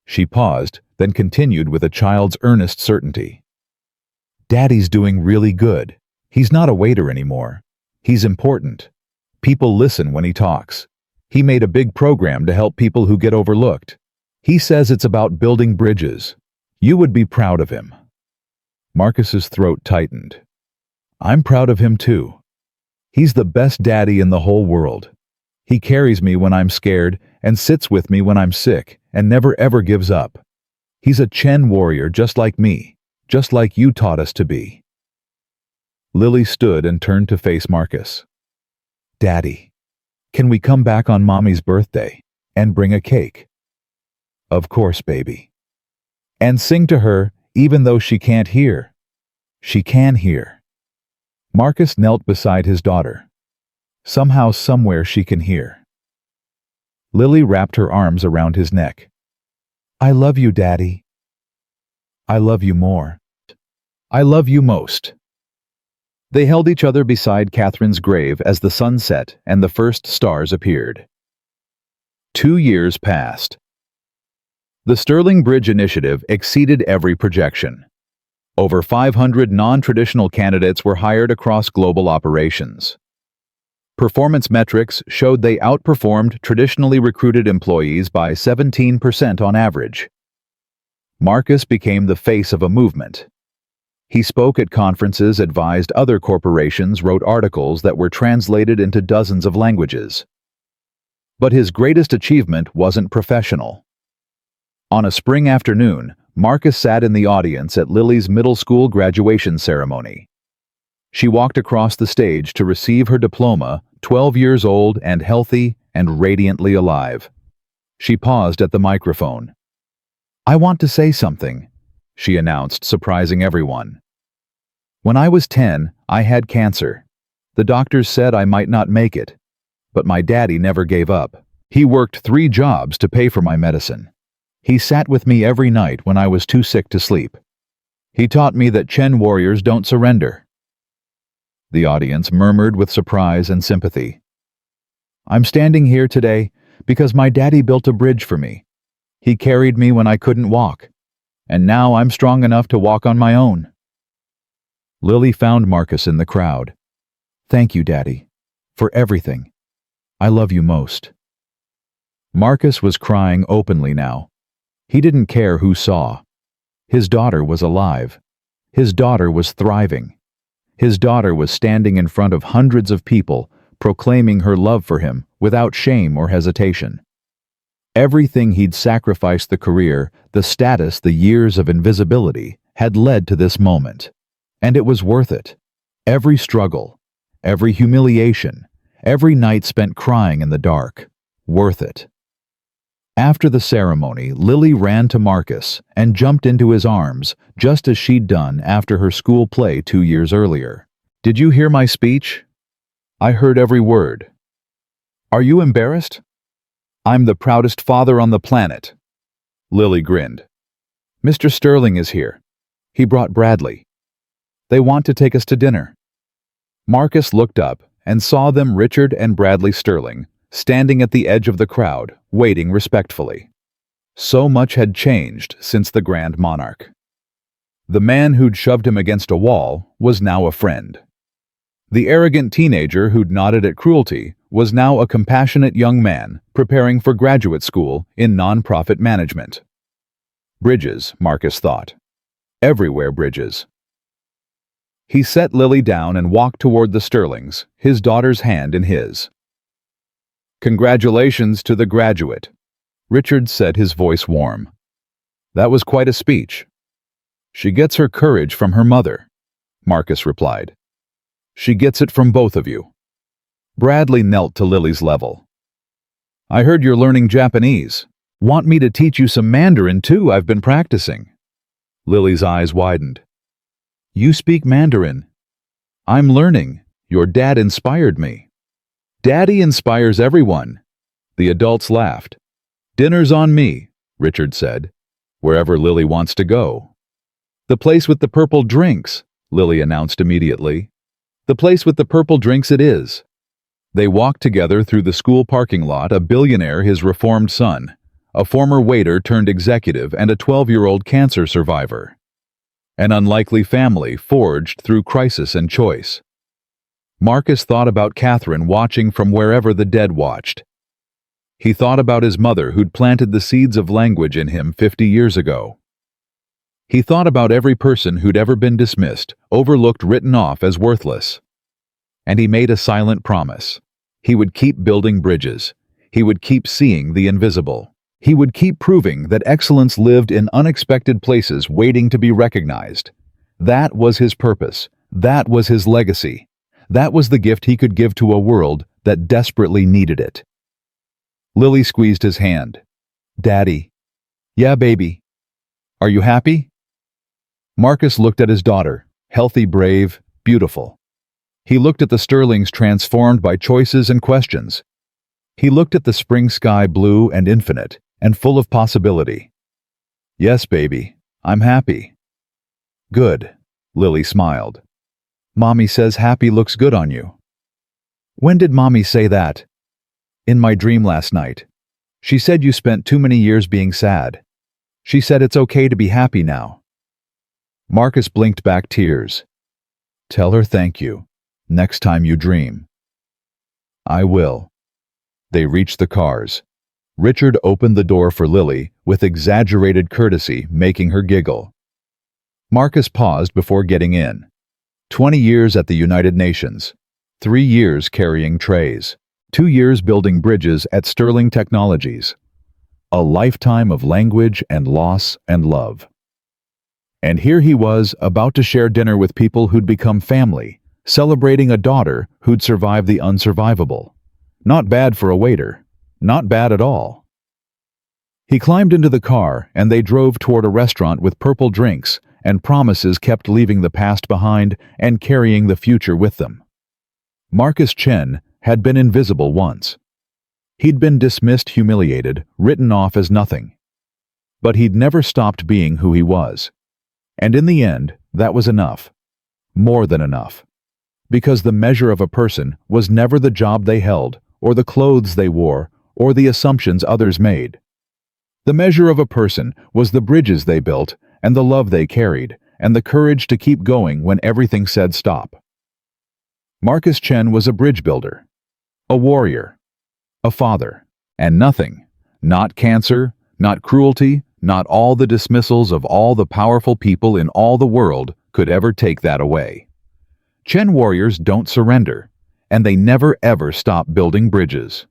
She paused, then continued with a child's earnest certainty. Daddy's doing really good. He's not a waiter anymore. He's important. People listen when he talks. He made a big program to help people who get overlooked. He says it's about building bridges. You would be proud of him. Marcus's throat tightened. I'm proud of him too. He's the best daddy in the whole world. He carries me when I'm scared and sits with me when I'm sick and never ever gives up. He's a Chen warrior just like me, just like you taught us to be. Lily stood and turned to face Marcus. Daddy, can we come back on Mommy's birthday and bring a cake? Of course, baby. And sing to her even though she can't hear. She can hear. Marcus knelt beside his daughter. Somehow, somewhere she can hear. Lily wrapped her arms around his neck. I love you, Daddy. I love you more. I love you most. They held each other beside Catherine's grave as the sun set and the first stars appeared. 2 years passed. The Sterling Bridge Initiative exceeded every projection. Over 500 non-traditional candidates were hired across global operations. Performance metrics showed they outperformed traditionally recruited employees by 17% on average. Marcus became the face of a movement. He spoke at conferences, advised other corporations, wrote articles that were translated into dozens of languages. But his greatest achievement wasn't professional. On a spring afternoon, Marcus sat in the audience at Lily's middle school graduation ceremony. She walked across the stage to receive her diploma, 12 years old and healthy and radiantly alive. She paused at the microphone. "I want to say something," she announced, surprising everyone. "When I was 10, I had cancer. The doctors said I might not make it. But my daddy never gave up. He worked 3 jobs to pay for my medicine. He sat with me every night when I was too sick to sleep. He taught me that Chen warriors don't surrender." The audience murmured with surprise and sympathy. "I'm standing here today because my daddy built a bridge for me. He carried me when I couldn't walk. And now I'm strong enough to walk on my own." Lily found Marcus in the crowd. "Thank you, Daddy, for everything. I love you most." Marcus was crying openly now. He didn't care who saw. His daughter was alive. His daughter was thriving. His daughter was standing in front of hundreds of people, proclaiming her love for him without shame or hesitation. Everything he'd sacrificed, the career, the status, the years of invisibility, had led to this moment. And it was worth it. Every struggle, every humiliation, every night spent crying in the dark. Worth it. After the ceremony, Lily ran to Marcus and jumped into his arms, just as she'd done after her school play 2 years earlier. "Did you hear my speech?" "I heard every word." "Are you embarrassed?" "I'm the proudest father on the planet." Lily grinned. "Mr. Sterling is here. He brought Bradley. They want to take us to dinner." Marcus looked up and saw them, Richard and Bradley Sterling, standing at the edge of the crowd, waiting respectfully. So much had changed since the Grand Monarch. The man who'd shoved him against a wall was now a friend. The arrogant teenager who'd nodded at cruelty was now a compassionate young man preparing for graduate school in nonprofit management. Bridges, Marcus thought. Everywhere bridges. He set Lily down and walked toward the Sterlings, his daughter's hand in his. "Congratulations to the graduate," Richard said, his voice warm. "That was quite a speech." "She gets her courage from her mother," Marcus replied. "She gets it from both of you." Bradley knelt to Lily's level. "I heard you're learning Japanese. Want me to teach you some Mandarin too? I've been practicing." Lily's eyes widened. "You speak Mandarin?" "I'm learning. Your dad inspired me." "Daddy inspires everyone." The adults laughed. "Dinner's on me," Richard said, "wherever Lily wants to go." "The place with the purple drinks," Lily announced immediately. "The place with the purple drinks it is." They walked together through the school parking lot, a billionaire, his reformed son, a former waiter turned executive, and a 12-year-old cancer survivor. An unlikely family forged through crisis and choice. Marcus thought about Catherine watching from wherever the dead watched. He thought about his mother who'd planted the seeds of language in him 50 years ago. He thought about every person who'd ever been dismissed, overlooked, written off as worthless. And he made a silent promise. He would keep building bridges. He would keep seeing the invisible. He would keep proving that excellence lived in unexpected places, waiting to be recognized. That was his purpose. That was his legacy. That was the gift he could give to a world that desperately needed it. Lily squeezed his hand. "Daddy." "Yeah, baby." "Are you happy?" Marcus looked at his daughter, healthy, brave, beautiful. He looked at the Sterlings transformed by choices and questions. He looked at the spring sky, blue and infinite, and full of possibility. "Yes, baby, I'm happy." "Good," Lily smiled. Mommy says happy looks good on you. When did Mommy say that? In my dream last night. She said you spent too many years being sad. She said it's okay to be happy now. Marcus blinked back tears. Tell her thank you, next time you dream. I will. They reached the cars. Richard opened the door for Lily with exaggerated courtesy, making her giggle. Marcus paused before getting in. 20 years at the United Nations. 3 years carrying trays. 2 years building bridges at Sterling Technologies. A lifetime of language and loss and love. And here he was, about to share dinner with people who'd become family, celebrating a daughter who'd survived the unsurvivable. Not bad for a waiter. Not bad at all. He climbed into the car and they drove toward a restaurant with purple drinks and promises kept leaving the past behind and carrying the future with them. Marcus Chen had been invisible once. He'd been dismissed, humiliated, written off as nothing. But he'd never stopped being who he was. And in the end, that was enough. More than enough. Because the measure of a person was never the job they held, or the clothes they wore, or the assumptions others made. The measure of a person was the bridges they built, and the love they carried, and the courage to keep going when everything said stop. Marcus Chen was a bridge builder, a warrior, a father, and nothing, not cancer, not cruelty, not all the dismissals of all the powerful people in all the world could ever take that away. Chen warriors don't surrender, and they never ever stop building bridges.